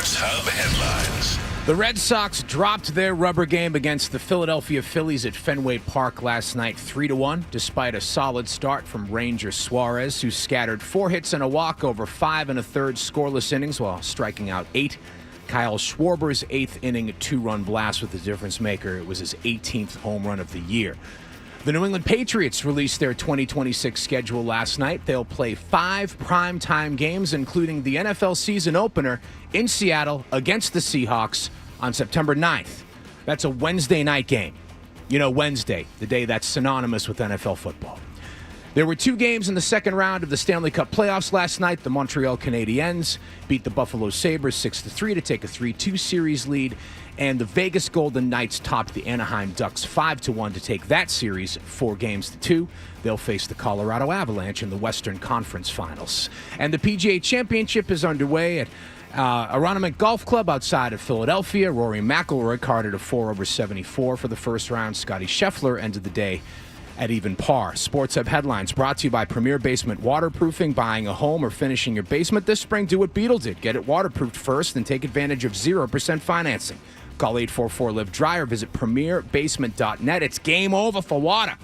Sports Hub headlines. The Red Sox dropped their rubber game against the Philadelphia Phillies at Fenway Park last night 3-1, despite a solid start from Ranger Suarez, who scattered 4 hits and a walk over 5 1/3 scoreless innings while striking out 8. Kyle Schwarber's 8th inning 2-run blast with the difference maker. It was his 18th home run of the year. The New England Patriots released their 2026 schedule last night. They'll play 5 primetime games, including the NFL season opener in Seattle against the Seahawks on September 9th. That's a Wednesday night game. You know, Wednesday, the day that's synonymous with NFL football. There were 2 games in the second round of the Stanley Cup playoffs last night. The Montreal Canadiens beat the Buffalo Sabres 6-3 to take a 3-2 series lead. And the Vegas Golden Knights topped the Anaheim Ducks 5-1 to take that series 4-2. They'll face the Colorado Avalanche in the Western Conference Finals. And the PGA Championship is underway at Aronimink Golf Club outside of Philadelphia. Rory McIlroy carded a 4-over-74 for the first round. Scotty Scheffler ended the day at even par. Sports Hub headlines brought to you by Premier Basement Waterproofing. Buying a home or finishing your basement this spring? Do what Beetle did. Get it waterproofed first and take advantage of 0% financing. Call 844-LIVE-DRY or visit premierbasement.net. It's game over for water.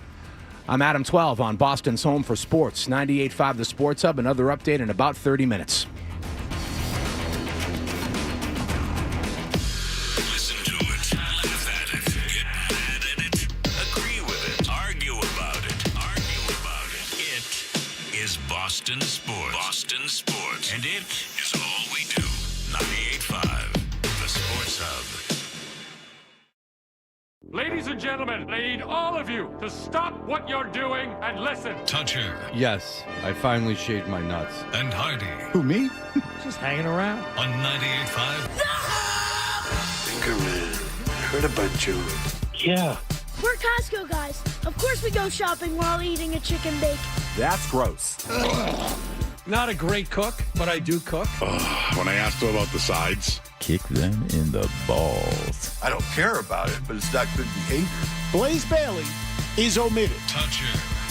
I'm Adam 12 on Boston's Home for Sports. 98.5 The Sports Hub. Another update in about 30 minutes. Listen to it, laugh at it, get mad at it, agree with it, argue about it. It is Boston Sports. Boston Sports. And it is all we do. 98.5 The Sports Hub. Ladies and gentlemen, I need all of you to stop what you're doing and listen. Toucher Yes, I finally shaved my nuts. and Hardy Who, me? Just hanging around. on 98.5. Anchorman, heard about you. Yeah. We're Costco guys. Of course we go shopping while eating a chicken bake. That's gross. Not a great cook, but I do cook. When I asked her about the sides, Kick them in the balls. I don't care about it, but it's not good behavior. Blaze Bailey is omitted. Toucher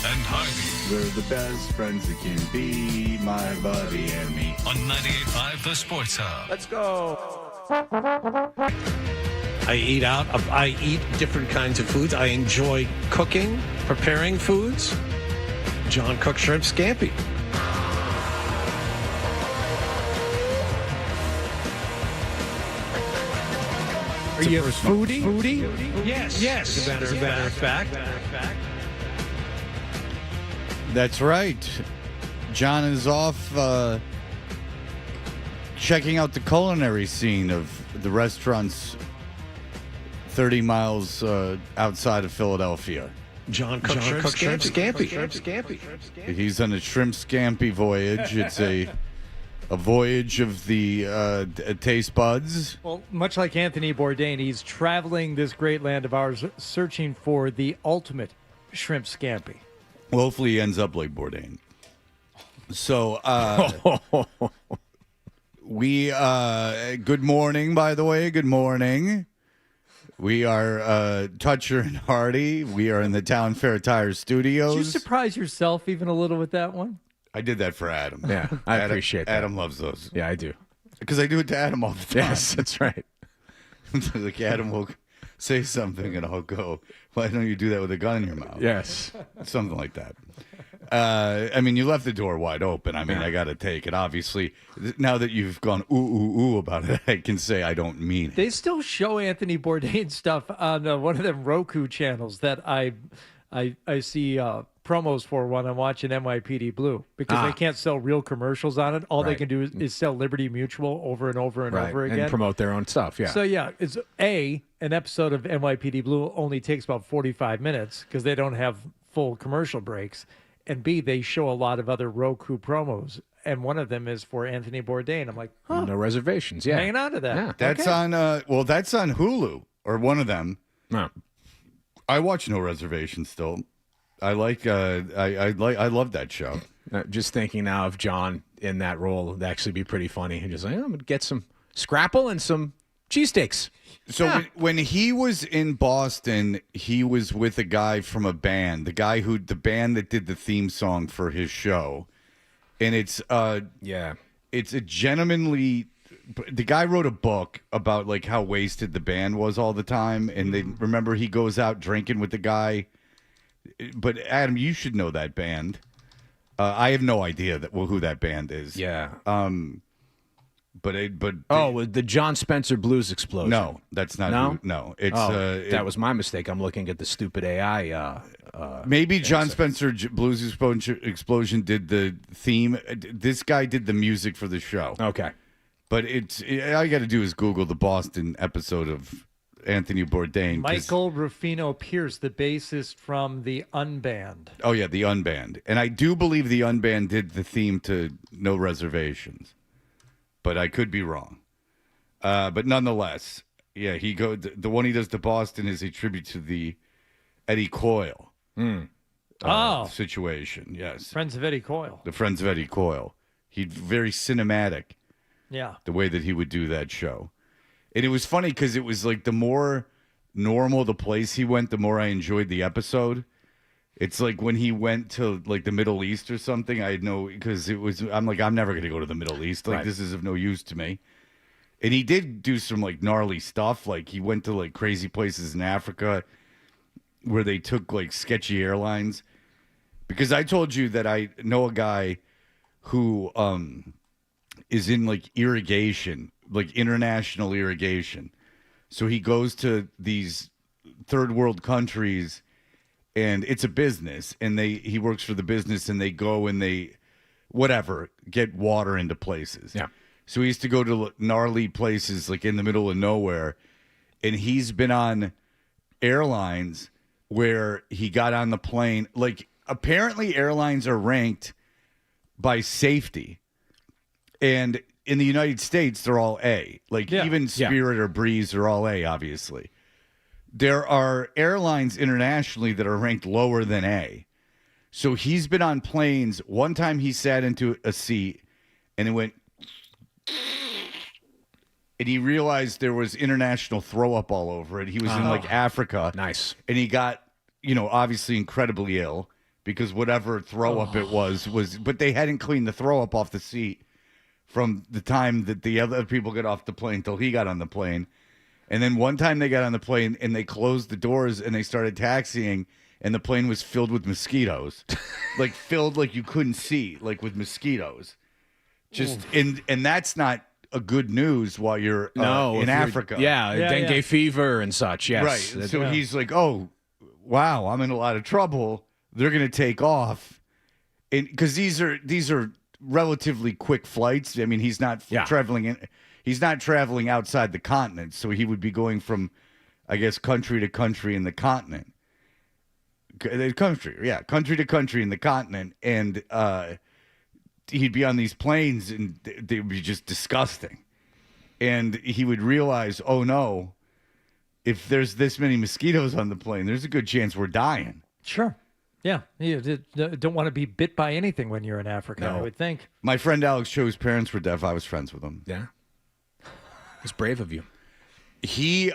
and Hardy We're the best friends that can be, my buddy and me. on 98.5 The Sports Hub. Let's go. I eat out. I eat different kinds of foods. I enjoy cooking, preparing foods. John cooked shrimp scampi. Are you a foodie? Yes. Yes. As a matter of fact. That's right. John is off checking out the culinary scene of the restaurants 30 miles outside of Philadelphia. John cooked shrimp scampi. He's on a shrimp scampi voyage. It's a voyage of the taste buds. Well, much like Anthony Bourdain, he's traveling this great land of ours searching for the ultimate shrimp scampi. Well, hopefully he ends up like Bourdain. So, we, good morning, by the way. Good morning. We are Toucher and Hardy. We are in the Town Fair Tire Studios. Did you surprise yourself even a little with that one? I did that for Adam. Yeah, I appreciate that. Adam loves those. Yeah, I do. Because I do it to Adam all the time. Yes, that's right. Like Adam will say something and I'll go, why don't you do that with a gun in your mouth? Yes. Something like that. I mean, you left the door wide open. I mean, I got to take it. Obviously, now that you've gone ooh about it, I can say I don't mean it. They still show Anthony Bourdain stuff on one of them Roku channels that I see promos for when I'm watching NYPD Blue because they can't sell real commercials on it. All they can do is sell Liberty Mutual over and over and over again. And promote their own stuff, yeah. So, yeah, it's an episode of NYPD Blue only takes about 45 minutes because they don't have full commercial breaks. And B, they show a lot of other Roku promos. And one of them is for Anthony Bourdain. I'm like, No reservations, yeah. hanging on to that. Yeah. That's on, that's on Hulu, or one of them. No. I watch No Reservations still. I like, I love that show. Just thinking now of John in that role would actually be pretty funny. And just like, I'm going to get some scrapple and some cheesesteaks. So when he was in Boston, he was with a guy from a band, the band that did the theme song for his show. And it's a gentlemanly the guy wrote a book about like how wasted the band was all the time, and they remember he goes out drinking with the guy. But Adam, you should know that band. I have no idea who that band is. Yeah. The John Spencer Blues Explosion. No, that's not. No, no. It's that was my mistake. I'm looking at the stupid AI. Maybe John Spencer Blues Explosion did the theme. This guy did the music for the show. Okay, but all you got to do is Google the Boston episode of Anthony Bourdain. Michael Rufino Pierce, the bassist from the Unband. Oh yeah, the Unband, and I do believe the Unband did the theme to No Reservations, but I could be wrong. But nonetheless, yeah, the one he does to Boston is a tribute to the Eddie Coyle situation. Yes, Friends of Eddie Coyle. The Friends of Eddie Coyle. He's very cinematic. Yeah, the way that he would do that show. And it was funny because it was like the more normal the place he went, the more I enjoyed the episode. It's like when he went to like the Middle East or something, I know because I'm like, I'm never going to go to the Middle East. Like, this is of no use to me. And he did do some like gnarly stuff. Like he went to like crazy places in Africa where they took like sketchy airlines. Because I told you that I know a guy who is in like irrigation, like international irrigation. So he goes to these third world countries and it's a business, and he works for the business, and they go and they get water into places. Yeah. So he used to go to gnarly places like in the middle of nowhere, and he's been on airlines where he got on the plane. Like apparently airlines are ranked by safety, and in the United States, they're all A. Like even Spirit or Breeze are all A, obviously. There are airlines internationally that are ranked lower than A. So he's been on planes. One time he sat into a seat and it went, and he realized there was international throw up all over it. He was in like Africa. Nice. And he got, obviously incredibly ill because whatever throw up it was, but they hadn't cleaned the throw up off the seat from the time that the other people got off the plane till he got on the plane. And then one time they got on the plane and they closed the doors and they started taxiing, and the plane was filled with mosquitoes. Like filled like you couldn't see, like with mosquitoes. Just and that's not a good news while you're in Africa. Dengue fever and such. Yes. Right. So he's like, "Oh, wow, I'm in a lot of trouble. They're going to take off." And cuz these are relatively quick flights. I mean, he's not he's not traveling outside the continent, so he would be going from, I guess, country to country in the continent. Country to country in the continent, and he'd be on these planes, and they would be just disgusting. And he would realize, oh no, if there's this many mosquitoes on the plane, there's a good chance we're dying. Sure. Yeah, you don't want to be bit by anything when you're in Africa, I would think. My friend Alex Cho's parents were deaf. I was friends with them. Yeah. It's brave of you. He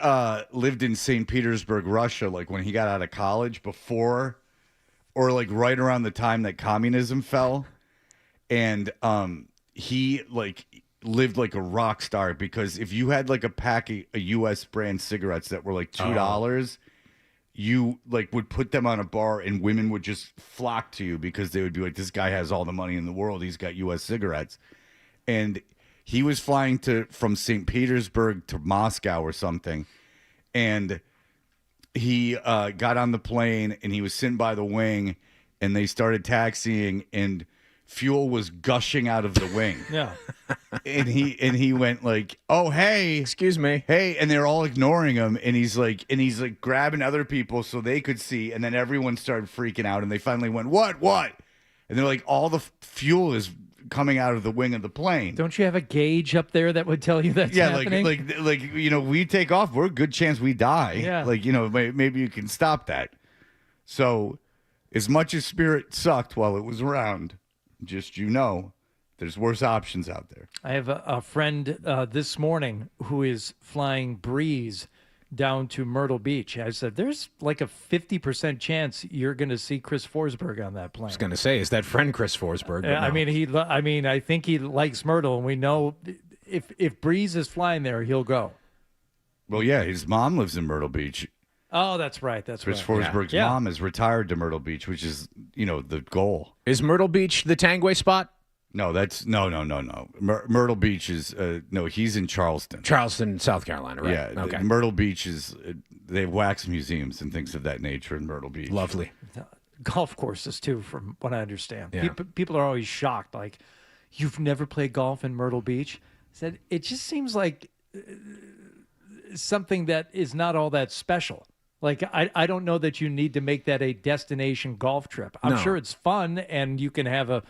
lived in St. Petersburg, Russia, like when he got out of college before or like right around the time that communism fell. And he like lived like a rock star because if you had like a pack of U.S. brand cigarettes that were like $2, you like would put them on a bar and women would just flock to you because they would be like, this guy has all the money in the world. He's got U.S. cigarettes. And he was flying from St. Petersburg to Moscow or something. And he got on the plane and he was sitting by the wing and they started taxiing and fuel was gushing out of the wing. Yeah. And he went like, "Oh, hey, excuse me. Hey." And they're all ignoring him. And he's like grabbing other people so they could see. And then everyone started freaking out. And they finally went, what? And they're like, all the fuel is coming out of the wing of the plane. Don't you have a gauge up there that would tell you that's happening? like we take off, we're a good chance we die. Yeah. Like, maybe you can stop that. So as much as Spirit sucked while it was around, just there's worse options out there. I have a friend this morning who is flying Breeze down to Myrtle Beach. I said, there's like a 50% chance you're going to see Chris Forsberg on that plane. I was going to say, is that friend Chris Forsberg? No. I think he likes Myrtle, and we know if Breeze is flying there, he'll go. Well, yeah, his mom lives in Myrtle Beach. Oh, that's right. That's Chris right. Forsberg's mom is retired to Myrtle Beach, which is, the goal. Is Myrtle Beach the Tangway spot? No, that's no. Myrtle Beach is no. He's in Charleston. Charleston, South Carolina, right? Yeah. Okay. Myrtle Beach is they have wax museums and things of that nature in Myrtle Beach. Lovely. Golf courses too, from what I understand. Yeah. People are always shocked, like, you've never played golf in Myrtle Beach. I said it just seems like something that is not all that special. Like, I don't know that you need to make that a destination golf trip. I'm sure it's fun and you can have a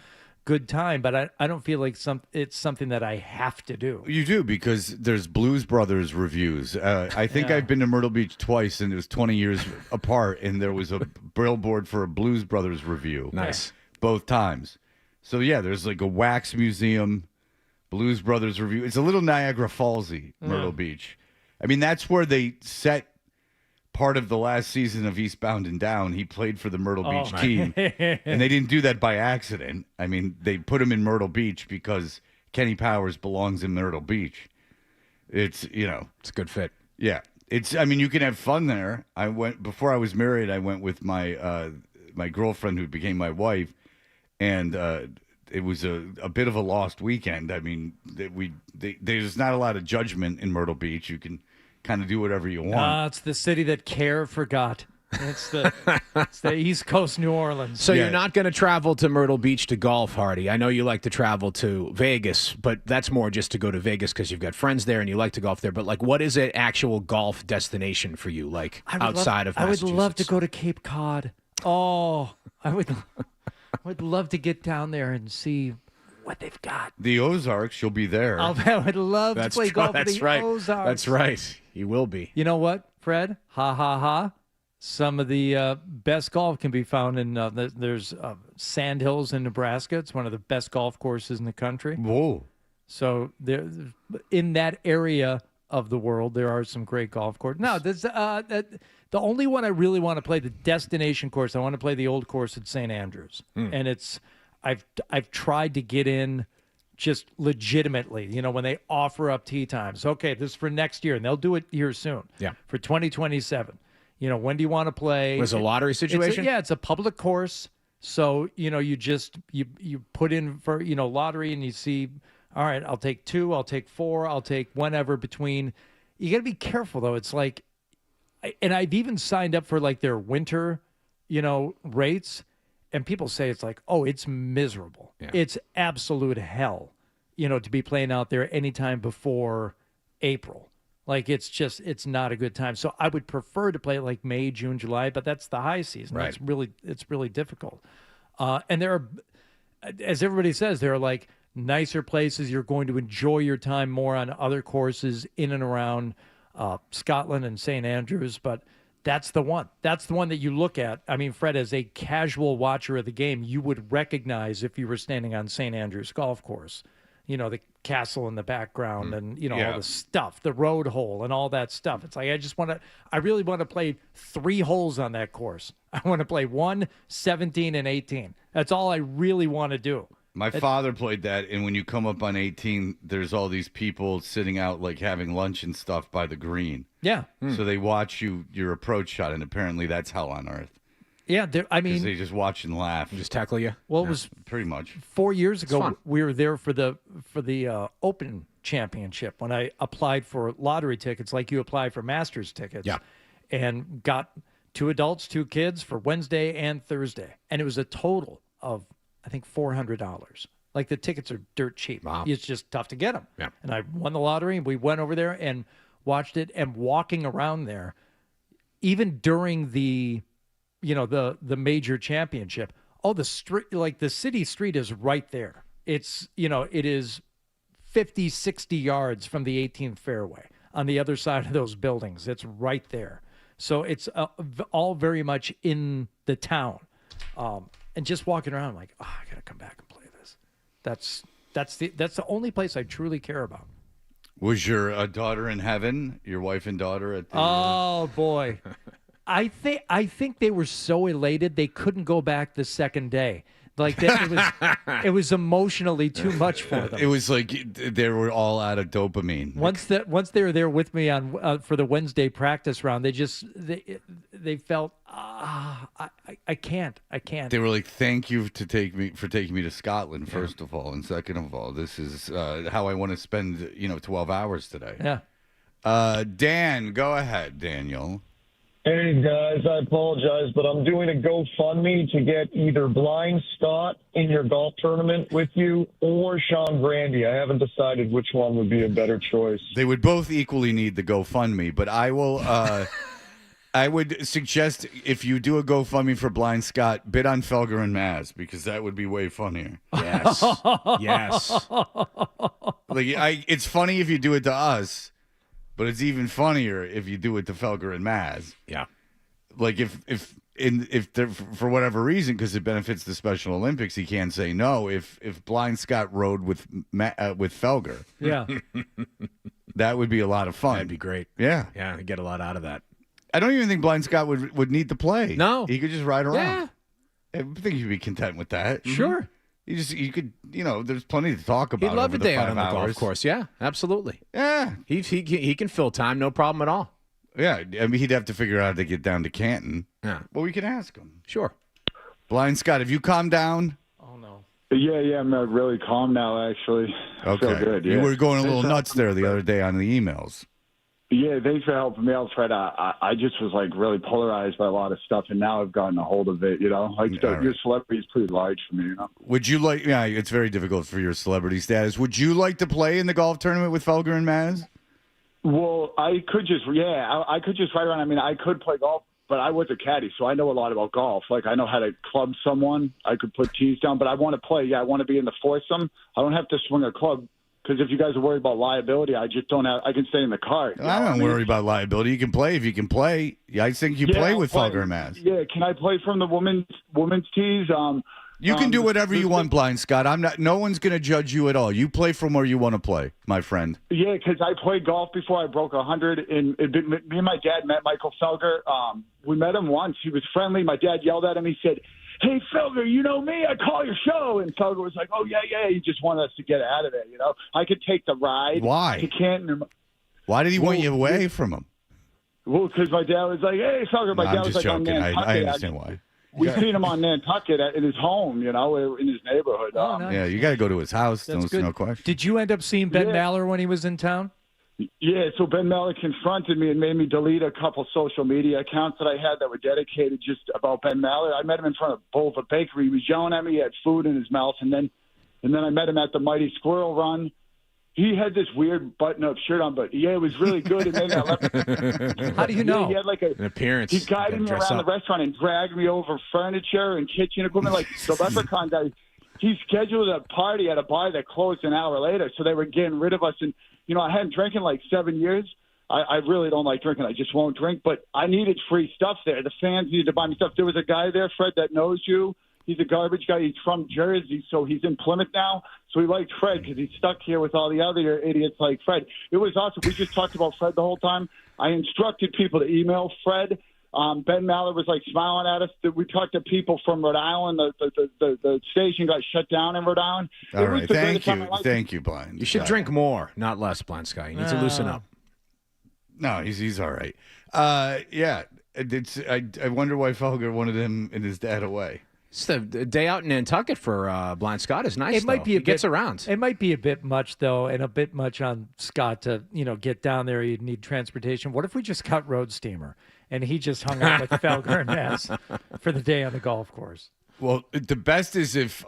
good time, but I don't feel like it's something that I have to do. You do, because there's Blues Brothers reviews. I think I've been to Myrtle Beach twice, and it was 20 years apart, and there was a billboard for a Blues Brothers review. Nice. Both times. So, yeah, there's like a wax museum, Blues Brothers review. It's a little Niagara Fallsy, Myrtle Beach. I mean, that's where they set part of the last season of Eastbound and Down. He played for the Myrtle Beach team, and they didn't do that by accident. I mean, they put him in Myrtle Beach because Kenny Powers belongs in Myrtle Beach. It's it's a good fit. Yeah, you can have fun there. Before I was married. I went with my my girlfriend who became my wife, and it was a bit of a lost weekend. I mean, there's not a lot of judgment in Myrtle Beach. You can kind of do whatever you want. It's the city that Care forgot. It's the East Coast New Orleans. So you're not going to travel to Myrtle Beach to golf, Hardy. I know you like to travel to Vegas, but that's more just to go to Vegas because you've got friends there and you like to golf there. But, like, what is an actual golf destination for you, like, outside of Massachusetts? I would love to go to Cape Cod. Oh, I would love to get down there and see what they've got. The Ozarks, you'll be there. I would love to play golf in the Ozarks. That's right. You will be. You know what, Fred? Ha, ha, ha. Some of the best golf can be found in, there's Sand Hills in Nebraska. It's one of the best golf courses in the country. Whoa. So there, in that area of the world, there are some great golf courses. Now, the only one I really want to play, the destination course, I want to play the old course at St. Andrews. And I've tried to get in just legitimately, when they offer up tee times. Okay, this is for next year, and they'll do it here soon. Yeah. For 2027. When do you want to play? Was it a lottery situation? It's a public course. So, you just you put in for, lottery, and you see, all right, I'll take 2, I'll take 4, I'll take whenever between. You got to be careful, though. It's like, and I've even signed up for like their winter, rates. And people say it's like, oh, it's miserable. Yeah. It's absolute hell, to be playing out there anytime before April. Like, it's not a good time. So I would prefer to play like May, June, July, but that's the high season. Right. It's really difficult. And there are, as everybody says, there are like nicer places. You're going to enjoy your time more on other courses in and around Scotland and St. Andrews, but that's the one. That's the one that you look at. I mean, Fred, as a casual watcher of the game, you would recognize if you were standing on St. Andrews Golf Course. The castle in the background and, all the stuff, the road hole and all that stuff. It's like, I really want to play 3 holes on that course. I want to play 1, 17, and 18. That's all I really want to do. My father played that, and when you come up on 18, there's all these people sitting out, like, having lunch and stuff by the green. Yeah. So they watch your approach shot, and apparently that's hell on earth. Yeah, because they just watch and laugh. Just tackle you? Well, it was pretty much 4 years ago. We were there for the Open Championship when I applied for lottery tickets, like you apply for Masters tickets. Yeah. And got 2 adults, 2 kids for Wednesday and Thursday, and it was a total of, I think, $400. Like, the tickets are dirt cheap. Wow. It's just tough to get them. Yeah. And I won the lottery, and we went over there and watched it. And walking around there, even during the major championship, the street, like the city street is right there. It's, it is 50, 60 yards from the 18th fairway on the other side of those buildings. It's right there. So it's all very much in the town. And just walking around, I'm like, I got to come back and play this. That's the only place I truly care about. Was your daughter in heaven, your wife and daughter at the... Oh, boy. I think they were so elated they couldn't go back the second day. Like that, it was emotionally too much for them. It was like they were all out of dopamine. Once they were there with me on for the Wednesday practice round, they felt I can't. They were like, "Thank you for taking me to Scotland." First of all, and second of all, this is how I want to spend 12 hours today. Yeah. Dan, go ahead, Daniel. Hey, guys, I apologize, but I'm doing a GoFundMe to get either Blind Scott in your golf tournament with you or Sean Brandy. I haven't decided which one would be a better choice. They would both equally need the GoFundMe, but I will. I would suggest if you do a GoFundMe for Blind Scott, bid on Felger and Maz because that would be way funnier. Yes. Yes. It's funny if you do it to us. But it's even funnier if you do it to Felger and Maz. Yeah. Like if for whatever reason, because it benefits the Special Olympics, he can't say no. If Blind Scott rode with Felger, yeah, that would be a lot of fun. That'd be great. Yeah, yeah, I'd get a lot out of that. I don't even think Blind Scott would need to play. No, he could just ride around. Yeah, I think he'd be content with that. Sure. You could, there's plenty to talk about. He'd love a day out on the hours. golf course. Yeah, absolutely. Yeah. He can fill time, no problem at all. Yeah. I mean, he'd have to figure out how to get down to Canton. Yeah. Well, we can ask him. Sure. Blind Scott, have you calmed down? Oh, no. Yeah, I'm really calm now, actually. Okay. I feel good, yeah. You were going a little nuts there the other day on the emails. Yeah, thanks for helping me out, Fred. I just was really polarized by a lot of stuff, and now I've gotten a hold of it. Your celebrity is pretty large for me. Would you like? Yeah, it's very difficult for your celebrity status. Would you like to play in the golf tournament with Felger and Maz? Well, I could just ride around. I mean, I could play golf, but I was a caddy, so I know a lot about golf. Like I know how to club someone. I could put tees down, but I want to play. Yeah, I want to be in the foursome. I don't have to swing a club. Because if you guys are worried about liability, I just don't have. I can stay in the car. I don't worry about liability. You can play if you can play. Yeah, I think you play with Felger and Maz. Yeah, can I play from the women's tees? You can do whatever you want, Blind Scott. I'm not. No one's going to judge you at all. You play from where you want to play, my friend. Yeah, because I played golf before I broke 100. And me and my dad met Michael Felger. We met him once. He was friendly. My dad yelled at him. He said, "Hey, Felger, you know me. I call your show." And Felger was like, "Oh, yeah. He just wanted us to get out of there, I could take the ride. Why? He can't. Why did he want you away from him? Well, because my dad was like, "Hey, Felger." My dad I'm was just like, joking. "On I Nantucket." understand why. We seen him on Nantucket in his home, in his neighborhood. Oh, nice. Yeah, you got to go to his house. That's good. No question. Did you end up seeing Ben Maller when he was in town? Yeah, so Ben Maller confronted me and made me delete a couple social media accounts that I had that were dedicated just about Ben Maller. I met him in front of Bulva Bakery. He was yelling at me. He had food in his mouth, and then I met him at the Mighty Squirrel Run. He had this weird button-up shirt on, but it was really good. And then I left. How do you know? He had an appearance. He guided me around the restaurant and dragged me over furniture and kitchen equipment. Like the leprechaun guy, he scheduled a party at a bar that closed an hour later, so they were getting rid of us. And I hadn't drank in 7 years. I really don't like drinking. I just won't drink. But I needed free stuff there. The fans needed to buy me stuff. There was a guy there, Fred, that knows you. He's a garbage guy. He's from Jersey, so he's in Plymouth now. So he liked Fred because he's stuck here with all the other idiots like Fred. It was awesome. We just talked about Fred the whole time. I instructed people to email Fred. Ben Maller was smiling at us. We talked to people from Rhode Island. The station got shut down in Rhode Island. All right. Thank you, Blind. You should drink more, not less, Blind Scott. You need to loosen up. No, he's all right. Yeah. I wonder why Felger wanted him and his dad away. It's the day out in Nantucket for Blind Scott is nice. It might be he gets around. It might be a bit much though, and a bit much on Scott to get down there. You'd need transportation. What if we just cut road steamer and he just hung out with Felger and Maz for the day on the golf course? Well, the best is if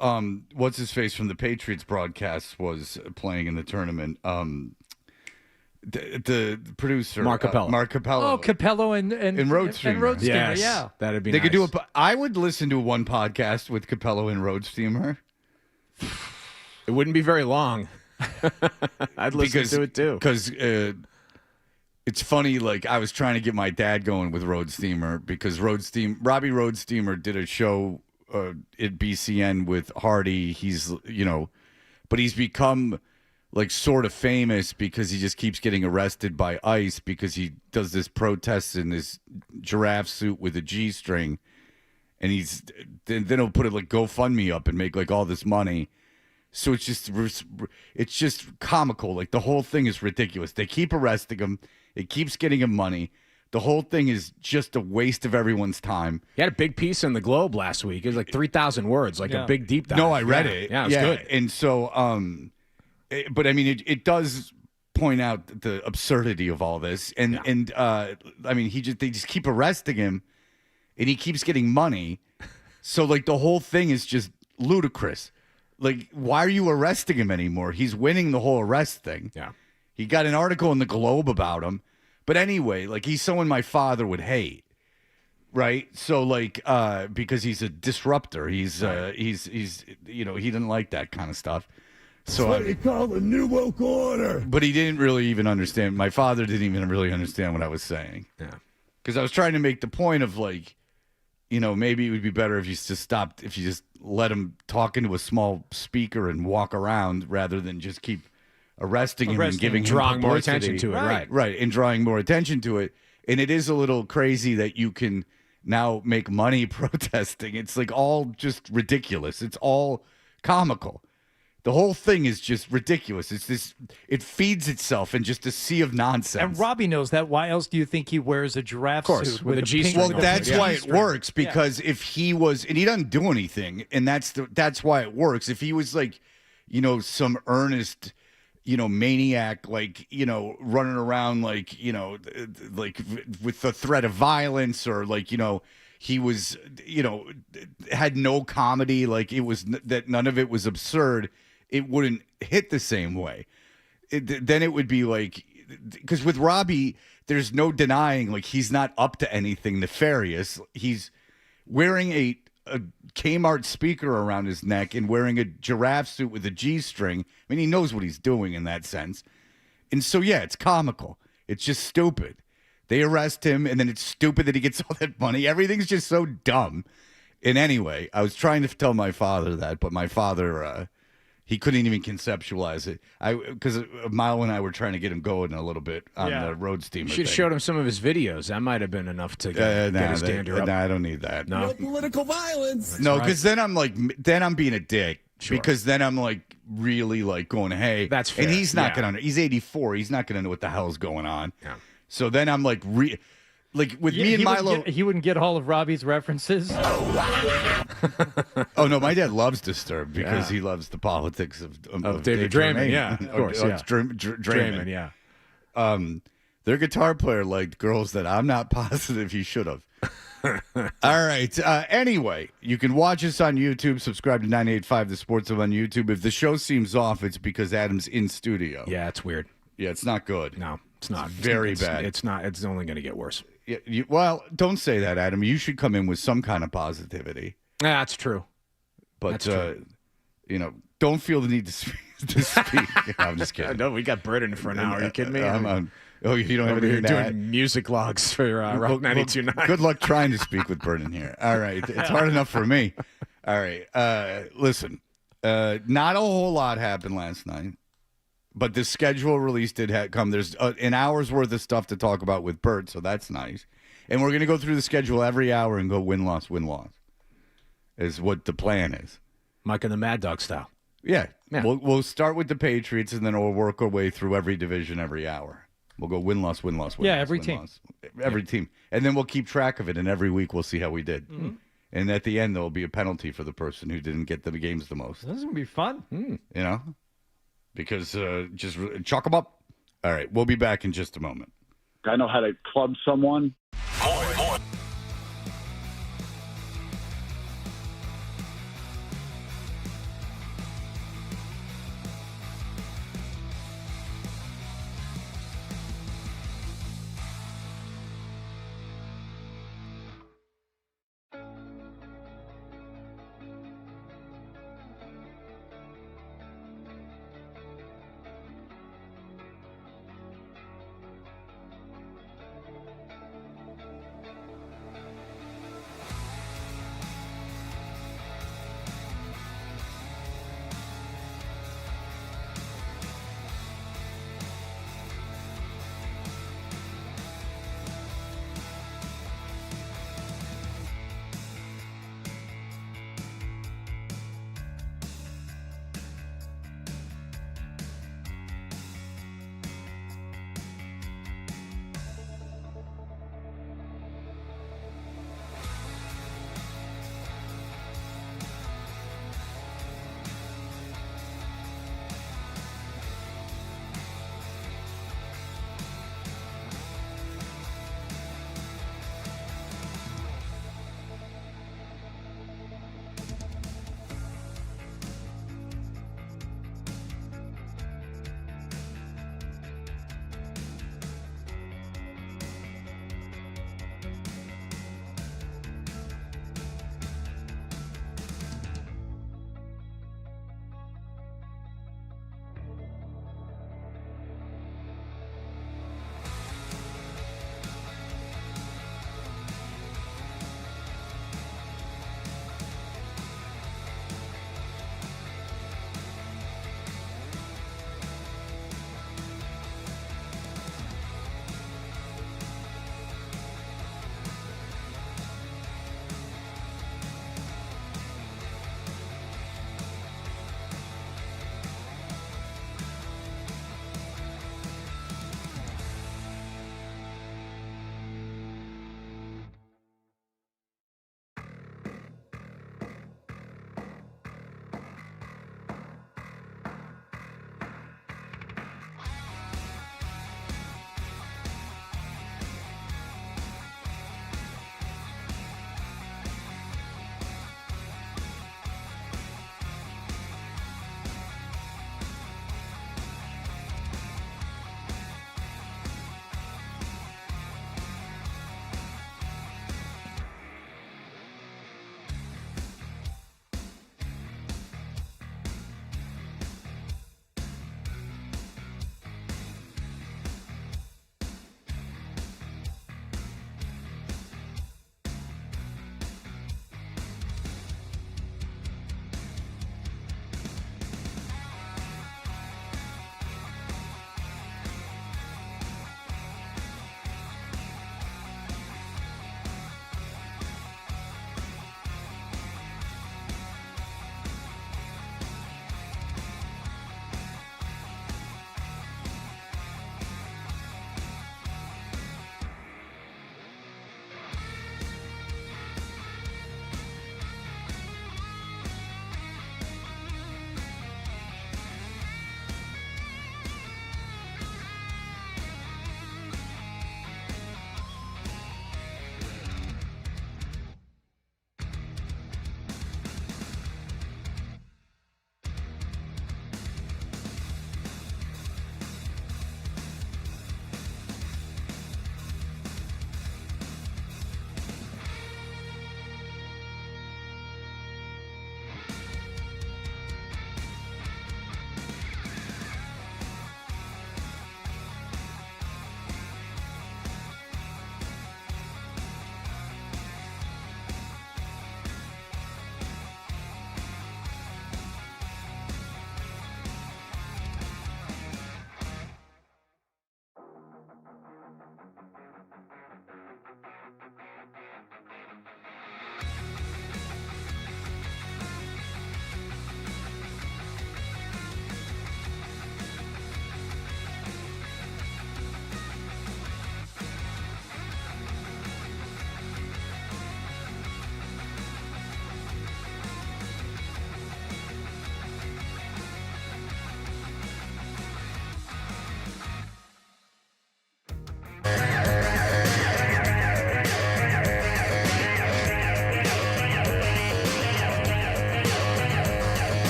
what's his face from the Patriots broadcast was playing in the tournament. The producer Mark Capello. Oh, Capello and Road Steamer. And Road Steamer, yes, yeah. That'd be they nice. could do I would listen to one podcast with Capello and Road Steamer. It wouldn't be very long. I'd listen to it too. Because it's funny, I was trying to get my dad going with Road Steamer because Robbie Road Steamer did a show at BCN with Hardy. He's, but he's become sort of famous because he just keeps getting arrested by ICE because he does this protest in this giraffe suit with a G-string. and then he'll put it like GoFundMe up and make like all this money. So it's just comical. Like the whole thing is ridiculous. They keep arresting him. It keeps getting him money. The whole thing is just a waste of everyone's time. He had a big piece in the Globe last week. It was like 3,000 words, like a big deep dive. No, I read it. Yeah, it was good. And so, but I mean, it does point out the absurdity of all this. And I mean, they just keep arresting him, and he keeps getting money. So like the whole thing is just ludicrous. Like, why are you arresting him anymore? He's winning the whole arrest thing. Yeah. He got an article in the Globe about him. But anyway, like he's someone my father would hate, right? So like, because he's a disruptor, he's he didn't like that kind of stuff. So What they call the New Woke Order. But he didn't really even understand. My father didn't even really understand what I was saying. Yeah, because I was trying to make the point of like, maybe it would be better if you just stopped, if you just let him talk into a small speaker and walk around rather than just keep arresting him and giving him drawing more publicity. attention to it, right, and drawing more attention to it. And it is a little crazy that you can now make money protesting. It's like all just ridiculous. It's all comical. The whole thing is just ridiculous. It feeds itself in just a sea of nonsense. And Robbie knows that. Why else do you think he wears a giraffe suit with a G-string? Well, that's why it works, because if he was, and he doesn't do anything, and that's why it works. If he was like, some earnest, maniac, like, running around like, like with the threat of violence, or like, he was, had no comedy, like it was that none of it was absurd, it wouldn't hit the same way. Then it would be like, because with Robbie, there's no denying, like, he's not up to anything nefarious. He's wearing a Kmart speaker around his neck and wearing a giraffe suit with a G-string. I mean, he knows what he's doing in that sense. And so, yeah, it's comical. It's just stupid. They arrest him, and then it's stupid that he gets all that money. Everything's just so dumb. And anyway, I was trying to tell my father that, but my father, he couldn't even conceptualize it. Because Milo and I were trying to get him going a little bit on the road steamer. You should have showed him some of his videos. That might have been enough to get his dander up. Nah, I don't need that. No political violence. No, because then I'm being a dick. Sure. Because then I'm like really like going, hey, that's fair. And he's not gonna. He's 84. He's not gonna know what the hell's going on. Yeah. So then I'm like, like with me and Milo, he wouldn't get all of Robbie's references. Oh no, my dad loves Disturbed because he loves the politics of David Draymond. Yeah, of course. It's Draymond. Yeah. Their guitar player liked girls that I'm not positive he should have. All right. Anyway, you can watch us on YouTube. Subscribe to 98.5 The Sports Hub on YouTube. If the show seems off, it's because Adam's in studio. Yeah, it's weird. Yeah, it's not good. No, it's not. It's very bad. It's not. It's only going to get worse. Yeah. Well, don't say that, Adam. You should come in with some kind of positivity. Yeah, that's true. But That's true. don't feel the need to speak. I'm just kidding. No, we got Britain for an hour. Are you kidding me? You don't have We're anything to add? doing music logs for Rock 92.9. Good luck trying to speak with Burden here. All right. It's hard enough for me. All right. Listen, not a whole lot happened last night, but the schedule release did come. There's an hour's worth of stuff to talk about with Bert, so that's nice. And we're going to go through the schedule every hour and go win-loss, win-loss is what the plan is. Mike and the Mad Dog style. Yeah. We'll start with the Patriots, and then we'll work our way through every division every hour. We'll go win-loss, win-loss, win-loss. Yeah, every team. Every team. And then we'll keep track of it, and every week we'll see how we did. Mm-hmm. And at the end, there will be a penalty for the person who didn't get the games the most. This is going to be fun. Because just chalk them up. All right, we'll be back in just a moment. I know how to club someone. More.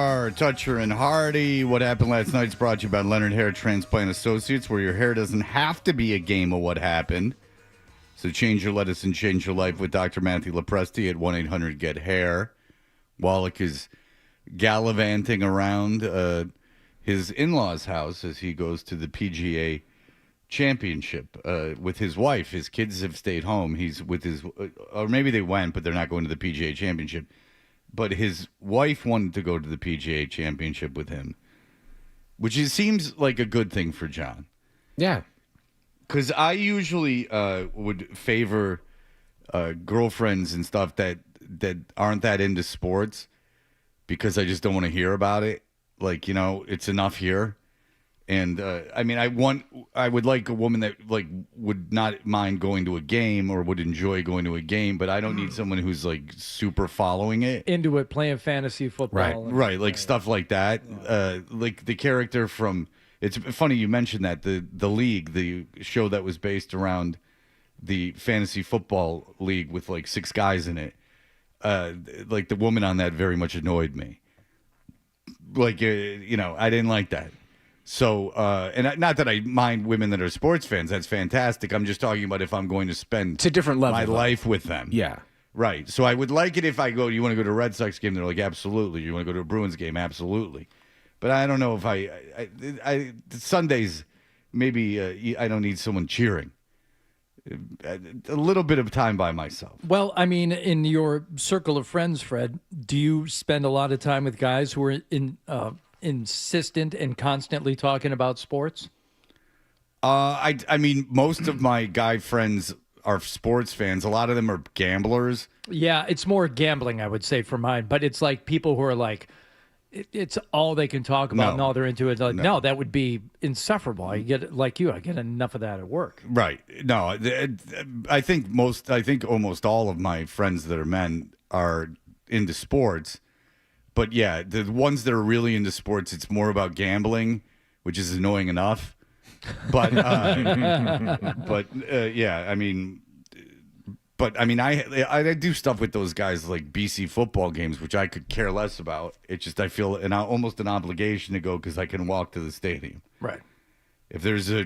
are Toucher and Hardy. What happened last night is brought to you by Leonard Hair Transplant Associates, where your hair doesn't have to be a game of what happened. So change your lettuce and change your life with Dr. Matthew Lepresti at 1-800-GET-HAIR. Wallach is gallivanting around his in-laws' house as he goes to the PGA Championship with his wife. His kids have stayed home. He's with his, or maybe they went, but they're not going to the PGA Championship. But his wife wanted to go to the PGA Championship with him, which seems like a good thing for John. Yeah. Because I usually would favor girlfriends and stuff that aren't that into sports because I just don't want to hear about it. Like, it's enough here. And I mean, I would like a woman that like would not mind going to a game or would enjoy going to a game, but I don't need someone who's like super following it, into it, playing fantasy football, right, like stuff like that. Like the character from. It's funny you mentioned that the league, the show that was based around the fantasy football league with like 6 guys in it. Like the woman on that very much annoyed me. Like I didn't like that. So, and not that I mind women that are sports fans. That's fantastic. I'm just talking about if I'm going to spend it's a different level, my life with them. Yeah. Right. So I would like it if I go, you want to go to a Red Sox game? They're like, absolutely. You want to go to a Bruins game? Absolutely. But I don't know if I Sundays, maybe I don't need someone cheering. A little bit of time by myself. Well, I mean, in your circle of friends, Fred, do you spend a lot of time with guys who are insistent and constantly talking about sports? I mean, most of my guy friends are sports fans. A lot of them are gamblers. Yeah, it's more gambling, I would say, for mine. But it's like people who are like, it's all they can talk about and all they're into it. Like, no, that would be insufferable. I get enough of that at work. Right. No, I think almost all of my friends that are men are into sports. But yeah, the ones that are really into sports, it's more about gambling, which is annoying enough. But yeah, I mean, I do stuff with those guys like BC football games, which I could care less about. It's just I feel almost an obligation to go because I can walk to the stadium. Right. If there's a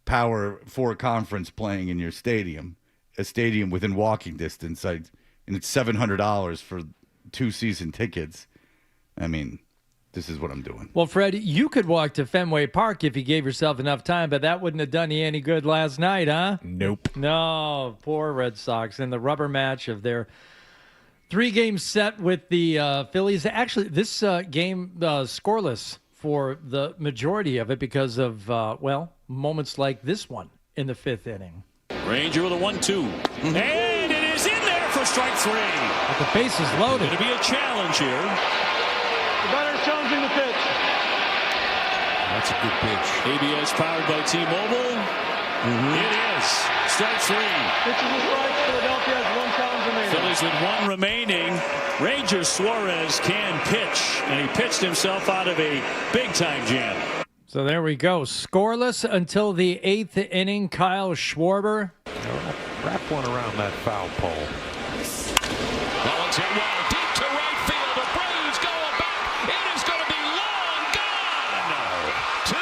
Power 4 conference playing in your stadium, a stadium within walking distance, and it's $700 for 2 season tickets. I mean, this is what I'm doing. Well, Fred, you could walk to Fenway Park if you gave yourself enough time, but that wouldn't have done you any good last night, huh? Nope. No, poor Red Sox in the rubber match of their 3-game set with the Phillies. Actually, this game scoreless for the majority of it because of, moments like this one in the 5th inning. Ranger with a 1-2. And it is in there for strike 3. But the base is loaded. It'll be a challenge here. The batter challenging the pitch. That's a good pitch. ABS powered by T-Mobile. It is. Strike 3. Pitch is a strike. Philadelphia has 1 challenge remaining. Phillies with 1 remaining. Ranger Suarez can pitch, and he pitched himself out of a big-time jam. So there we go. Scoreless until the 8th inning. Kyle Schwarber. Wrap one around that foul pole. That one's hit well. Deep to right field. The Braves going back. It is going to be long gone. 2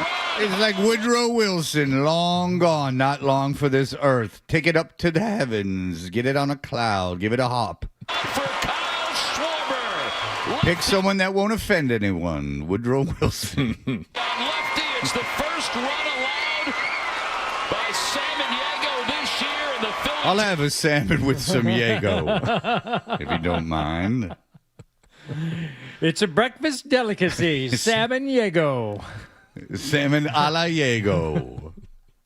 runs. It's like Woodrow Wilson, long gone, not long for this earth. Take it up to the heavens. Get it on a cloud. Give it a hop. For Kyle Schwarber. Pick someone that won't offend anyone. Woodrow Wilson. Lefty, it's the first run allowed by Samaniego this year in the Phillies. I'll have a salmon with some Yago, if you don't mind. It's a breakfast delicacy. Samaniego. Salmon a la Yago.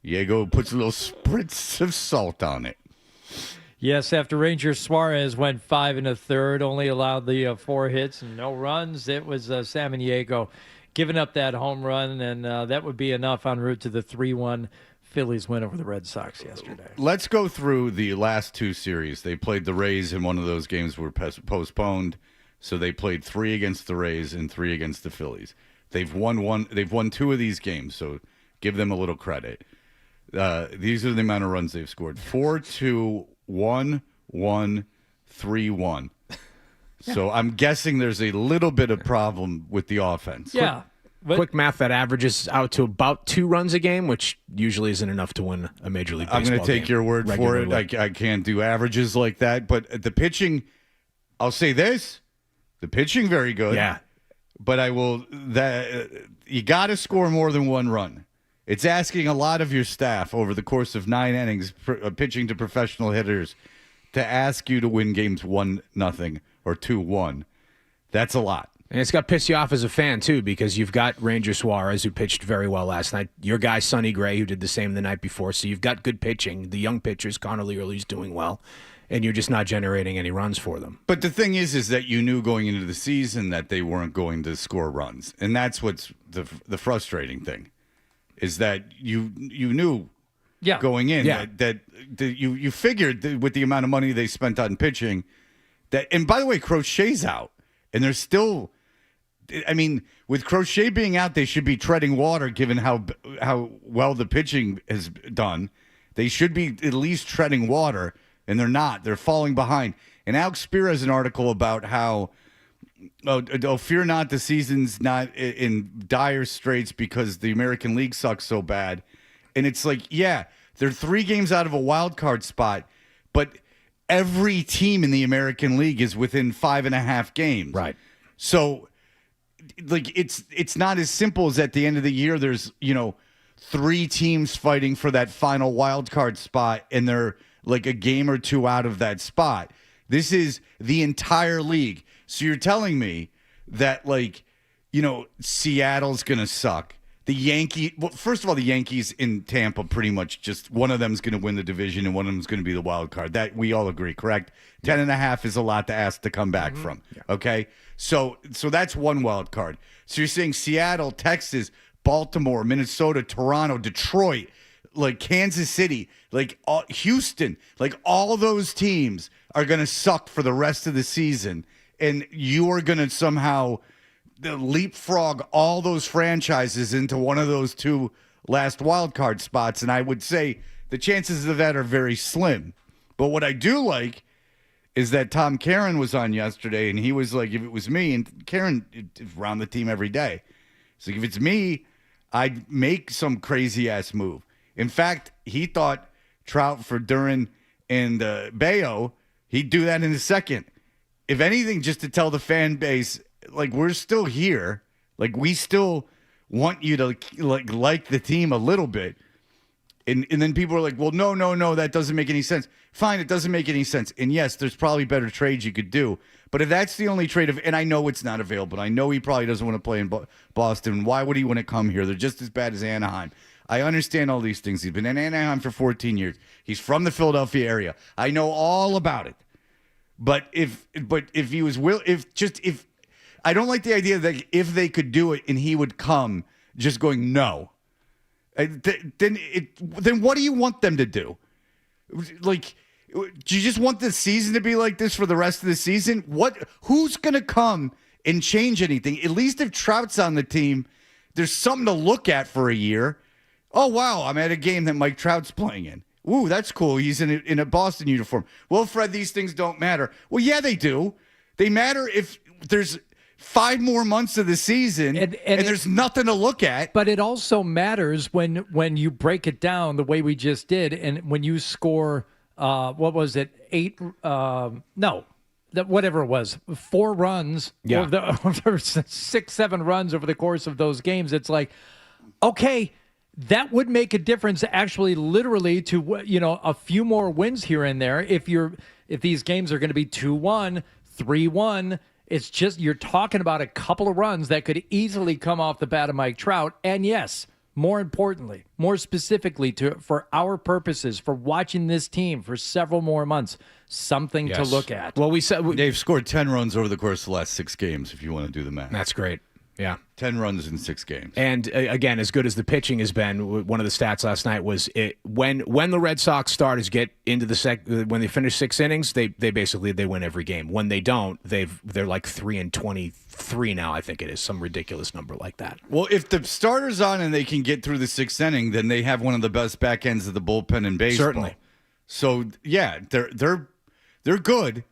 Yago puts a little spritz of salt on it. Yes, after Ranger Suarez went 5 1/3, only allowed the 4 hits and no runs, it was Samaniego giving up that home run, and that would be enough en route to the 3-1 Phillies win over the Red Sox yesterday. Let's go through the last 2 series. They played the Rays, and one of those games were postponed, so they played 3 against the Rays and 3 against the Phillies. They've won 2 of these games, so give them a little credit. These are the amount of runs they've scored: 4-2, 1-1, 3-1. So I'm guessing there's a little bit of problem with the offense. Yeah. Quick math, that averages out to about 2 runs a game, which usually isn't enough to win a Major League Baseball I'm going to take your word for it. I can't do averages like that. But the pitching, I'll say this. The pitching, very good. Yeah. But you got to score more than 1 run. It's asking a lot of your staff over the course of 9 innings, pitching to professional hitters, to ask you to win games 1-0 or 2-1. That's a lot. And it's got to piss you off as a fan, too, because you've got Ranger Suarez, who pitched very well last night. Your guy, Sonny Gray, who did the same the night before. So you've got good pitching. The young pitchers, Connor Learley's doing well. And you're just not generating any runs for them. But the thing is that you knew going into the season that they weren't going to score runs. And that's what's the frustrating thing, is that you knew going in that you figured that with the amount of money they spent on pitching, that, and by the way, Crochet's out. And there's still... I mean, with Crochet being out, they should be treading water given how well the pitching has done. They should be at least treading water, and they're not. They're falling behind. And Alex Spear has an article about how, fear not, the season's not in dire straits because the American League sucks so bad. And it's like, yeah, they're 3 games out of a wild card spot, but every team in the American League is within 5.5 games. Right. So... like it's not as simple as at the end of the year there's 3 teams fighting for that final wild card spot and they're like a game or 2 out of that spot. This is the entire league. So you're telling me that Seattle's gonna suck. The Yankees, well, first of all, the Yankees in Tampa pretty much just one of them's going to win the division and one of them's going to be the wild card. That we all agree, correct? 10.5 is a lot to ask to come back from. Yeah. Okay, so that's one wild card. So you're saying Seattle, Texas, Baltimore, Minnesota, Toronto, Detroit, like Kansas City, Houston, all those teams are going to suck for the rest of the season, and you are going to somehow leapfrog all those franchises into one of those 2 last wild card spots. And I would say the chances of that are very slim. But what I do like is that Tom Caron was on yesterday, and he was like, if it was me, and Caron is around the team every day. So if it's me, I'd make some crazy-ass move. In fact, he thought Trout for Duran and Bayo, he'd do that in a second. If anything, just to tell the fan base, we're still here. We still want you to like the team a little bit. And then people are like, well, no, that doesn't make any sense. Fine, it doesn't make any sense. And yes, there's probably better trades you could do. But if that's the only trade and I know it's not available. I know he probably doesn't want to play in Boston. Why would he want to come here? They're just as bad as Anaheim. I understand all these things. He's been in Anaheim for 14 years. He's from the Philadelphia area. I know all about it. But if he was if I don't like the idea that if they could do it and he would come, just going no. Then what do you want them to do? Do you just want the season to be like this for the rest of the season? Who's going to come and change anything? At least if Trout's on the team, there's something to look at for a year. Oh, wow, I'm at a game that Mike Trout's playing in. Ooh, that's cool. He's in a Boston uniform. Well, Fred, these things don't matter. Well, yeah, they do. They matter if there's 5 more months of the season and there's nothing to look at. But it also matters when you break it down the way we just did, and when you score, what was it, 8? Whatever it was, 4 runs, or 6, 7 runs over the course of those games. It's like, okay, that would make a difference actually literally to, a few more wins here and there. If these games are going to be 2-1, 3-1, it's just you're talking about a couple of runs that could easily come off the bat of Mike Trout. And yes, more importantly, more specifically for our purposes, for watching this team for several more months, something to look at. Well, we said they've scored 10 runs over the course of the last 6 games, if you want to do the math. That's great. Yeah. 10 runs in 6 games. And again, as good as the pitching has been, one of the stats last night was when the Red Sox starters get into when they finish 6 innings, they basically win every game. When they don't, they're like 3-23 now, I think it is, some ridiculous number like that. Well, if the starter's on and they can get through the 6th inning, then they have one of the best back ends of the bullpen in baseball. Certainly. So, yeah, they're good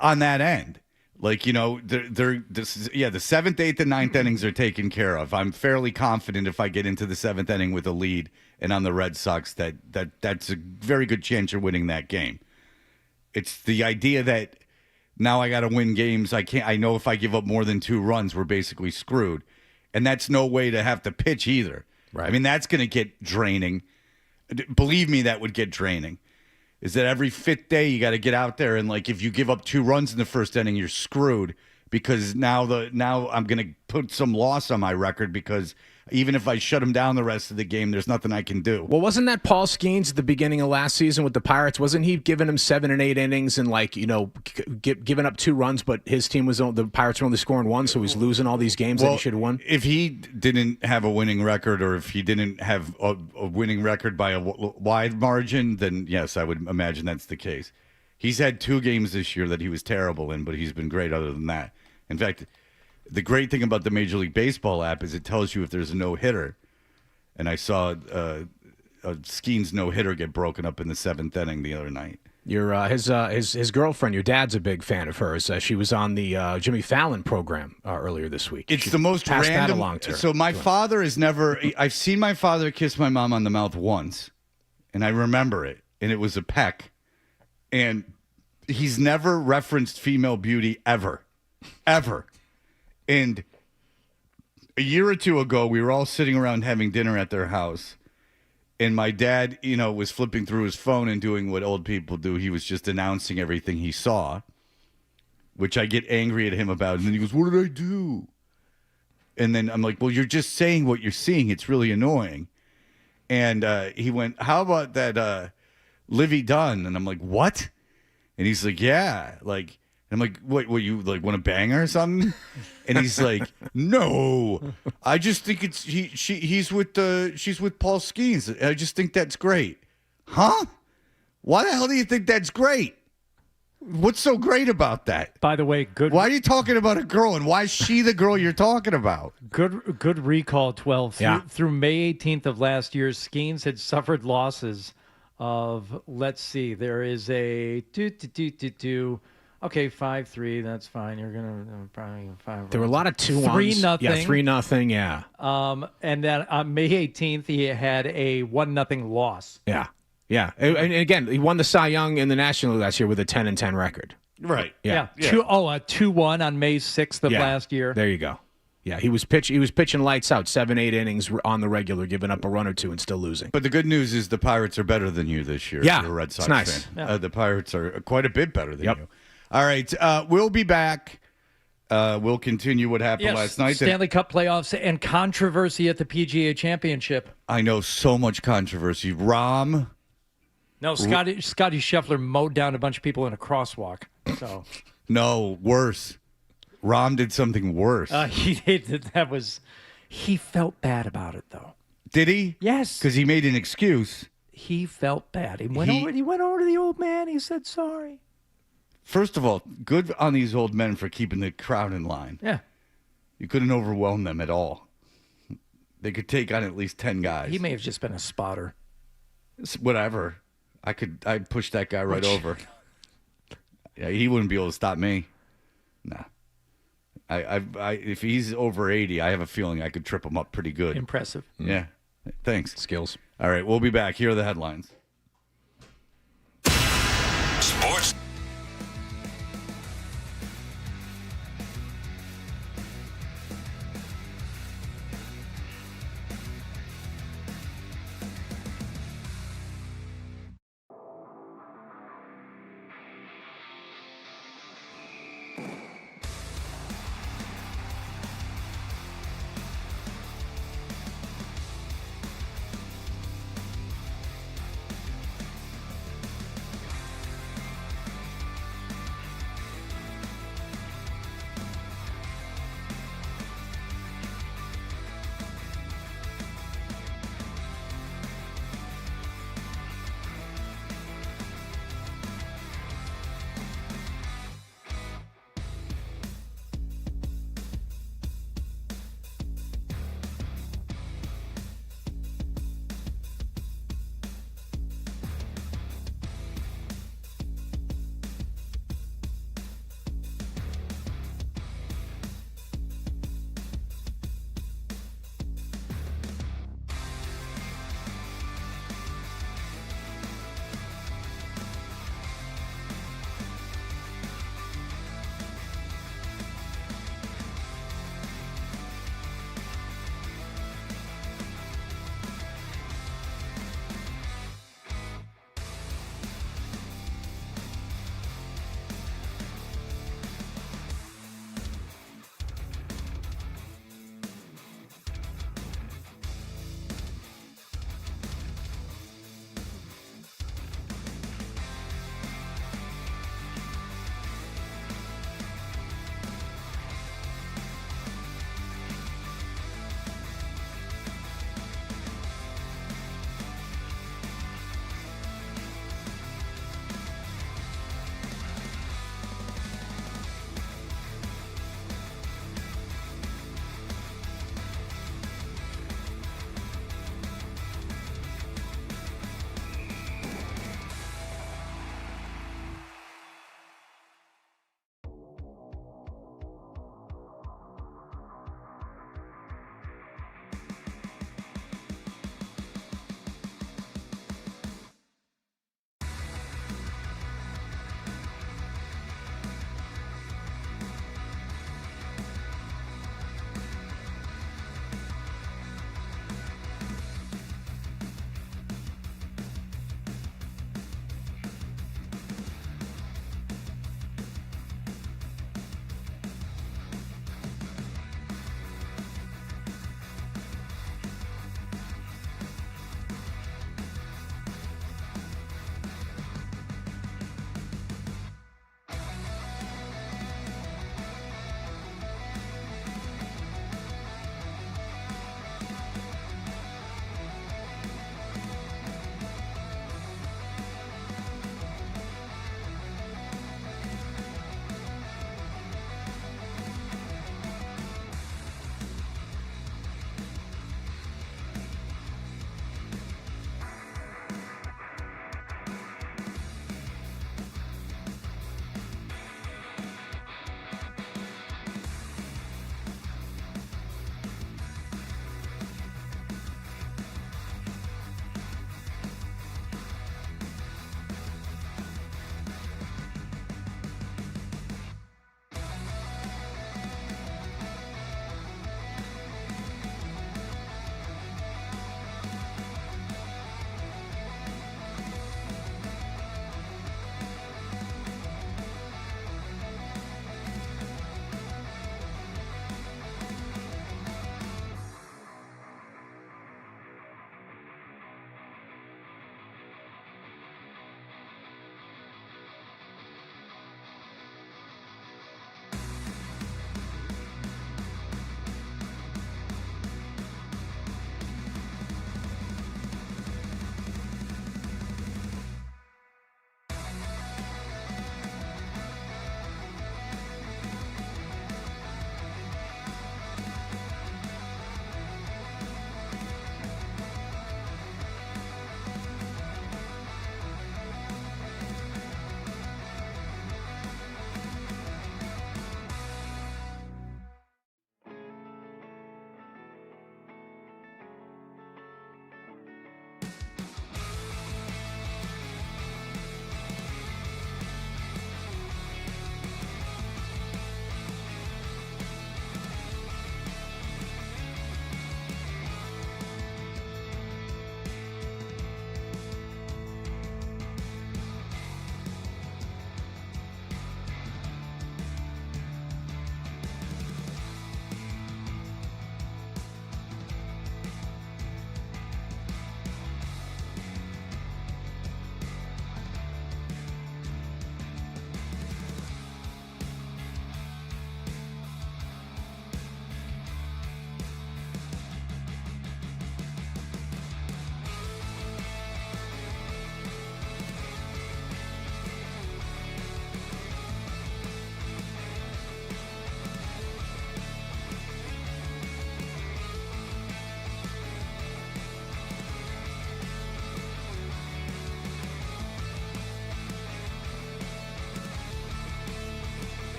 on that end. Like, the 7th, 8th, and 9th innings are taken care of. I'm fairly confident if I get into the 7th inning with a lead and on the Red Sox that's a very good chance of winning that game. It's the idea that now I got to win games. I know if I give up more than 2 runs, we're basically screwed. And that's no way to have to pitch either. Right. I mean, that's going to get draining. Believe me, that would get draining. Is that every 5th day you got to get out there and, like, if you give up 2 runs in the first inning, you're screwed because now I'm going to put some loss on my record because even if I shut him down the rest of the game, there's nothing I can do. Well, wasn't that Paul Skeens at the beginning of last season with the Pirates? Wasn't he giving him 7 and 8 innings and, like, giving up 2 runs, but his team the Pirates were only scoring 1, so he's losing all these games that he should have won? If he didn't have a winning record or if he didn't have a winning record by a wide margin, then yes, I would imagine that's the case. He's had 2 games this year that he was terrible in, but he's been great other than that. In fact, the great thing about the Major League Baseball app is it tells you if there's a no-hitter. And I saw a Skeens no-hitter get broken up in the 7th inning the other night. His girlfriend, your dad's a big fan of hers. She was on the Jimmy Fallon program earlier this week. It's the most passed random. That along to her. So my father has never. I've seen my father kiss my mom on the mouth once, and I remember it, and it was a peck. And he's never referenced female beauty ever. And a year or 2 ago, we were all sitting around having dinner at their house. And my dad, was flipping through his phone and doing what old people do. He was just announcing everything he saw, which I get angry at him about. And then he goes, "What did I do?" And then I'm like, "Well, you're just saying what you're seeing. It's really annoying." And he went, "How about that Livy Dunn?" And I'm like, "What?" And he's like, "Yeah, like." And I'm like, what you like want to bang her or something? And he's like, "No, I just think she's with Paul Skeens. I just think that's great." Huh? Why the hell do you think that's great? What's so great about that? By the way, good. Why are you talking about a girl, and why is she the girl you're talking about? Good recall, 12. Yeah. Through May 18th of last year, Skeens had suffered losses of, let's see, there is a 5-3. That's fine. You're gonna probably 5. There were a lot of 2-1s. 3-0. Yeah, 3-0. Yeah. And then on May 18th, he had a 1-0 loss. Yeah. Yeah. And again, he won the Cy Young in the National League last year with a 10-10 record. Right. Yeah. A 2-1 on May 6th of last year. There you go. Yeah, he was pitching lights out, 7-8 innings on the regular, giving up a run or 2 and still losing. But the good news is the Pirates are better than you this year. Yeah, if you're a Red Sox it's nice. fan. Yeah. The Pirates are quite a bit better than you. All right, we'll be back. We'll continue what happened last night. Stanley Cup playoffs and controversy at the PGA Championship. I know so much controversy. Rahm. No, Scotty Scheffler mowed down a bunch of people in a crosswalk. So No, worse. Rahm did something worse. He felt bad about it, though. Did he? Yes. Because he made an excuse. He felt bad. He went over to the old man. He said sorry. First of all, good on these old men for keeping the crowd in line. Yeah. You couldn't overwhelm them at all. They could take on at least 10 guys. He may have just been a spotter. Whatever. I'd push that guy right over. Yeah, he wouldn't be able to stop me. Nah. If he's over 80, I have a feeling I could trip him up pretty good. Impressive. Yeah. Thanks. Skills. All right, we'll be back. Here are the headlines. Sports.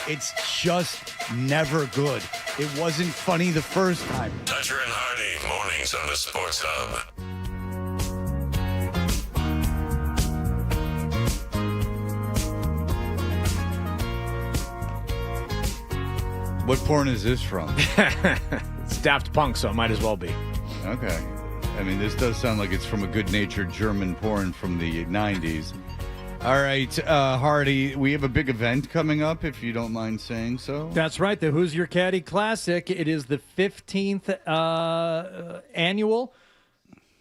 It's just never good. It wasn't funny the first time. Toucher and Hardy, mornings on the Sports Hub. What porn is this from? It's Daft Punk, so it might as well be. Okay. I mean, this does sound like it's from a good-natured German porn from the 90s. All right, Hardy, we have a big event coming up, if you don't mind saying so. That's right, the Who's Your Caddy Classic. It is the 15th annual.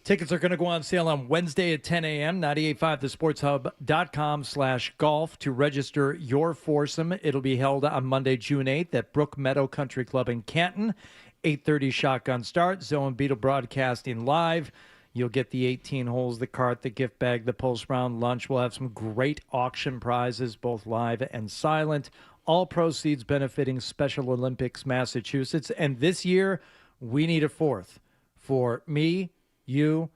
Tickets are going to go on sale on Wednesday at 10 a.m., 985thesportshub.com/golf to register your foursome. It'll be held on Monday, June 8th at Brook Meadow Country Club in Canton. 8:30 shotgun start. Zoe and Beetle broadcasting live. You'll get the 18 holes, the cart, the gift bag, the post-round lunch. We'll have some great auction prizes, both live and silent. All proceeds benefiting Special Olympics Massachusetts. And this year, we need a fourth. For me, you,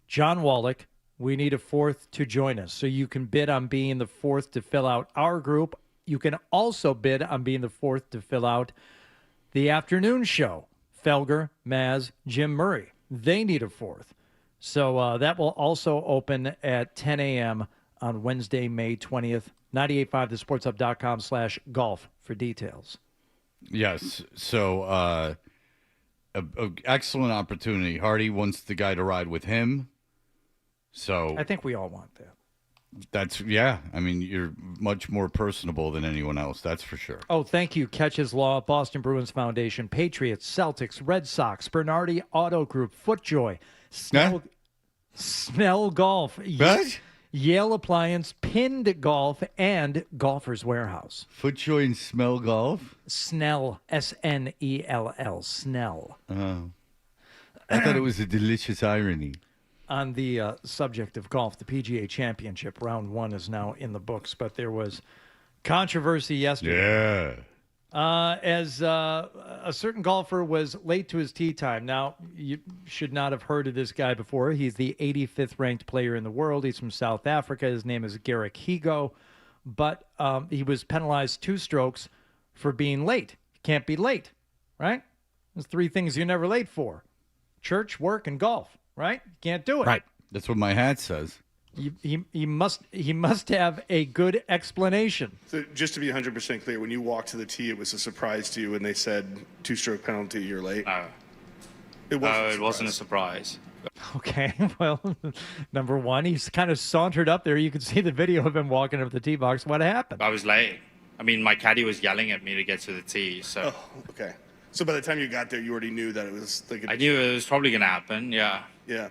John Wallach, we need a fourth to join us. So you can bid on being the fourth to fill out our group. You can also bid on being the fourth to fill out the afternoon show. Felger, Maz, Jim Murray. They need a fourth. So that will also open at 10 a.m. on Wednesday, May 20th. 985thesportshub.com/golf for details. Yes. So an excellent opportunity. Hardy wants the guy to ride with him. So I think we all want that. That's, yeah. I mean, you're much more personable than anyone else. That's for sure. Oh, thank you. Catches Law, Boston Bruins Foundation, Patriots, Celtics, Red Sox, Bernardi Auto Group, FootJoy, Snell Golf, Yale Appliance, Pinned Golf, and Golfer's Warehouse. FootJoy and Smell Golf? Snell, Snell, Snell. Oh. I thought it was a delicious irony. On the subject of golf, the PGA Championship, round one is now in the books, but there was controversy yesterday. Yeah. As a certain golfer was late to his tee time. Now, you should not have heard of this guy before. He's the 85th ranked player in the world. He's from South Africa. His name is Garrick Higo, but he was penalized 2 strokes for being late. You can't be late, right? There's 3 things you're never late for: church, work, and golf. Right? You can't do it. Right. That's what my hat says. He must have a good explanation. So just to be 100% clear, when you walked to the tee, it was a surprise to you when they said 2-stroke penalty, you're late? It wasn't a surprise. Okay, well, number one, he's kind of sauntered up there. You can see the video of him walking up the tee box. What happened? I was late. I mean, my caddy was yelling at me to get to the tee, so... Oh, okay. So by the time you got there, you already knew that it was like... I knew it was probably going to happen, yeah. Yeah.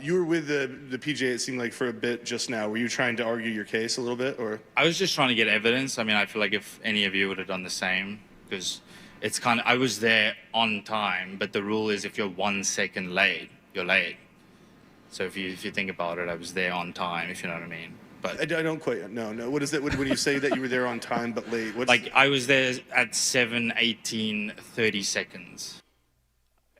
You were with the PGA, it seemed like, for a bit just now. Were you trying to argue your case a little bit, or? I was just trying to get evidence. I mean, I feel like if any of you would have done the same, because it's kind of, I was there on time, but the rule is if you're 1 second late, you're late. So if you think about it, I was there on time, if you know what I mean. But I don't quite, no. What is that, when you say that you were there on time but late? Like, I was there at 7:18, 30 seconds.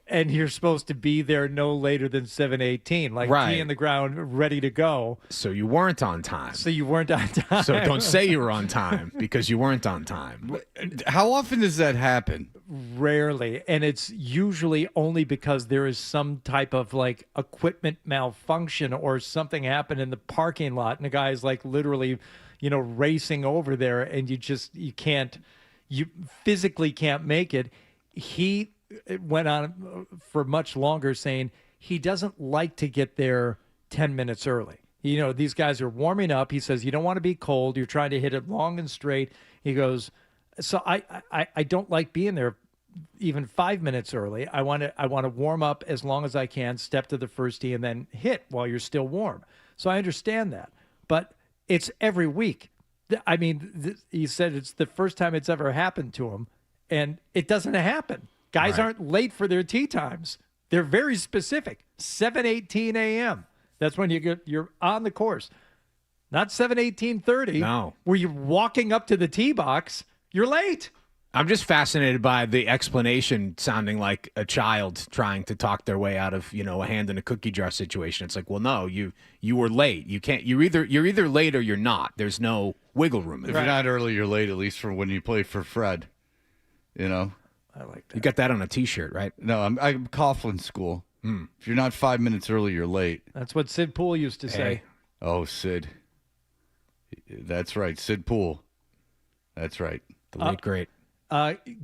And you're supposed to be there no later than 7:18, like Right. tee in the ground, ready to go. So you weren't on time. So you weren't on time. So don't say you were on time because you weren't on time. How often does that happen? Rarely. And it's usually only because there is some type of like equipment malfunction or something happened in the parking lot. And the guy's like literally, racing over there, and you physically can't make it. He went on for much longer saying he doesn't like to get there 10 minutes early. These guys are warming up. He says, you don't want to be cold. You're trying to hit it long and straight. He goes, so I don't like being there even 5 minutes early. I want to warm up as long as I can, step to the first tee, and then hit while you're still warm. So I understand that, but it's every week. I mean, he said it's the first time it's ever happened to him, and it doesn't happen. Guys aren't late for their tee times. They're very specific. 7:18 a.m. That's when you're on the course. Not 7:18:30. No. Where you're walking up to the tee box. You're late. I'm just fascinated by the explanation sounding like a child trying to talk their way out of, a hand in a cookie jar situation. It's like, well, no, you were late. You can't. You're either late or you're not. There's no wiggle room. If you're not early, you're late. At least for when you play for Fred. I like that. You got that on a T-shirt, right? No, I'm Coughlin school. If you're not 5 minutes early, you're late. That's what Sid Poole used to say. Oh, Sid. That's right, Sid Poole. That's right. The late great.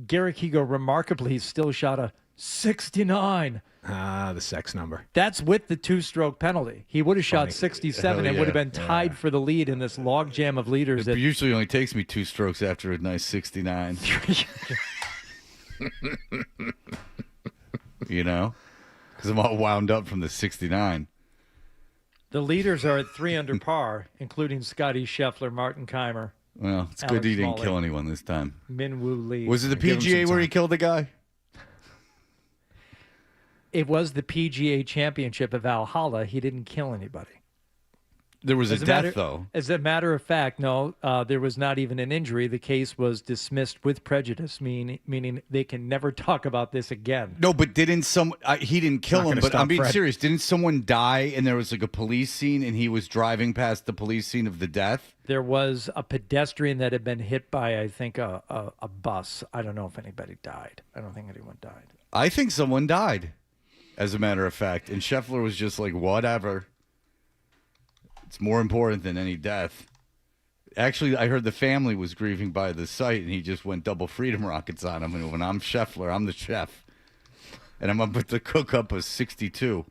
Garrick Higo remarkably still shot a 69. The sex number. That's with the 2-stroke penalty. He would have shot 67 and yeah. would have been tied for the lead in this logjam of leaders. It usually only takes me 2 strokes after a nice 69. Because I'm all wound up from the 69. The leaders are at 3 under par, including Scotty Scheffler, Martin Keimer. Well, it's Alex good he didn't Smalley, kill anyone this time. Min Woo Lee. Was it the PGA where he killed the guy? It was the PGA Championship of Valhalla. He didn't kill anybody. There was a death, though. As a matter of fact, no, there was not even an injury. The case was dismissed with prejudice, meaning they can never talk about this again. No, but didn't he didn't kill him, but I'm being serious. Didn't someone die and there was like a police scene and he was driving past the police scene of the death? There was a pedestrian that had been hit by, I think, a bus. I don't know if anybody died. I don't think anyone died. I think someone died, as a matter of fact. And Scheffler was just like, whatever. It's more important than any death. Actually, I heard the family was grieving by the site, and he just went double freedom rockets on him. And when I'm Scheffler, I'm the chef. And I'm about to cook up a 62.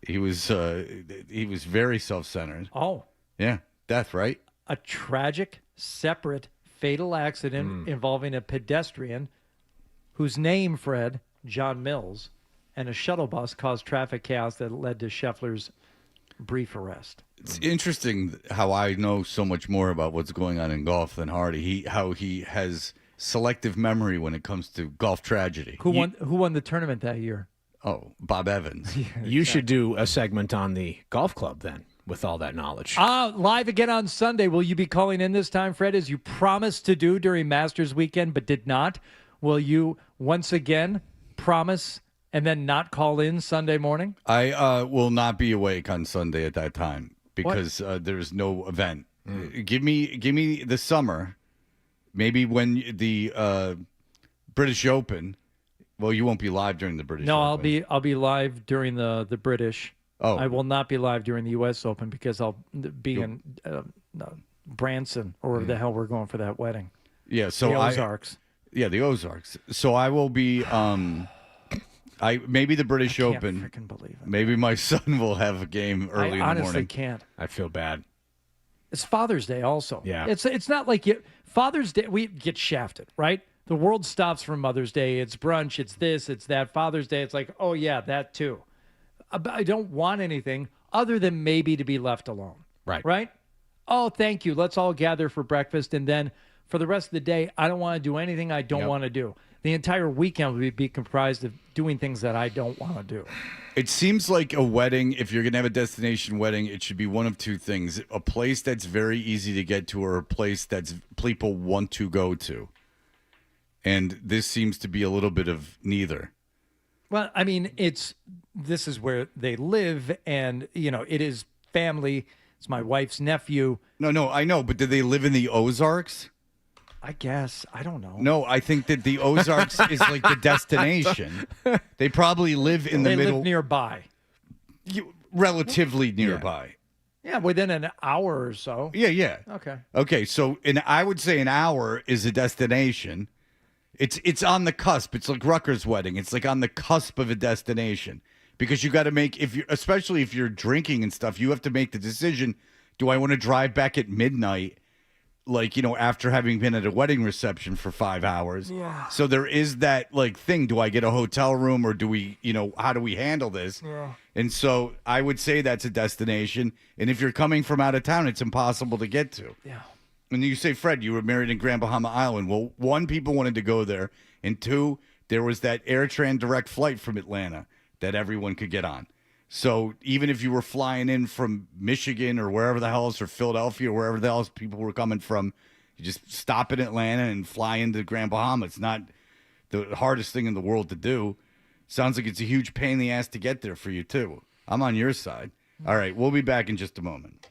He was very self-centered. Oh. Yeah, death, right? A tragic, separate, fatal accident involving a pedestrian whose name, Fred, John Mills, and a shuttle bus caused traffic chaos that led to Scheffler's brief arrest. It's interesting how I know so much more about what's going on in golf than Hardy. How he has selective memory when it comes to golf tragedy. Who won the tournament that year? Oh, Bob Evans. You should do a segment on the golf club then, with all that knowledge. Live again on Sunday. Will you be calling in this time, Fred, as you promised to do during Masters weekend but did not? Will you once again promise and then not call in Sunday morning? I will not be awake on Sunday at that time because there's no event. Give me the summer, maybe when the British Open. Well, you won't be live during the British. No, Open. I'll be live during the British. Oh, I will not be live during the U.S. Open because I'll be in Branson or wherever the hell we're going for that wedding. Yeah, so the Ozarks. The Ozarks. So I will be. Maybe the British Open. I can't freaking believe it. Maybe my son will have a game early in the morning. I honestly can't. I feel bad. It's Father's Day also. Yeah. It's not like Father's Day, we get shafted, right? The world stops for Mother's Day. It's brunch. It's this. It's that. Father's Day. It's like, oh, yeah, that too. I don't want anything other than maybe to be left alone. Right. Right? Oh, thank you. Let's all gather for breakfast. And then for the rest of the day, I don't want to do anything I don't want to do. The entire weekend would be comprised of doing things that I don't want to do. It seems like a wedding, if you're going to have a destination wedding, it should be one of two things. A place that's very easy to get to or a place that's people want to go to. And this seems to be a little bit of neither. Well, I mean, this is where they live, and, it is family. It's my wife's nephew. No, I know, but do they live in the Ozarks? I guess. I don't know. No, I think that the Ozarks is like the destination. They probably live in the middle. They live nearby. Relatively nearby. Yeah, within an hour or so. Yeah. Okay, so I would say an hour is a destination. It's on the cusp. It's like Rucker's wedding. It's like on the cusp of a destination because you got to make especially if you're drinking and stuff, you have to make the decision. Do I want to drive back at midnight, like after having been at a wedding reception for 5 hours? Yeah. So there is that thing. Do I get a hotel room or do we how do we handle this? Yeah. And so I would say that's a destination. And if you're coming from out of town, it's impossible to get to. Yeah. And you say, Fred, you were married in Grand Bahama Island. Well, one, people wanted to go there. And two, there was that AirTran direct flight from Atlanta that everyone could get on. So even if you were flying in from Michigan or wherever the hell else, or Philadelphia or wherever the hell else people were coming from, You just stop in Atlanta and fly into Grand Bahama. It's not the hardest thing in the world to do. Sounds like it's a huge pain in the ass to get there for you, too. I'm on your side. All right, we'll be back in just a moment.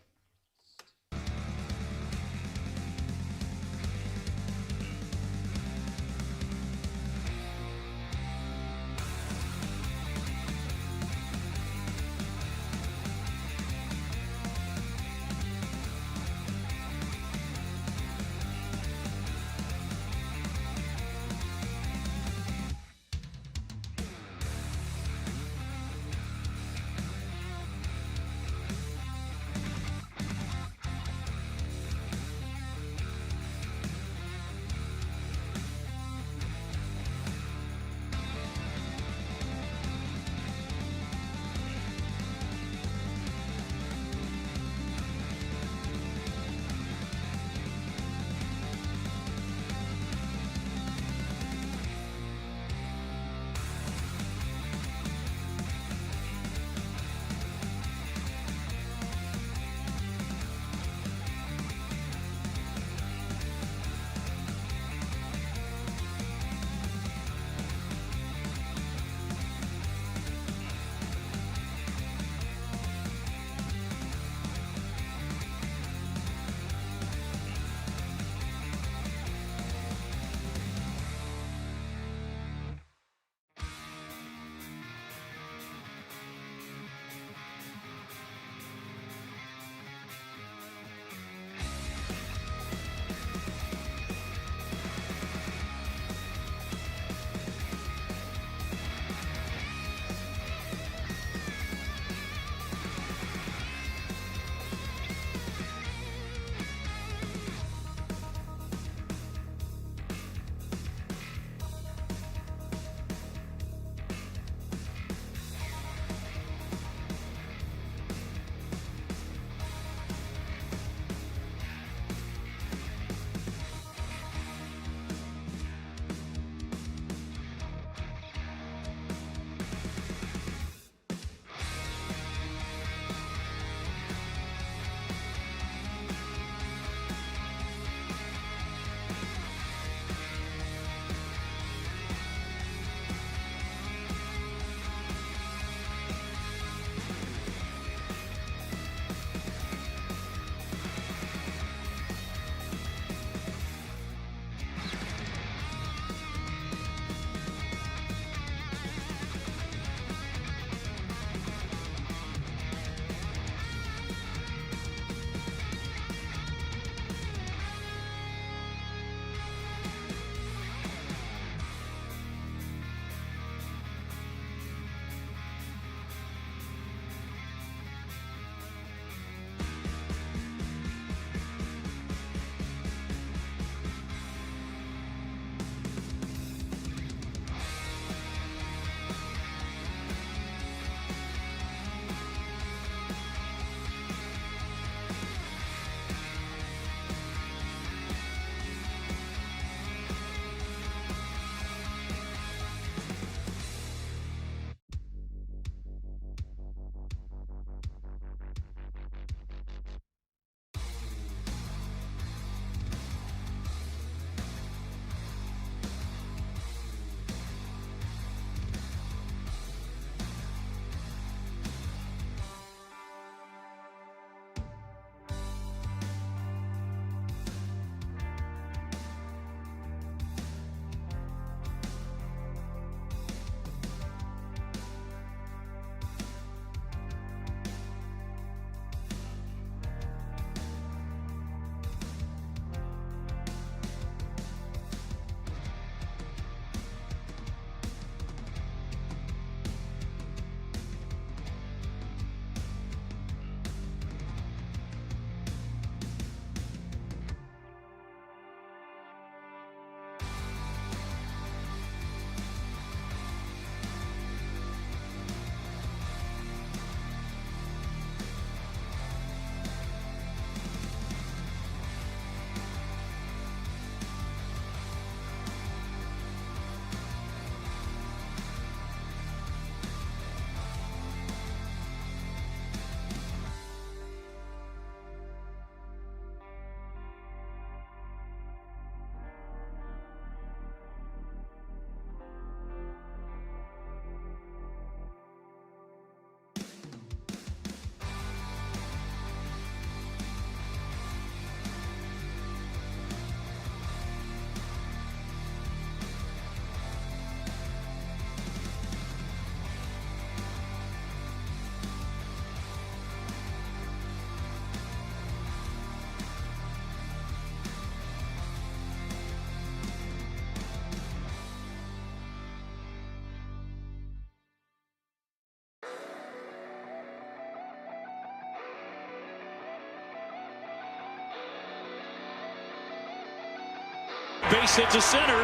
base hit to center.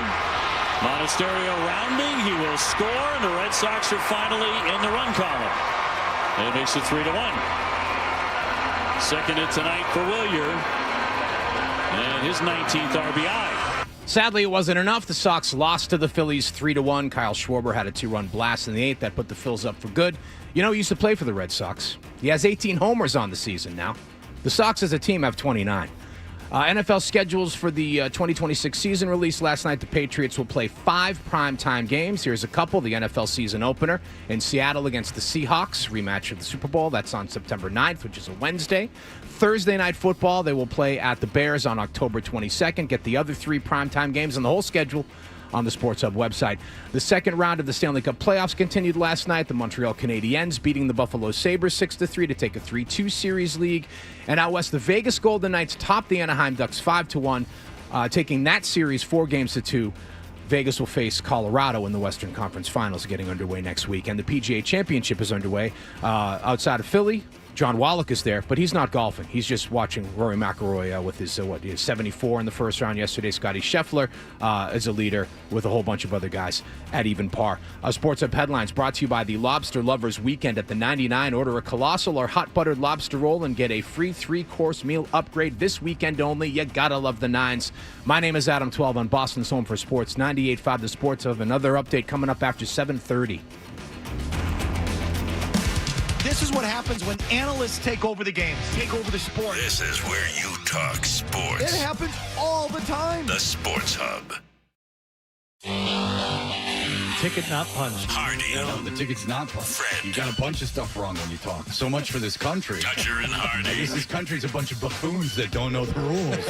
Monasterio rounding. He will score, and the Red Sox are finally in the run column. It makes it 3-1. Second hit tonight for Willier, and his 19th RBI. Sadly, it wasn't enough. The Sox lost to the Phillies 3-1. Kyle Schwarber had a 2-run blast in the 8th that put the Phils up for good. You know, he used to play for the Red Sox. He has 18 homers on the season now. The Sox as a team have 29. NFL schedules for the 2026 season released last night. The Patriots will play 5 primetime games. Here's a couple. The NFL season opener in Seattle against the Seahawks, rematch of the Super Bowl. That's on September 9th, which is a Wednesday. Thursday night football, they will play at the Bears on October 22nd. Get the other 3 primetime games and the whole schedule on the Sports Hub website. The second round of the Stanley Cup playoffs continued last night. The Montreal Canadiens beating the Buffalo Sabres 6-3 to take a 3-2 series lead. And out west, the Vegas Golden Knights topped the Anaheim Ducks 5-1, taking that series 4-2. Vegas will face Colorado in the Western Conference Finals getting underway next week. And the PGA Championship is underway outside of Philly. John Wallach is there, but he's not golfing. He's just watching Rory McIlroy with his 74 in the first round yesterday. Scotty Scheffler is a leader with a whole bunch of other guys at even par. Sports Hub headlines brought to you by the Lobster Lovers Weekend at the 99. Order a colossal or hot buttered lobster roll and get a free 3-course meal upgrade this weekend only. You gotta love the nines. My name is Adam 12 on Boston's Home for Sports, 98.5 The Sports Hub. Another update coming up after 7:30. This is what happens when analysts take over the games, take over the sport. This is where you talk sports. It happens all the time. The Sports Hub. Ticket not punched. Hardy. No, the ticket's not punched. Fred. You got a bunch of stuff wrong when you talk. So much for this country. Toucher and Hardy. I guess this country's a bunch of buffoons that don't know the rules.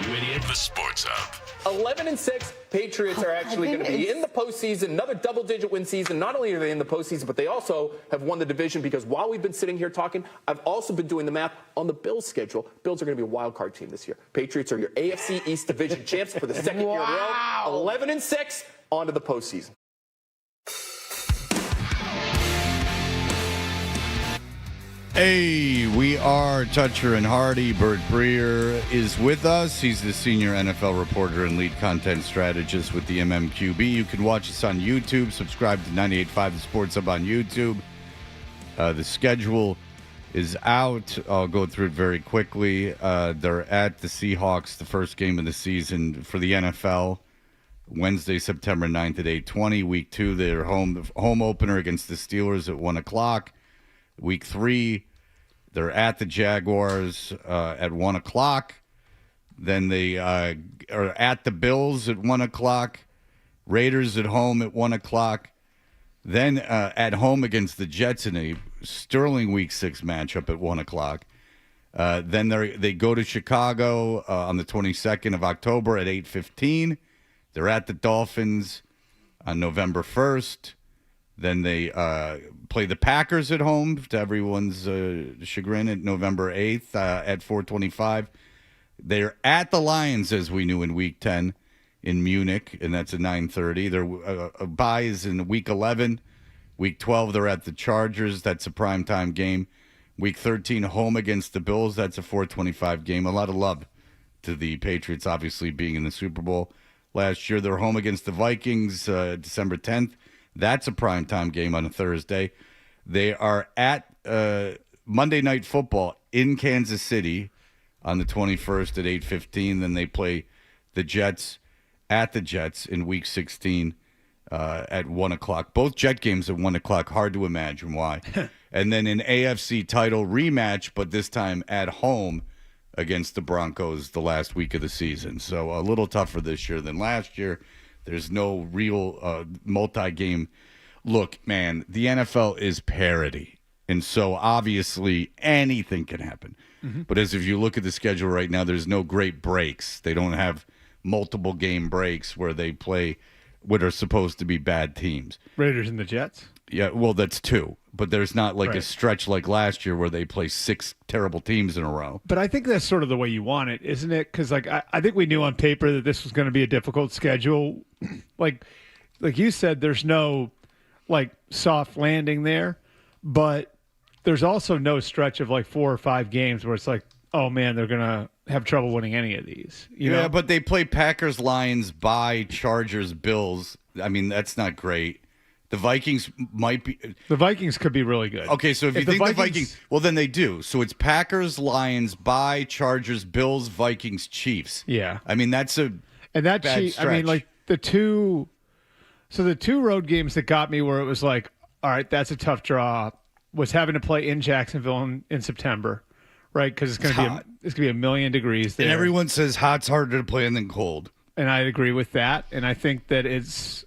You idiot. The Sports Hub. 11-6, Patriots are actually going to be in the postseason, another double-digit win season. Not only are they in the postseason, but they also have won the division because while we've been sitting here talking, I've also been doing the math on the Bills' schedule. Bills are going to be a wild card team this year. Patriots are your AFC East division champs for the second year in a row. 11-6, on to the postseason. Hey, we are Toucher and Hardy. Bert Breer is with us. He's the senior NFL reporter and lead content strategist with the MMQB. You can watch us on YouTube. Subscribe to 98.5 The Sports Hub on YouTube. The schedule is out. I'll go through it very quickly. They're at the Seahawks, the first game of the season for the NFL. Wednesday, September 9th at 8:20. Week 2, their home opener against the Steelers at 1 o'clock. Week 3, they're at the Jaguars at 1 o'clock. Then they are at the Bills at 1 o'clock. Raiders at home at 1 o'clock. Then at home against the Jets in a sterling Week 6 matchup at 1 o'clock. Then they go to Chicago on the 22nd of October at 8:15. They're at the Dolphins on November 1st. Then they play the Packers at home, to everyone's chagrin, at November 8th at 4:25. They're at the Lions, as we knew, in Week 10 in Munich, and that's at 9:30. Their bye is in Week 11. Week 12, they're at the Chargers. That's a primetime game. Week 13, home against the Bills. That's a 4:25 game. A lot of love to the Patriots, obviously, being in the Super Bowl last year. They're home against the Vikings December 10th. That's a primetime game on a Thursday. They are at Monday Night Football in Kansas City on the 21st at 8:15. Then they play the Jets at the Jets in Week 16 at 1 o'clock. Both Jet games at 1 o'clock. Hard to imagine why. And then an AFC title rematch, but this time at home against the Broncos the last week of the season. So a little tougher this year than last year. There's no real multi-game. Look, man, the NFL is parity. And so obviously anything can happen. Mm-hmm. But as if you look at the schedule right now, there's no great breaks. They don't have multiple game breaks where they play what are supposed to be bad teams. Raiders and the Jets? Yeah, well, that's 2. But there's not like Right. a stretch like last year where they play 6 terrible teams in a row. But I think that's sort of the way you want it, isn't it? Because I think we knew on paper that this was going to be a difficult schedule. like you said, there's no soft landing there, but there's also no stretch of 4 or 5 games where it's oh man, they're gonna have trouble winning any of these. You know? But they play Packers, Lions, bye, Chargers, Bills. I mean, that's not great. The Vikings might be. The Vikings could be really good. Okay, so if you think the Vikings, well, then they do. So it's Packers, Lions, bye, Chargers, Bills, Vikings, Chiefs. Yeah, I mean that's a and that bad I mean, like the two road games that got me where it was like, all right, that's a tough draw. Was having to play in Jacksonville in September, right? Because it's going to be a million degrees there, and everyone says hot's harder to play than cold. And I agree with that. And I think that it's,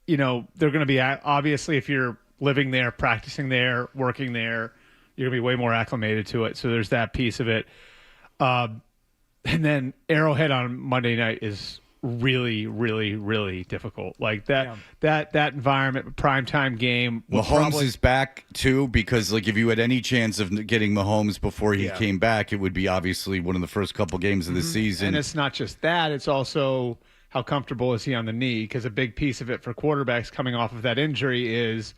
they're going to be, obviously, if you're living there, practicing there, working there, you're going to be way more acclimated to it. So there's that piece of it. And then Arrowhead on Monday night is really, really, really difficult. Like that environment, primetime game. Mahomes is back too, because like if you had any chance of getting Mahomes before he came back, it would be obviously one of the first couple games of the season. And it's not just that; it's also how comfortable is he on the knee? Because a big piece of it for quarterbacks coming off of that injury is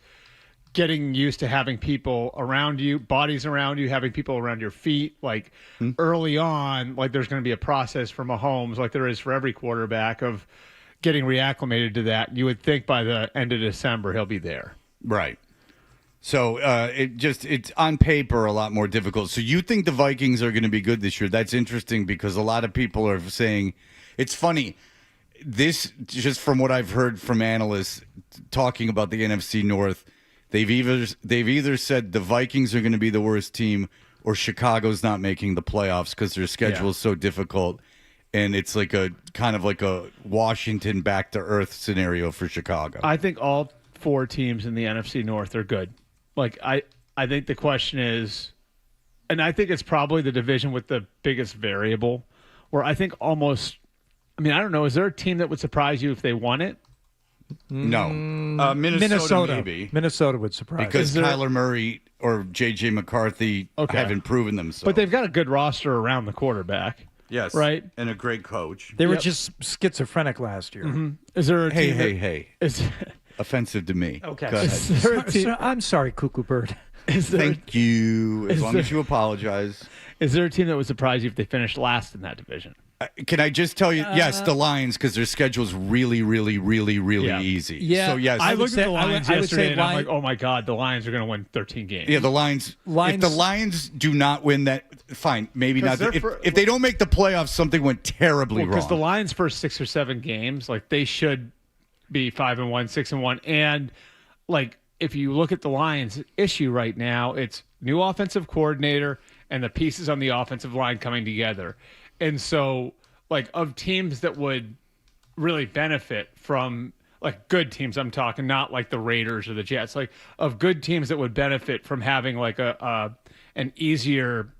getting used to having people around you, bodies around you, having people around your feet. Like early on, like there's going to be a process for Mahomes, like there is for every quarterback, of getting reacclimated to that. You would think by the end of December he'll be there. Right. So it's on paper a lot more difficult. So you think the Vikings are going to be good this year? That's interesting because a lot of people are saying, it's funny. This, just from what I've heard from analysts talking about the NFC North, they've either said the Vikings are going to be the worst team or Chicago's not making the playoffs because their schedule is so difficult, and it's like a kind of like a Washington back to earth scenario for Chicago. I think all four teams in the NFC North are good. Like I think the question is, and I think it's probably the division with the biggest variable, where I think almost, I mean, I don't know, is there a team that would surprise you if they won it? No. Minnesota maybe. Minnesota would surprise. Because Kyler Murray or J.J. McCarthy haven't proven themselves. But they've got a good roster around the quarterback. Yes. Right? And a great coach. They were just schizophrenic last year. Mm-hmm. Is there a team Hey. Offensive to me. Okay. Go ahead. I'm sorry, Cuckoo Bird. Thank you. As long as you apologize. Is there a team that would surprise you if they finished last in that division? Can I just tell you? Yes, the Lions, because their schedule's really, really, really, really easy. Yeah. So, yes. I looked at the Lions yesterday, and I'm like, oh, my God, the Lions are going to win 13 games. Yeah, the Lions. If the Lions do not win that, fine, maybe not. If they don't make the playoffs, something went terribly wrong. Because the Lions' first 6 or 7 games, like, they should be 5-1, 6-1. And, like, if you look at the Lions' issue right now, it's new offensive coordinator and the pieces on the offensive line coming together. And so, like, of teams that would really benefit from, like, good teams, I'm talking, not like the Raiders or the Jets, like, of good teams that would benefit from having, like, an easier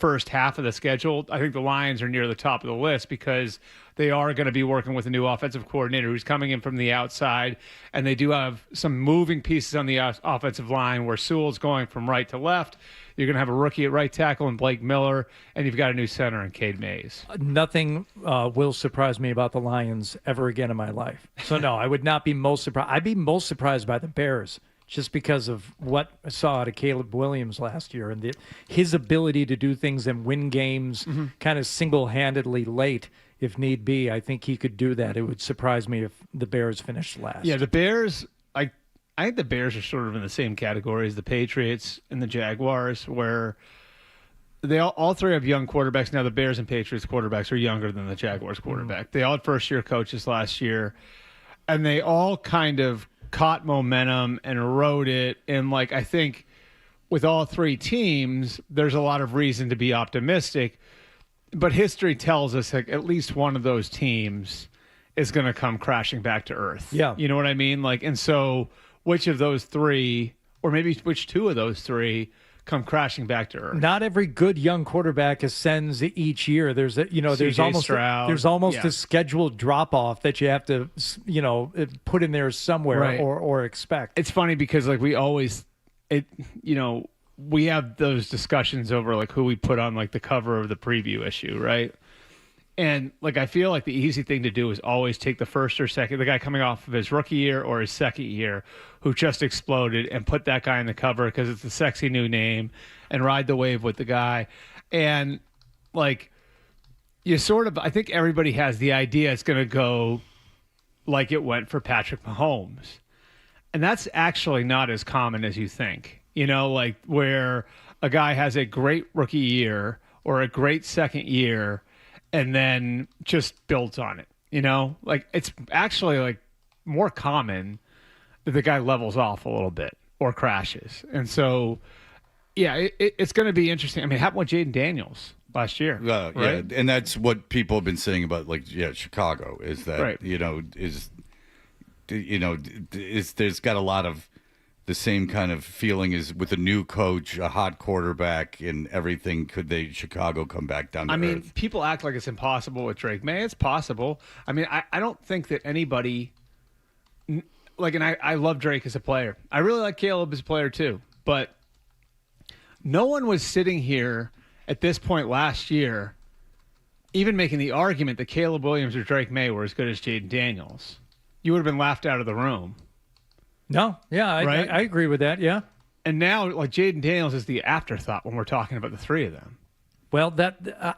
first half of the schedule, I think the Lions are near the top of the list because they are going to be working with a new offensive coordinator who's coming in from the outside, and they do have some moving pieces on the offensive line where Sewell's going from right to left. You're going to have a rookie at right tackle in Blake Miller, and you've got a new center in Cade Mays. Nothing will surprise me about the Lions ever again in my life. So, no, I would not be most surprised. I'd be most surprised by the Bears just because of what I saw out of Caleb Williams last year and his ability to do things and win games kind of single-handedly late if need be. I think he could do that. It would surprise me if the Bears finished last. Yeah, the Bears, I think the Bears are sort of in the same category as the Patriots and the Jaguars, where they all three have young quarterbacks. Now, the Bears and Patriots quarterbacks are younger than the Jaguars quarterback. They all had first-year coaches last year, and they all kind of caught momentum and rode it. And, like, I think with all three teams, there's a lot of reason to be optimistic. But history tells us that at least one of those teams is going to come crashing back to earth. Yeah. You know what I mean? Like, and so which of those three, or maybe which two of those three, come crashing back to earth? Not every good young quarterback ascends each year. There's there's almost a scheduled drop off that you have to put in there somewhere or expect. It's funny because like we have those discussions over like who we put on like the cover of the preview issue, right? And like I feel like the easy thing to do is always take the first or second, the guy coming off of his rookie year or his second year who just exploded, and put that guy in the cover because it's a sexy new name and ride the wave with the guy. And like you sort of, I think everybody has the idea it's going to go like it went for Patrick Mahomes. And that's actually not as common as you think. Like where a guy has a great rookie year or a great second year and then just builds on it. Like it's actually like more common that the guy levels off a little bit or crashes. And so, yeah, it's going to be interesting. I mean, it happened with Jaden Daniels last year. Right? Yeah, and that's what people have been saying about, Chicago is that, right. There's got a lot of the same kind of feeling as with a new coach, a hot quarterback, and everything. Could Chicago come back down to earth? People act like it's impossible with Drake May. It's possible. I mean, I don't think that anybody and I love Drake as a player. I really like Caleb as a player too. But no one was sitting here at this point last year even making the argument that Caleb Williams or Drake May were as good as Jaden Daniels. You would have been laughed out of the room. No, yeah, I agree with that, yeah. And now, Jaden Daniels is the afterthought when we're talking about the three of them. Well,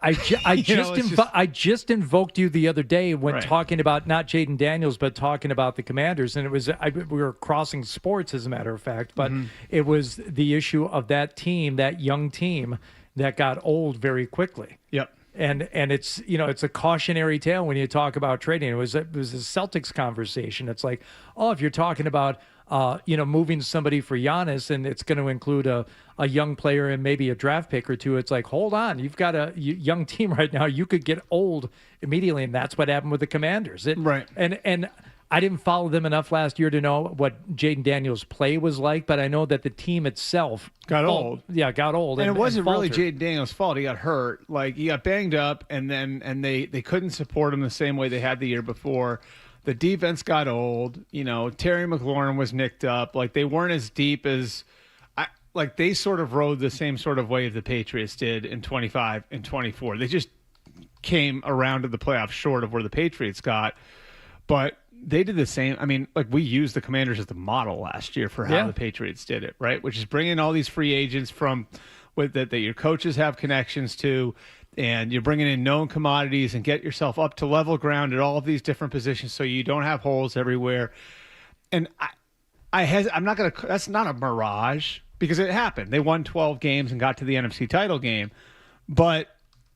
I just invoked you the other day when talking about not Jaden Daniels, but talking about the Commanders, and it was we were crossing sports, as a matter of fact, but it was the issue of that team, that young team that got old very quickly. Yep. And it's it's a cautionary tale when you talk about trading. It was a Celtics conversation. It's like, if you're talking about moving somebody for Giannis and it's going to include a young player and maybe a draft pick or two, it's like, hold on, you've got a young team right now. You could get old immediately, and that's what happened with the Commanders. Right. And I didn't follow them enough last year to know what Jaden Daniels' play was like, but I know that the team itself got old. Yeah, got old. And it wasn't really Jaden Daniels' fault. He got hurt. He got banged up, and they couldn't support him the same way they had the year before. The defense got old. Terry McLaurin was nicked up. They weren't as deep as they sort of rode the same sort of wave the Patriots did in 25 and 24. They just came around to the playoffs short of where the Patriots got. But they did the same. I mean, we used the Commanders as the model last year for how the Patriots did it, right? Which is bringing all these free agents that your coaches have connections to, and you're bringing in known commodities and get yourself up to level ground at all of these different positions so you don't have holes everywhere. And I'm not going to – that's not a mirage because it happened. They won 12 games and got to the NFC title game, but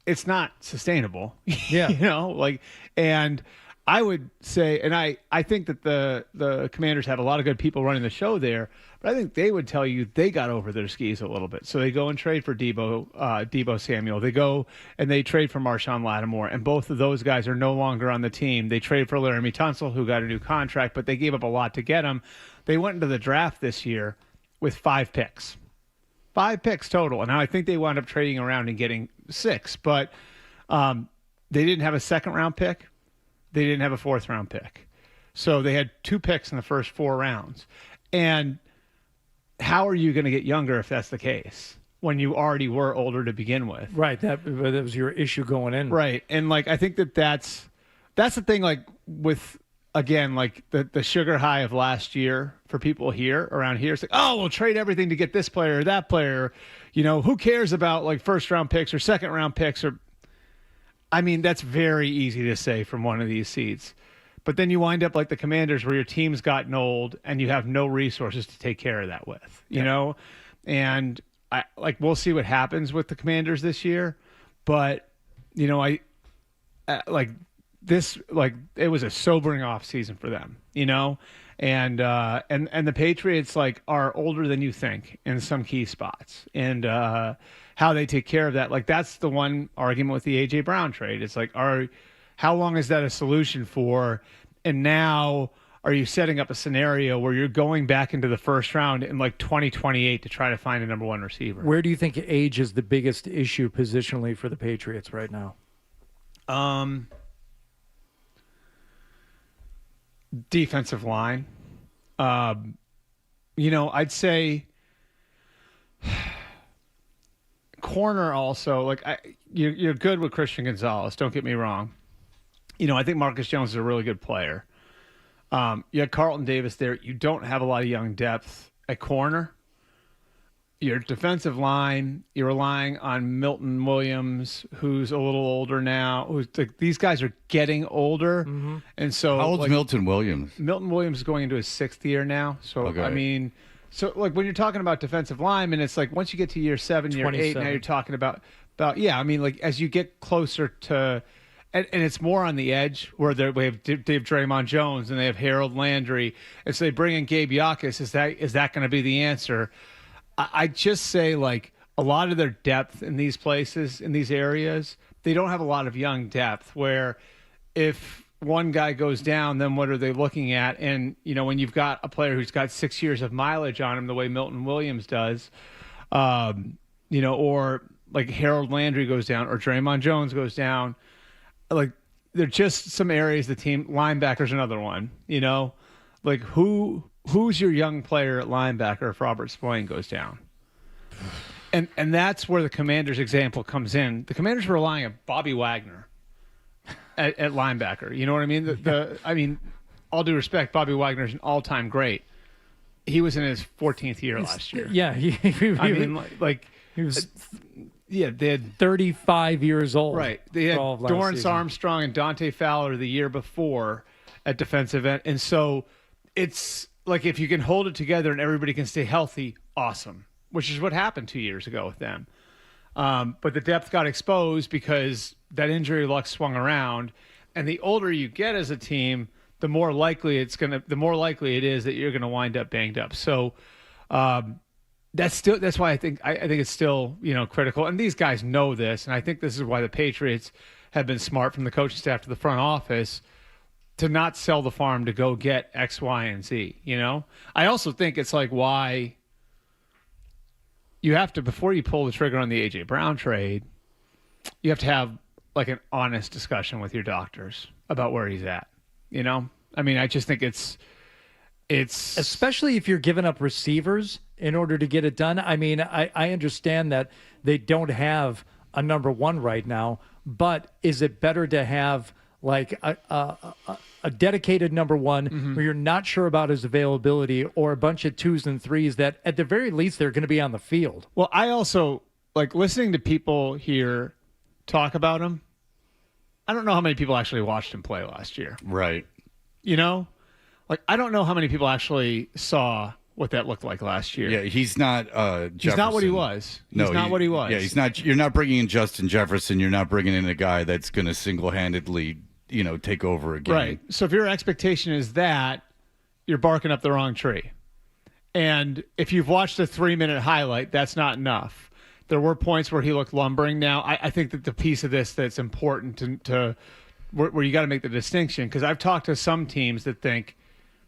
it's not sustainable. Yeah. And – I would say, and I think that the Commanders have a lot of good people running the show there, but I think they would tell you they got over their skis a little bit. So they go and trade for Deebo Samuel. They go and they trade for Marshawn Lattimore, and both of those guys are no longer on the team. They trade for Laramie Tunsil, who got a new contract, but they gave up a lot to get him. They went into the draft this year with 5 picks. 5 picks total. And I think they wound up trading around and getting 6, but they didn't have a second-round pick. They didn't have a 4th-round pick. So they had 2 picks in the first 4 rounds. And how are you going to get younger if that's the case when you already were older to begin with? Right. That was your issue going in. Right. And, I think that's the thing, with, again, the sugar high of last year for people around here. It's we'll trade everything to get this player or that player. Who cares about, first-round picks or second-round picks or – I mean, that's very easy to say from one of these seats. But then you wind up like the Commanders where your team's gotten old and you have no resources to take care of that with, you know? And we'll see what happens with the Commanders this year. But, it was a sobering off season for them, And the Patriots are older than you think in some key spots. And how they take care of that. That's the one argument with the A.J. Brown trade. It's how long is that a solution for? And now are you setting up a scenario where you're going back into the first round in 2028 to try to find a number 1 receiver? Where do you think age is the biggest issue positionally for the Patriots right now? Defensive line. I'd say corner also. You're good with Christian Gonzalez. Don't get me wrong. I think Marcus Jones is a really good player. You had Carlton Davis there. You don't have a lot of young depth at corner. your defensive line, you're relying on Milton Williams, who's a little older now. These guys are getting older. And so how old's Milton Williams? Milton Williams is going into his 6th year now. So, Okay. I mean, when you're talking about defensive linemen, it's like once you get to year 7, year 8, now you're talking about I mean, like as you get closer to, and it's more on the edge where they have Draymond Jones and they have Harold Landry. And so they bring in Gabe Yakus. Is that going to be the answer? I just say, like, a lot of their depth in these places, in these areas, they don't have a lot of young depth where if one guy goes down, then what are they looking at? And, when you've got a player who's got 6 years of mileage on him the way Milton Williams does, or like Harold Landry goes down or Draymond Jones goes down, like they're just some areas the team, linebacker's another one, like who's your young player at linebacker if Robert Spillane goes down? And that's where the Commanders example comes in. The Commanders were relying on Bobby Wagner at linebacker. You know what I mean? I mean, all due respect, Bobby Wagner's an all-time great. He was in his 14th year last year. Yeah, he was. Yeah, they had 35 years old. Right. They had Dorrance Armstrong and Dante Fowler the year before at defensive end. And so it's like if you can hold it together and everybody can stay healthy, awesome, which is what happened 2 years ago with them. But the depth got exposed because that injury luck swung around. And the older you get as a team, the more likely it is that you're going to wind up banged up. So, that's why I think it's still, critical. And these guys know this. And I think this is why the Patriots have been smart from the coaching staff to the front office to not sell the farm to go get X, Y, and Z. I also think it's like why you have to, before you pull the trigger on the A.J. Brown trade, you have to have like an honest discussion with your doctors about where he's at. I mean, I just think it's especially if you're giving up receivers in order to get it done. I mean, I understand that they don't have a number one right now, but is it better to have like a dedicated number one where you're not sure about his availability, or a bunch of 2s and 3s that at the very least they're going to be on the field? Well, I also like listening to people here talk about him. I don't know how many people actually watched him play last year. Right. Like I don't know how many people actually saw what that looked like last year. Yeah, he's not Jefferson. He's not what he was. He's not what he was. Yeah, he's not. You're not bringing in Justin Jefferson. You're not bringing in a guy that's going to single-handedly, take over a game. Right. So if your expectation is that, you're barking up the wrong tree. And if you've watched a 3-minute highlight, that's not enough. There were points where he looked lumbering. Now, I think that the piece of this that's important to where you got to make the distinction, because I've talked to some teams that think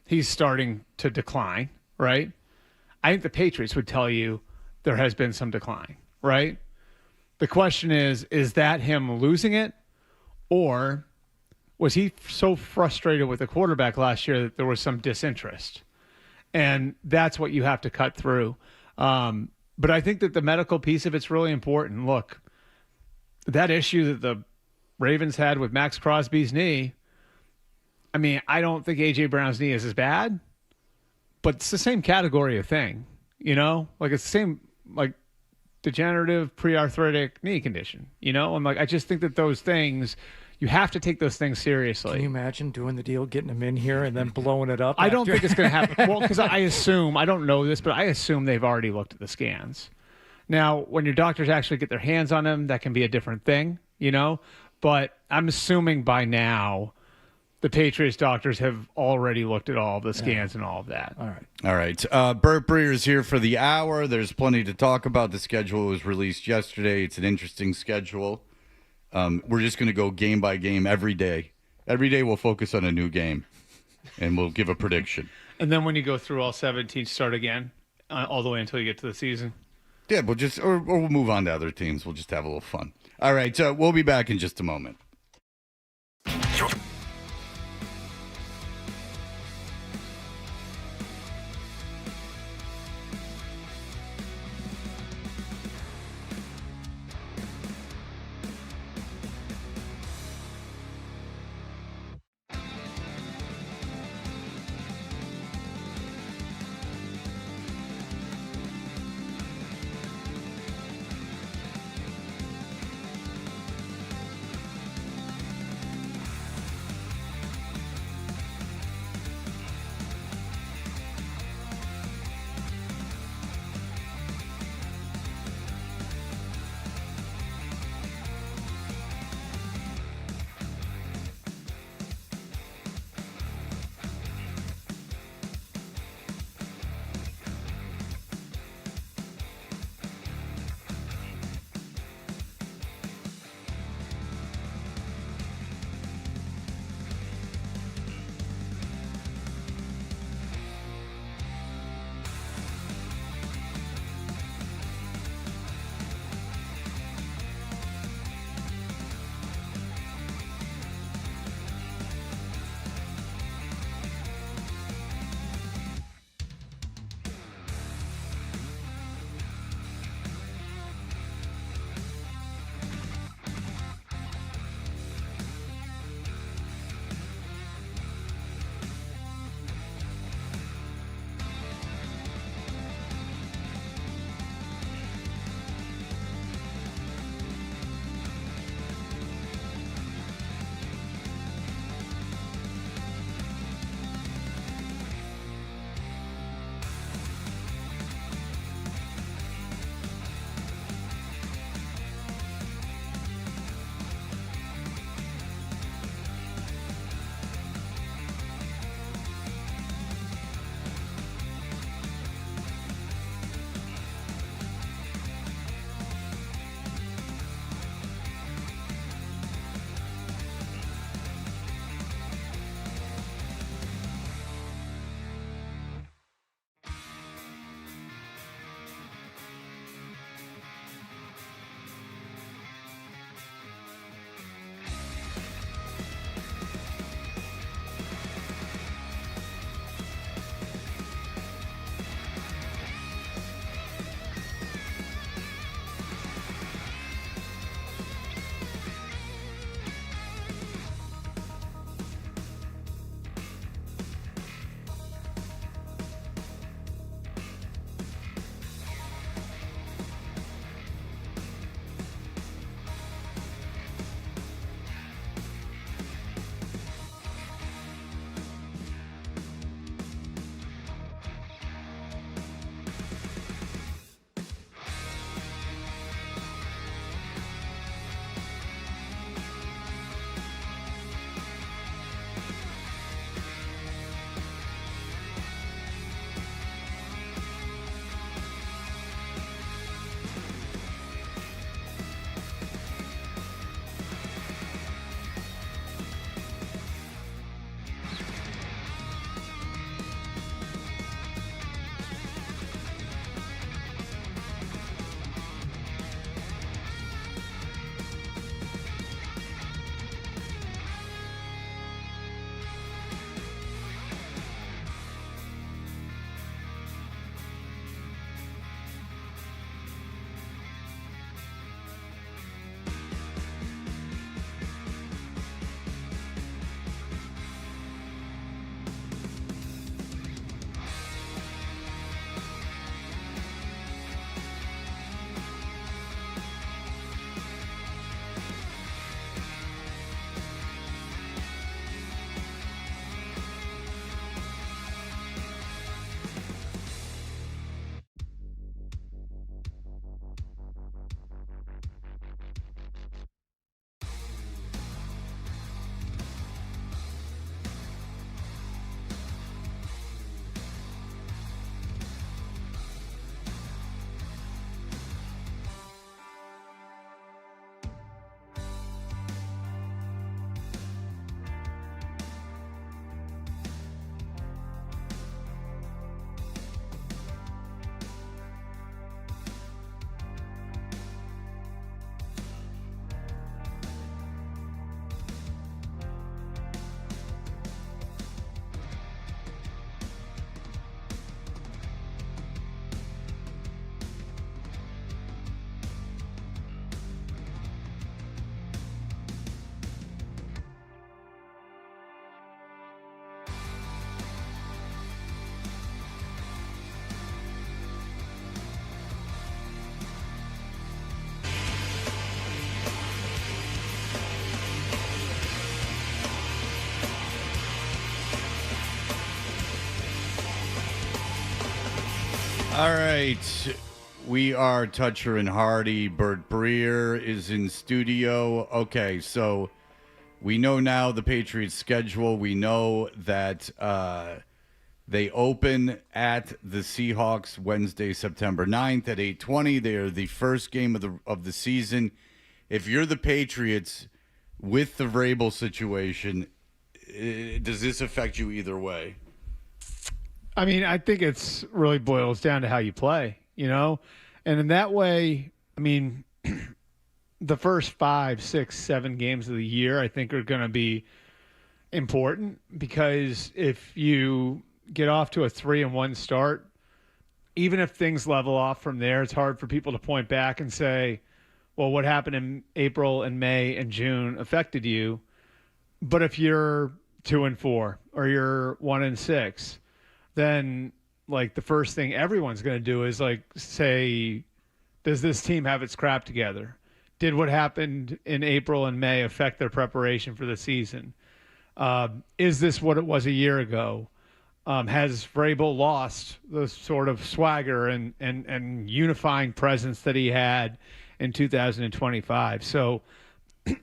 he's starting to decline, right? I think the Patriots would tell you there has been some decline, right? The question is that him losing it, or was he so frustrated with the quarterback last year that there was some disinterest? And that's what you have to cut through. But I think that the medical piece of it's really important. Look, that issue that the Ravens had with Max Crosby's knee, I mean, I don't think A.J. Brown's knee is as bad, but it's the same category of thing, Like it's the same, like, degenerative pre-arthritic knee condition, And, like, I just think that those things, you have to take those things seriously. Can you imagine doing the deal, getting him in here, and then blowing it up? I don't think it's going to happen. Well, because I don't know this, but I assume they've already looked at the scans. Now, when your doctors actually get their hands on him, that can be a different thing, But I'm assuming by now the Patriots doctors have already looked at all of the scans and all of that. All right. Burt Breer's here for the hour. There's plenty to talk about. The schedule was released yesterday. It's an interesting schedule. We're just going to go game by game every day. Every day we'll focus on a new game, and we'll give a prediction. And then when you go through all 17, start again, all the way until you get to the season. Yeah, we'll just or we'll move on to other teams. We'll just have a little fun. All right, we'll be back in just a moment. All right. We are Toucher and Hardy. Bert Breer is in studio. Okay, so we know now the Patriots' schedule. We know that they open at the Seahawks Wednesday, September 9th at 8:20. They are the first game of the season. If you're the Patriots with the Vrabel situation, does this affect you either way? I mean, I think it's really boils down to how you play, you know? And in that way, I mean, the first 5, 6, 7 games of the year, I think are going to be important because if you get off to a 3-1 start, even if things level off from there, it's hard for people to point back and say, well, what happened in April and May and June affected you. But if you're 2-4 or you're 1-6, then like the first thing everyone's going to do is like say, does this team have its crap together? Did what happened in April and May affect their preparation for the season? Is this what it was a year ago? Has Vrabel lost the sort of swagger and unifying presence that he had in 2025? So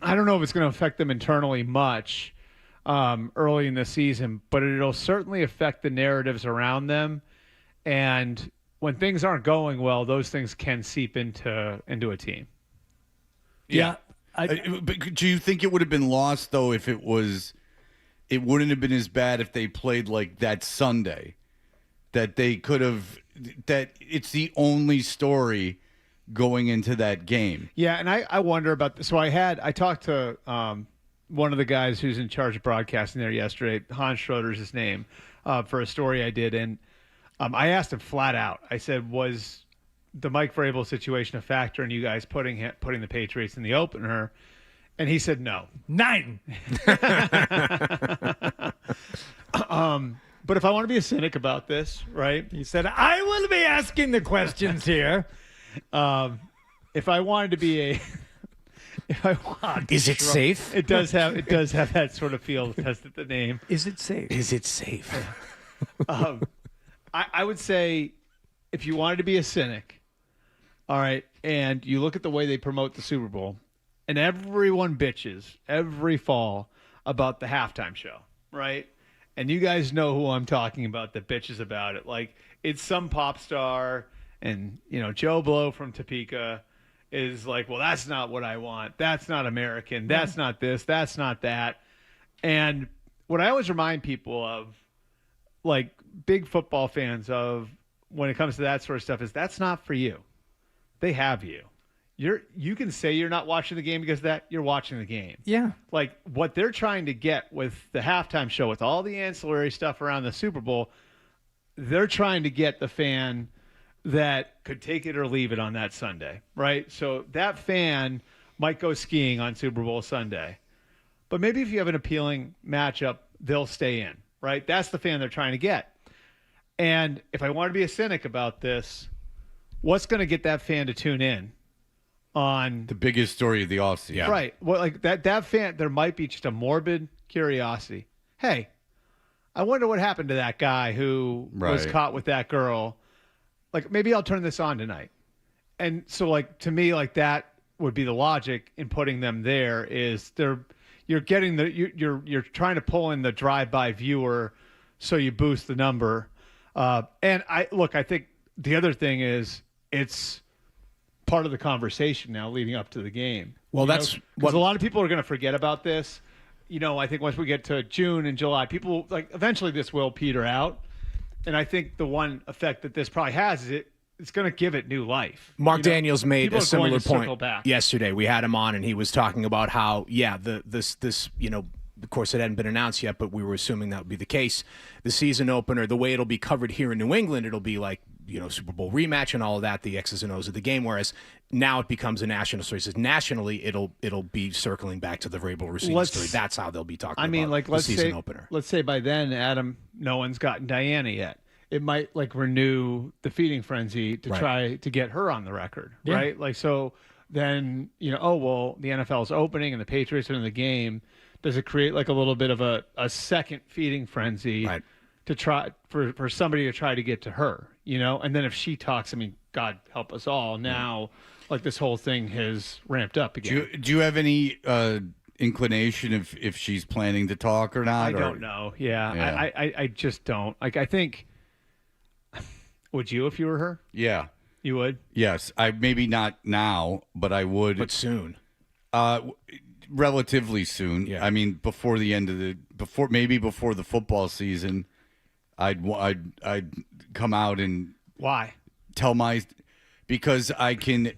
I don't know if it's going to affect them internally much early in the season, but it'll certainly affect the narratives around them. And when things aren't going well, those things can seep into a team. Yeah. But do you think it would have been lost, though, if it wouldn't have been as bad if they played like that Sunday? That they could have, that it's the only story going into that game. Yeah, and I wonder about this. So I talked to one of the guys who's in charge of broadcasting there yesterday, Hans Schroeder's his name, for a story I did. And I asked him flat out. I said, was the Mike Vrabel situation a factor in you guys putting the Patriots in the opener? And he said no. 9. But if I want to be a cynic about this, right? He said, I will be asking the questions here. If I wanted to be Is it safe? It does have that sort of feel attached to the name. Is it safe? Is it safe? I would say if you wanted to be a cynic, all right, and you look at the way they promote the Super Bowl, and everyone bitches every fall about the halftime show, right? And you guys know who I'm talking about that bitches about it. Like, it's some pop star, and, you know, Joe Blow from Topeka is like, well, that's not what I want. That's not American. That's not this. That's not that. And what I always remind people of, like big football fans of, when it comes to that sort of stuff, is that's not for you. They have you. You can say you're not watching the game because of that. You're watching the game. Yeah. Like what they're trying to get with the halftime show, with all the ancillary stuff around the Super Bowl, they're trying to get the fan that could take it or leave it on that Sunday, right? So that fan might go skiing on Super Bowl Sunday. But maybe if you have an appealing matchup, they'll stay in, right? That's the fan they're trying to get. And if I want to be a cynic about this, what's going to get that fan to tune in on the biggest story of the offseason? Yeah. Right. Well, like that fan, there might be just a morbid curiosity. Hey, I wonder what happened to that guy who was caught with that girl. Like, maybe I'll turn this on tonight. And so, like, to me, like, that would be the logic in putting them there. Is you're getting you're trying to pull in the drive-by viewer, so you boost the number. And I think the other thing is it's part of the conversation now leading up to the game. Well, that's because a lot of people are going to forget about this. You know, I think once we get to June and July, people like eventually this will peter out. And I think the one effect that this probably has is it's going to give it new life. Mark Daniels made a similar point back. yesterday. We had him on, and he was talking about how, this you know, of course, it hadn't been announced yet, but we were assuming that would be the case. The season opener, the way it'll be covered here in New England, it'll be like, you know, Super Bowl rematch and all of that, the X's and O's of the game, whereas now it becomes a national story. So nationally, it'll be circling back to the Vrabel Racine story. That's how they'll be talking about the season opener. Let's say by then, Adam, no one's gotten Diana yet. It might like renew the feeding frenzy to try to get her on the record, right? Like, so then, you know, oh, well, the NFL is opening and the Patriots are in the game. Does it create like a little bit of a second feeding frenzy to try for somebody to try to get to her? you know? And then if she talks, I mean, God help us all. Now, like this whole thing has ramped up again. Do you have any inclination if she's planning to talk or not? I don't know. Yeah. I just don't. Like, I think, would you if you were her? Yeah. You would? Yes. I maybe not now, but I would. But soon. Relatively soon. Yeah. I mean, before the end of before the football season, I'd come out and why tell because I can.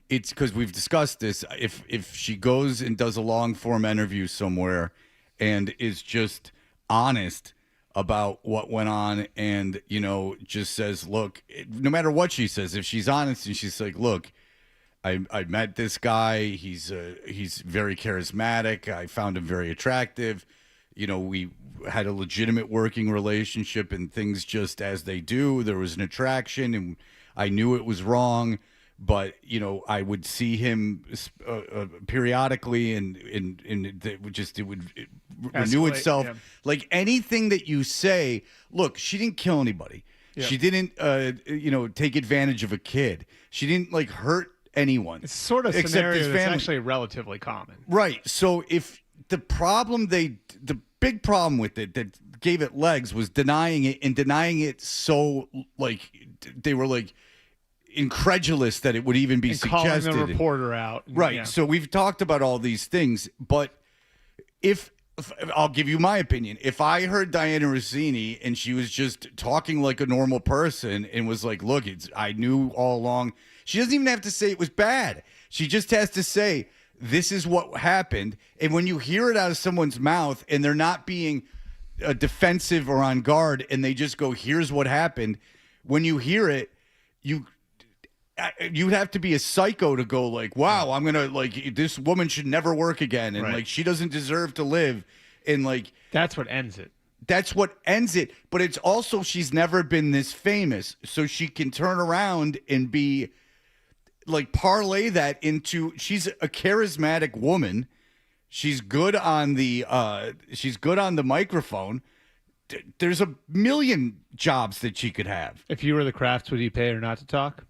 It's because we've discussed this. If she goes and does a long form interview somewhere and is just honest about what went on and, you know, just says, look, no matter what she says, if she's honest and she's like, look, I met this guy. He's very charismatic. I found him very attractive. You know, we had a legitimate working relationship and things just as they do. There was an attraction and I knew it was wrong. But, you know, I would see him periodically and it would renew itself. Yeah. Like anything that you say, look, she didn't kill anybody. Yeah. She didn't, take advantage of a kid. She didn't like hurt anyone. It's sort of scenario that's actually relatively common. Right. So if the big problem with it that gave it legs was denying it so like they were like, incredulous that it would even be suggested. Calling the reporter out. Right. Yeah. So we've talked about all these things, but if I'll give you my opinion. If I heard Diana Rossini and she was just talking like a normal person and was like, look, I knew all along. She doesn't even have to say it was bad. She just has to say, this is what happened. And when you hear it out of someone's mouth and they're not being defensive or on guard and they just go, here's what happened. When you hear it, you'd have to be a psycho to go like, wow, I'm going to this woman should never work again. And like, she doesn't deserve to live. And like, that's what ends it. That's what ends it. But it's also, she's never been this famous. So she can turn around and be like, parlay that into, she's a charismatic woman. She's good on the microphone. There's a million jobs that she could have. If you were the Crafts, would you pay her not to talk?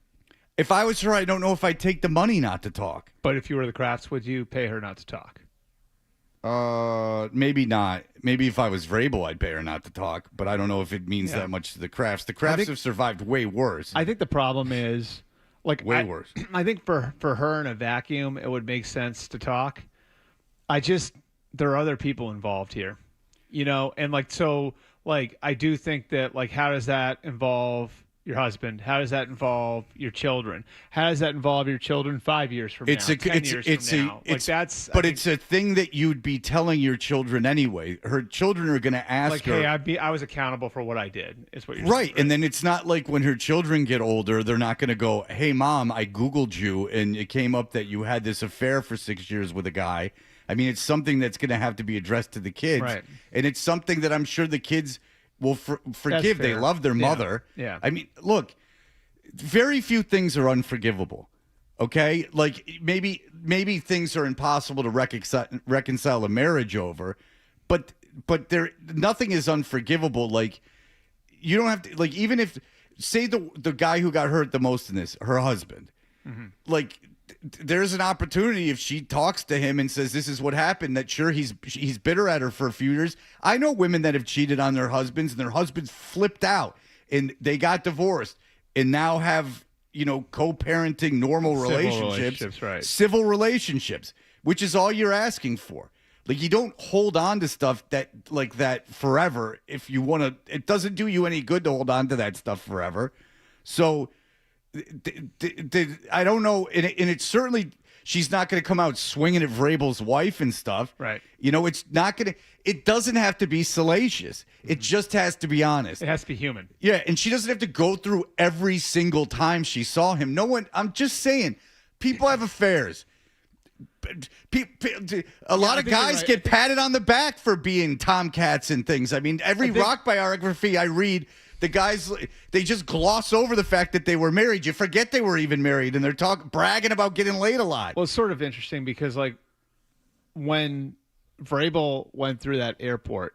If I was her, I don't know if I'd take the money not to talk. But if you were the Crafts, would you pay her not to talk? Maybe not. Maybe if I was Vrabel, I'd pay her not to talk. But I don't know if it means that much to the Crafts. The Crafts have survived way worse. I think the problem is, like, way worse. I think for her in a vacuum, it would make sense to talk. There are other people involved here, you know, and I do think that, like, how does that involve your husband? How does that involve your children? How does that involve your children 5 years from now? 10 years from now? It's a thing that you'd be telling your children anyway. Her children are going to ask her. Hey, I was accountable for what I did. Is what you're right. saying, And then it's not like when her children get older, they're not going to go, hey, Mom, I Googled you and it came up that you had this affair for 6 years with a guy. I mean, it's something that's going to have to be addressed to the kids. Right. And it's something that I'm sure the kids will forgive. They love their mother. Yeah. I mean, look, very few things are unforgivable. Okay? Like maybe things are impossible to reconcile a marriage over, but nothing is unforgivable. Like you don't have to, like, even if, say the guy who got hurt the most in this, her husband, like there's an opportunity if she talks to him and says, this is what happened, that sure, he's bitter at her for a few years. I know women that have cheated on their husbands and their husbands flipped out and they got divorced and now have, you know, co-parenting normal relationships, right. Civil relationships, which is all you're asking for. Like, you don't hold on to stuff like that forever. If you want to, it doesn't do you any good to hold on to that stuff forever. So I don't know, and it's certainly, she's not going to come out swinging at Vrabel's wife and stuff. Right. You know, it's not going to. It doesn't have to be salacious. It just has to be honest. It has to be human. Yeah, and she doesn't have to go through every single time she saw him. No one. I'm just saying, people have affairs. A lot of guys get patted on the back for being tomcats and things. I mean, every rock biography I read, the guys, they just gloss over the fact that they were married. You forget they were even married, and they're bragging about getting laid a lot. Well, it's sort of interesting because, like, when Vrabel went through that airport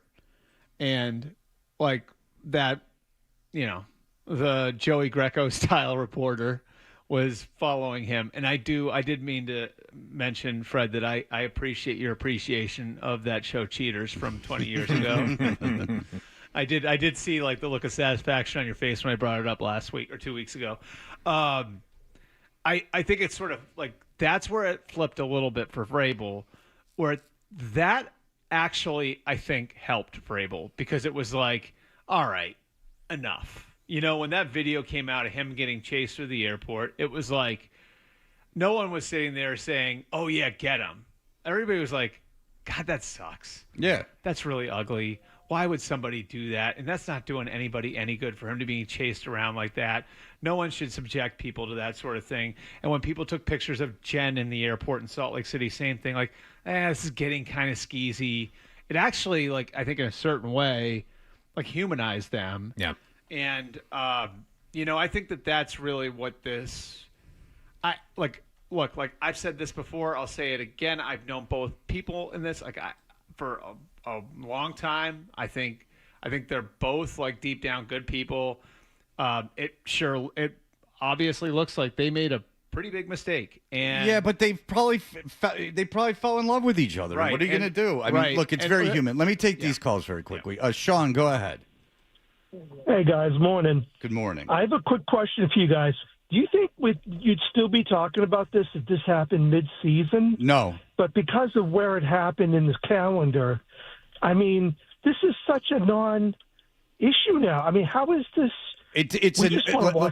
and, like, that, you know, the Joey Greco style reporter, was following him. And I did mean to mention, Fred, that I appreciate your appreciation of that show Cheaters from 20 years ago. I did see like the look of satisfaction on your face when I brought it up last week or 2 weeks ago. I think it's sort of like that's where it flipped a little bit for Vrabel, where that actually I think helped Vrabel because it was like, all right, enough. You know, when that video came out of him getting chased through the airport, it was like no one was sitting there saying, oh, yeah, get him. Everybody was like, God, that sucks. Yeah. That's really ugly. Why would somebody do that? And that's not doing anybody any good for him to be chased around like that. No one should subject people to that sort of thing. And when people took pictures of Jen in the airport in Salt Lake City, same thing, like, this is getting kind of skeezy. It actually, like, I think in a certain way, like, humanized them. Yeah. And, you know, I think that that's really what this – look, I've said this before. I'll say it again. I've known both people in this. Like, for a long time, I think they're both, like, deep down good people. It obviously looks like they made a pretty big mistake. And yeah, but they probably fell in love with each other. Right. What are you going to do? I mean, look, it's very human. Let me take these calls very quickly. Sean, go ahead. Hey, guys. Morning. Good morning. I have a quick question for you guys. Do you think you'd still be talking about this if this happened mid-season? No. But because of where it happened in this calendar, I mean, this is such a non-issue now. I mean, how is this?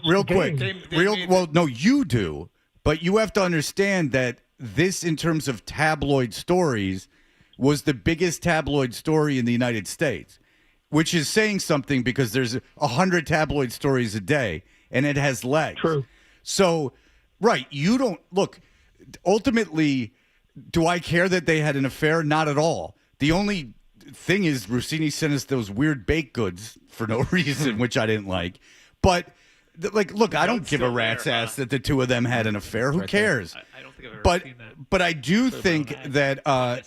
Real quick. No, you do. But you have to understand that this, in terms of tabloid stories, was the biggest tabloid story in the United States. Which is saying something because there's 100 tabloid stories a day, and it has legs. True. So, right, you don't – look, ultimately, do I care that they had an affair? Not at all. The only thing is Rossini sent us those weird baked goods for no reason, which I didn't like. But, like, look, I don't give a rat's ass that the two of them had an affair. Who cares? I don't think I've ever seen that. But I do think that,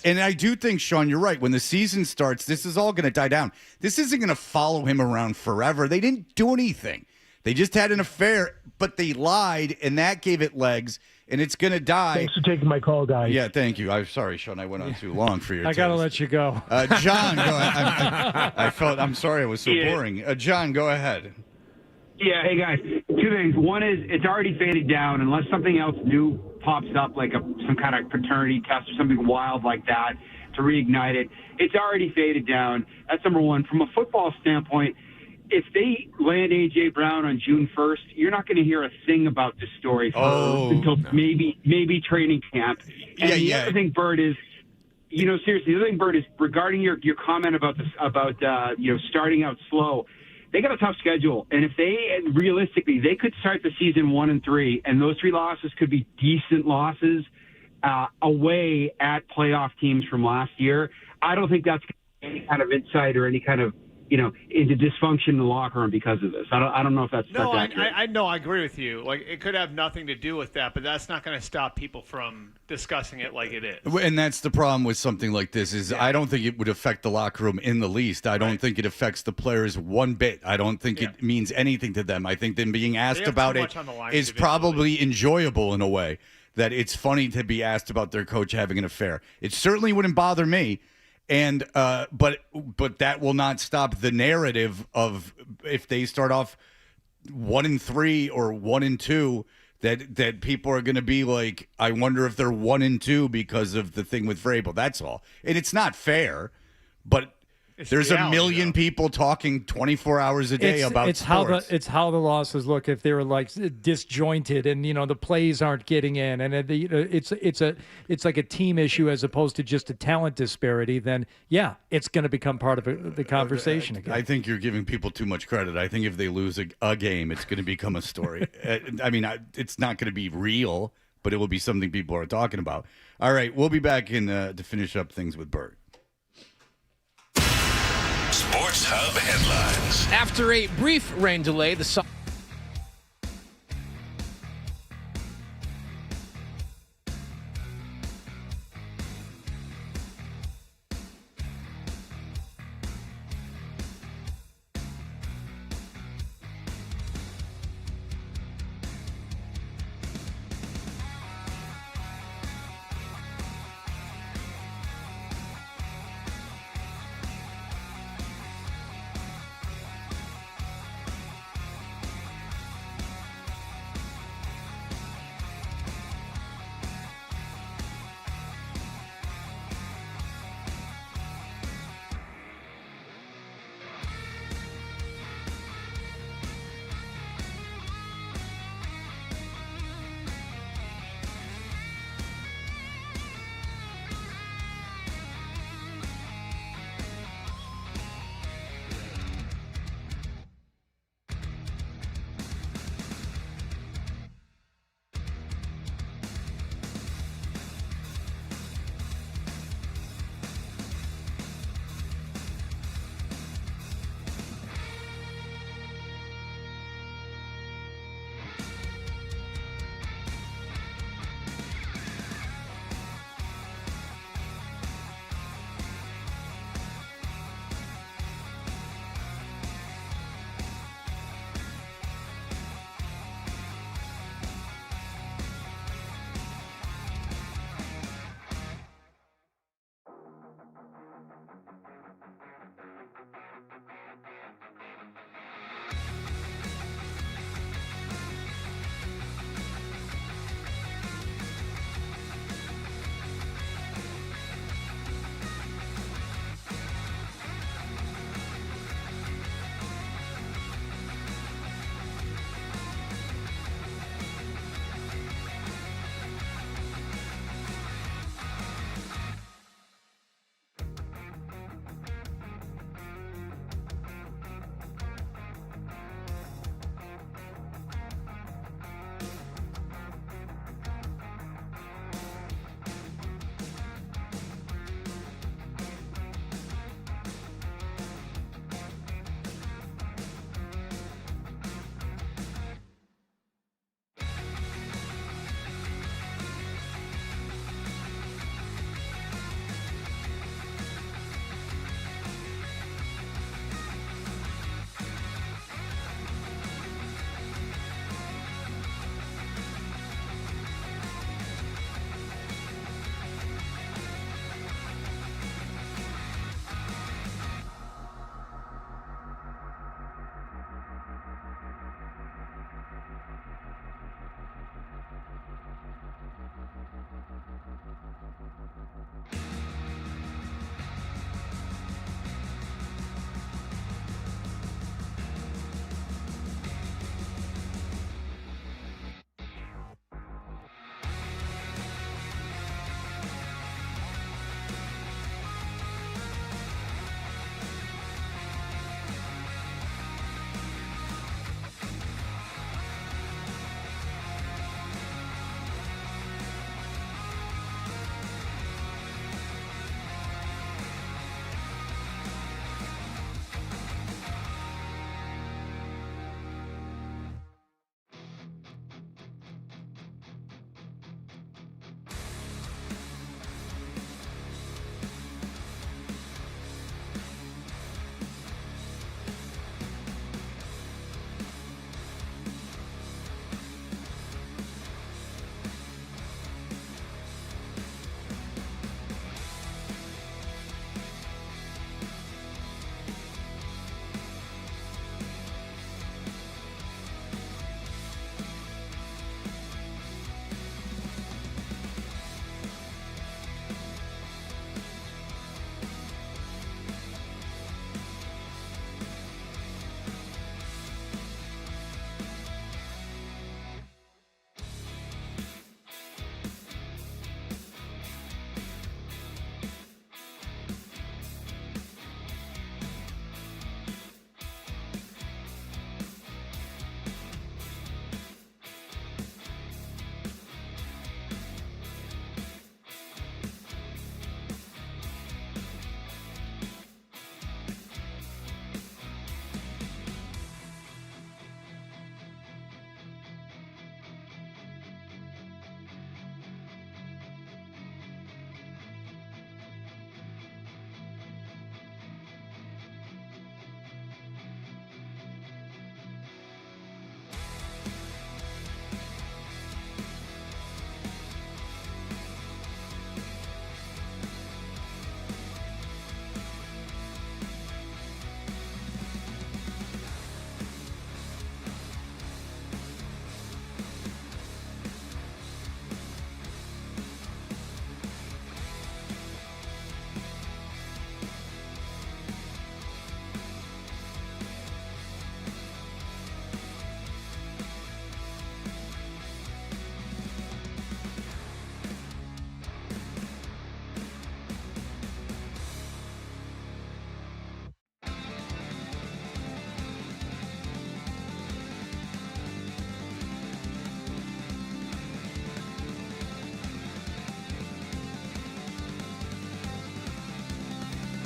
and I do think, Sean, you're right. When the season starts, this is all going to die down. This isn't going to follow him around forever. They didn't do anything. They just had an affair, but they lied, and that gave it legs, and it's going to die. Thanks for taking my call, guys. Yeah, thank you. I'm sorry, Sean. I went on too long for your I got to let you go. John, go ahead. I'm sorry I was so boring. John, go ahead. Yeah, hey, guys. Two things. One is it's already faded down unless something else new pops up, like some kind of paternity test or something wild like that to reignite it. It's already faded down. That's number one. From a football standpoint, if they land A.J. Brown on June 1st, you're not going to hear a thing about this story until maybe training camp. And the other thing, Bert, is, you know, seriously, the other thing, Bert, is regarding your comment about this, about starting out slow. They got a tough schedule, and if they realistically they could start the season 1-3, and those 3 losses could be decent losses away at playoff teams from last year. I don't think that's any kind of insight or any kind of into dysfunction in the locker room because of this. I don't know if that's accurate. I agree with you. Like, it could have nothing to do with that, but that's not going to stop people from discussing it like it is. And that's the problem with something like this is I don't think it would affect the locker room in the least. I don't think it affects the players one bit. I don't think it means anything to them. I think them being asked about it is probably enjoyable in a way, that it's funny to be asked about their coach having an affair. It certainly wouldn't bother me. And but that will not stop the narrative of if they start off 1-3 or 1-2, that people are going to be like, I wonder if they're 1-2 because of the thing with Vrabel. That's all. And it's not fair, but there's a million people talking 24 hours a day about sports. It's how the losses look if they were like disjointed and the plays aren't getting in, and it's like a team issue as opposed to just a talent disparity. Then it's going to become part of the conversation again. I think you're giving people too much credit. I think if they lose a game, it's going to become a story. I mean, it's not going to be real, but it will be something people are talking about. All right, we'll be back in to finish up things with Bert. Sports Hub headlines. After a brief rain delay, the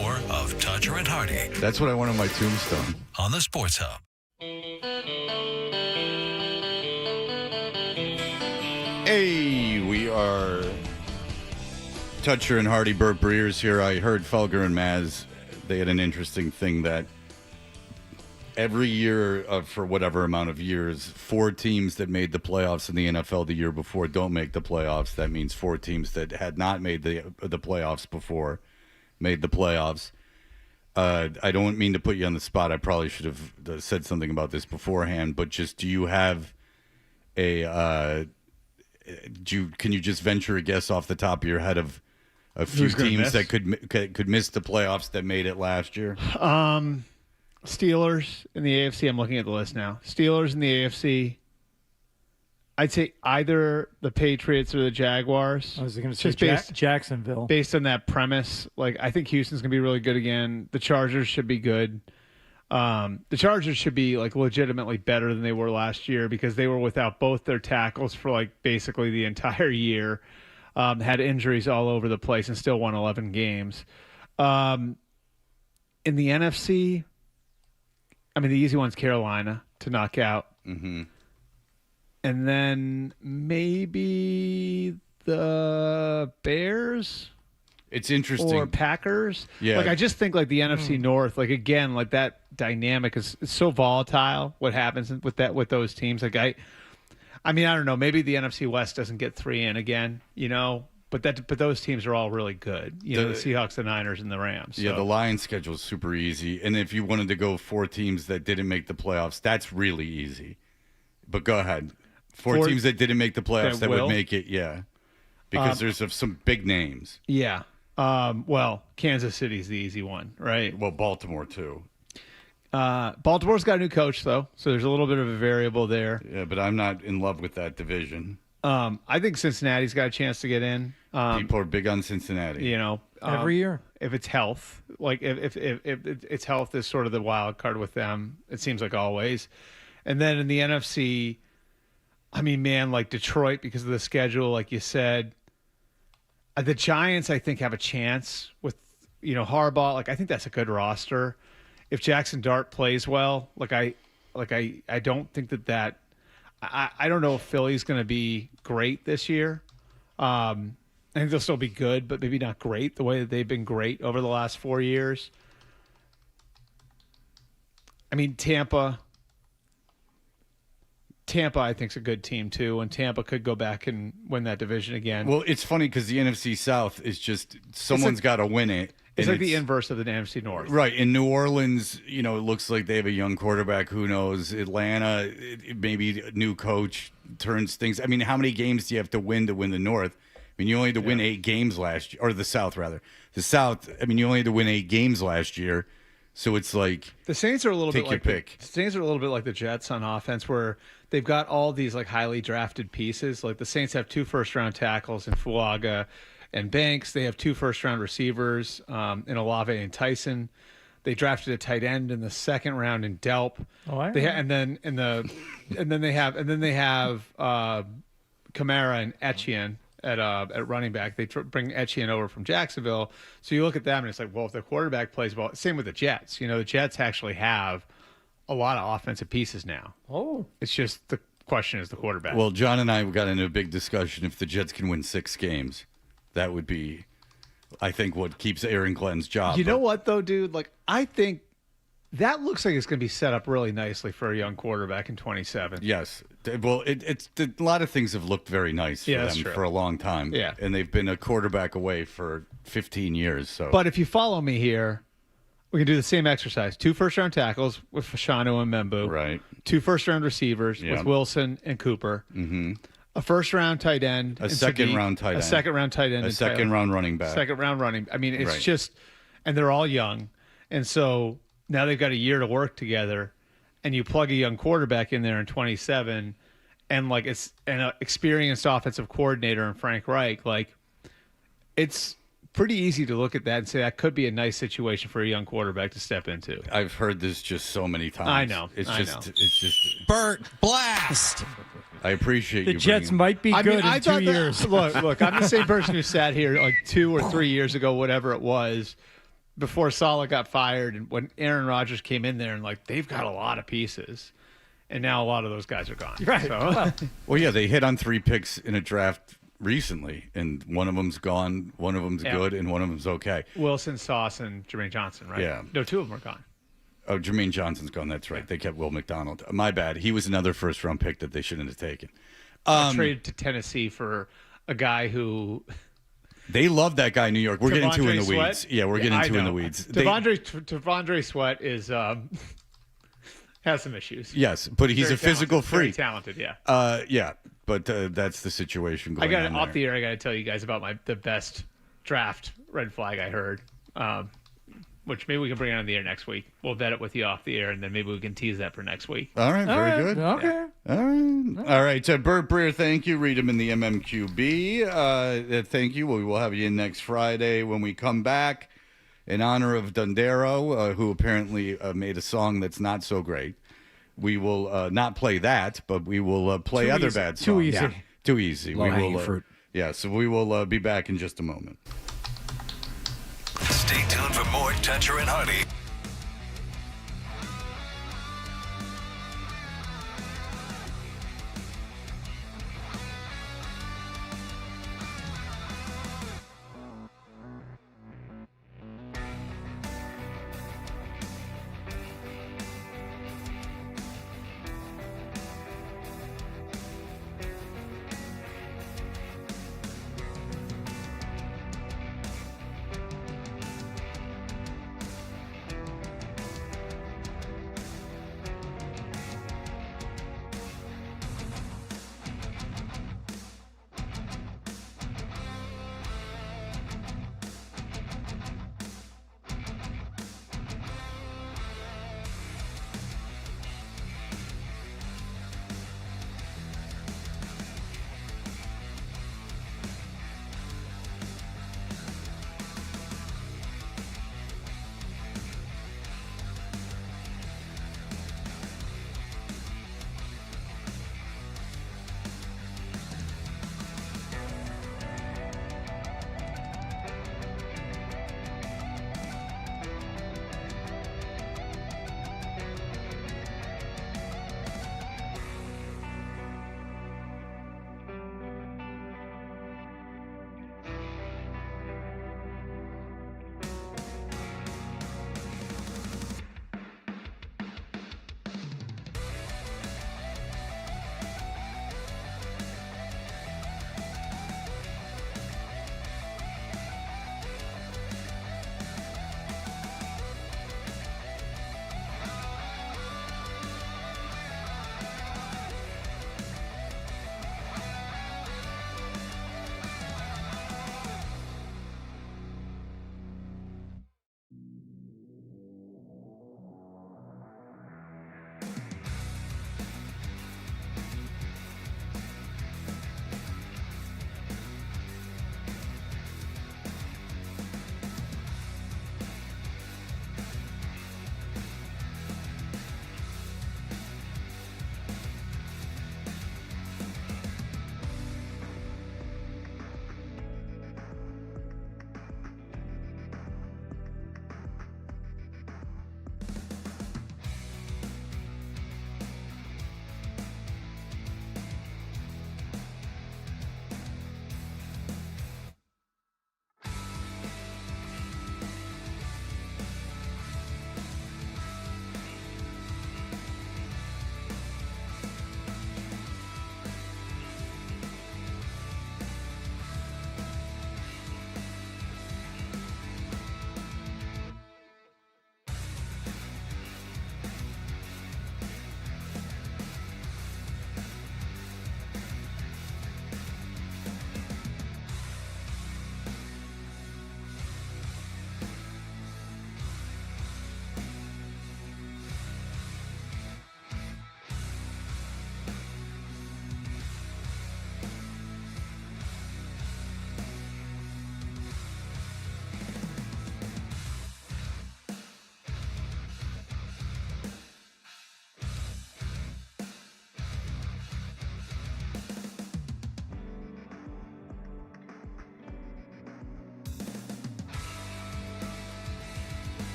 more of Toucher and Hardy That's what I want on my tombstone. on the Sports Hub. Hey, we are Toucher and Hardy. Burt Breers here. I heard Felger and Maz. They had an interesting thing that every year, for whatever amount of years, 4 teams that made the playoffs in the NFL the year before don't make the playoffs. That means 4 teams that had not made the playoffs before made the playoffs. I don't mean to put you on the spot. I probably should have said something about this beforehand. But just, do you have a? Can you just venture a guess off the top of your head of a few teams that could miss the playoffs that made it last year? Steelers in the AFC. I'm looking at the list now. Steelers in the AFC. I'd say either the Patriots or the Jaguars. I was going to say Jacksonville. Based on that premise, like I think Houston's going to be really good again. The Chargers should be good. The Chargers should be like legitimately better than they were last year because they were without both their tackles for like basically the entire year. Had injuries all over the place and still won 11 games. In the NFC, I mean, the easy one's Carolina to knock out. Mm-hmm. And then maybe the Bears. It's interesting. Or Packers. Yeah. Like, I just think, like, the NFC North, like, again, like, that dynamic is so volatile, what happens with those teams. Like, I mean, I don't know. Maybe the NFC West doesn't get 3 in again, you know? But those teams are all really good. You know, the Seahawks, the Niners, and the Rams. Yeah, so. the Lions schedule is super easy. And if you wanted to go 4 teams that didn't make the playoffs, that's really easy. But go ahead. 4 teams that didn't make the playoffs that would make it, yeah. Because there's some big names. Yeah. Well, Kansas City's the easy one, right? Well, Baltimore, too. Baltimore's got a new coach, though, so there's a little bit of a variable there. Yeah, but I'm not in love with that division. I think Cincinnati's got a chance to get in. People are big on Cincinnati. You know, every year. If it's health, like if it's health is sort of the wild card with them, it seems like always. And then in the NFC, I mean, man, like Detroit, because of the schedule, like you said, the Giants, I think, have a chance with, you know, Harbaugh. Like, I think that's a good roster. If Jackson Dart plays well, I don't think that I don't know if Philly's going to be great this year. I think they'll still be good, but maybe not great the way that they've been great over the last 4 years. I mean, Tampa, I think, is a good team, too, and Tampa could go back and win that division again. Well, it's funny because the NFC South is just someone's got to win it. It's like the inverse of the NFC North. Right. In New Orleans, you know, it looks like they have a young quarterback. Who knows? Atlanta, maybe a new coach turns things. I mean, how many games do you have to win the North? I mean, you only had to win 8 games last year. Or the South, rather. The South, I mean, you only had to win 8 games last year. So it's like the Saints are a little bit like the Saints are a little bit like the Jets on offense, where they've got all these like highly drafted pieces. Like the Saints have 2 first-round tackles in Fuaga and Banks. They have 2 first-round receivers in Olave and Tyson. They drafted a tight end in the 2nd round in Delp. And then they have Kamara and Etienne at running back. They bring Etienne over from Jacksonville. So you look at them and it's like, well, if the quarterback plays well, same with the Jets. You know, the Jets actually have a lot of offensive pieces now. Oh, it's just the question is the quarterback. Well, John and I got into a big discussion. If the Jets can win 6 games, that would be, I think, what keeps Aaron Glenn's job. You know what, though, dude? Like, I think that looks like it's going to be set up really nicely for a young quarterback in 27. Yes. Well, it's a lot of things have looked very nice for them for a long time. Yeah. And they've been a quarterback away for 15 years. So, but if you follow me here, we can do the same exercise. 2 first-round tackles with Fashanu and Membu. Right. 2 first-round receivers with Wilson and Cooper. Mm-hmm. A first-round tight end. A second-round tight end. A second-round tight end. A second-round running back. Second-round running. I mean, it's just – and they're all young. And so now they've got a year to work together, and you plug a young quarterback in there in 27, and, like, it's an experienced offensive coordinator in Frank Reich. Like, it's pretty easy to look at that and say that could be a nice situation for a young quarterback to step into. I've heard this just so many times. I know. It's just Burt Blast. I appreciate the you. Jets might be good in 2 years. Look, I'm the same person who sat here like 2 or 3 years ago, whatever it was, before Saleh got fired and when Aaron Rodgers came in there and like they've got a lot of pieces. And now a lot of those guys are gone. Right. So. Well, yeah, they hit on 3 picks in a draft recently, and one of them's gone, one of them's good, and one of them's okay. Wilson, Sauce, and Jermaine Johnson, right? Yeah. No, 2 of them are gone. Oh, Jermaine Johnson's gone. That's right. They kept Will McDonald. My bad. He was another first-round pick that they shouldn't have taken. Traded to Tennessee for a guy who... They love that guy in New York. We're getting too in the Sweat? weeds. Yeah, we're getting too in the weeds. Tavondre Sweat is... has some issues. Yes, but he's very a physical freak. Very talented, yeah. Yeah, but that's the situation going on off there. the air. I got to tell you guys about the best draft red flag I heard, which maybe we can bring it on the air next week. We'll vet it with you off the air, and then maybe we can tease that for next week. All right, very good. Okay. All right. Bert Breer, thank you. Read him in the MMQB. Thank you. We will have you in next Friday when we come back. In honor of Dundero, who apparently made a song that's not so great. We will not play that, but we will play Too other easy. bad songs. Too easy. Yeah, too easy. Low-hanging fruit. Yeah, so we will be back in just a moment. Stay tuned for more Toucher and Hardy.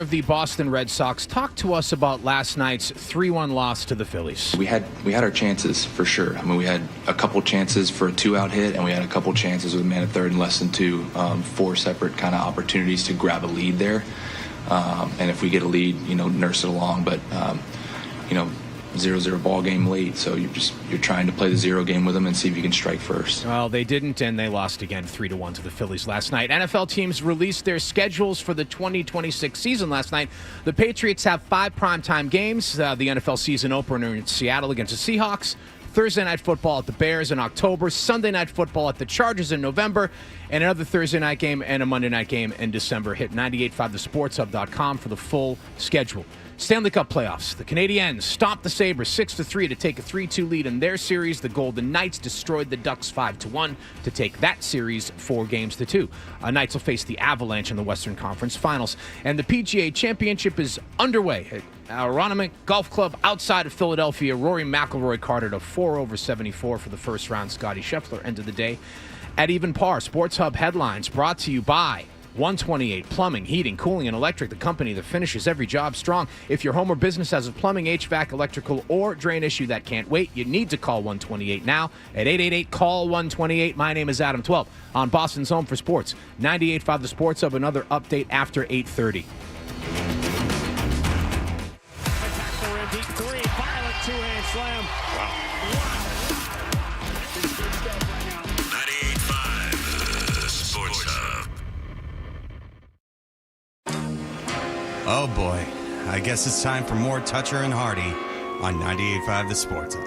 Of the Boston Red Sox, talk to us about last night's 3-1 loss to the Phillies. We had our chances for sure. I mean, we had a couple chances for a 2-out hit, and we had a couple chances with a man at third and less than 2, 4 separate kind of opportunities to grab a lead there. And if we get a lead, nurse it along. But 0-0 ball game late, so you're trying to play the 0 game with them and see if you can strike first. Well, they didn't, and they lost again 3-1 to the Phillies last night. NFL teams released their schedules for the 2026 season last night. The Patriots have 5 primetime games. The NFL season opener in Seattle against the Seahawks. Thursday night football at the Bears in October. Sunday night football at the Chargers in November. And another Thursday night game and a Monday night game in December. Hit 985thesportshub.com for the full schedule. Stanley Cup playoffs. The Canadiens stomped the Sabres 6-3 to take a 3-2 lead in their series. The Golden Knights destroyed the Ducks 5-1 to take that series 4-2. Knights will face the Avalanche in the Western Conference Finals. And the PGA Championship is underway at Aronimink Golf Club outside of Philadelphia. Rory McIlroy carded a 4-over-74 for the first round. Scotty Scheffler ended the day at even par. Sports Hub headlines brought to you by 128 Plumbing, Heating, Cooling, and Electric, the company that finishes every job strong. If your home or business has a plumbing, HVAC, electrical, or drain issue that can't wait, you need to call 128 now at 888-CALL-128. My name is Adam 12 on Boston's Home for Sports. 98.5 The Sports Hub, another update after 8:30. Violent two-hand slam. Wow. 98.5 Sports Hub. Oh boy, I guess it's time for more Toucher and Hardy on 98.5 The Sports Hub.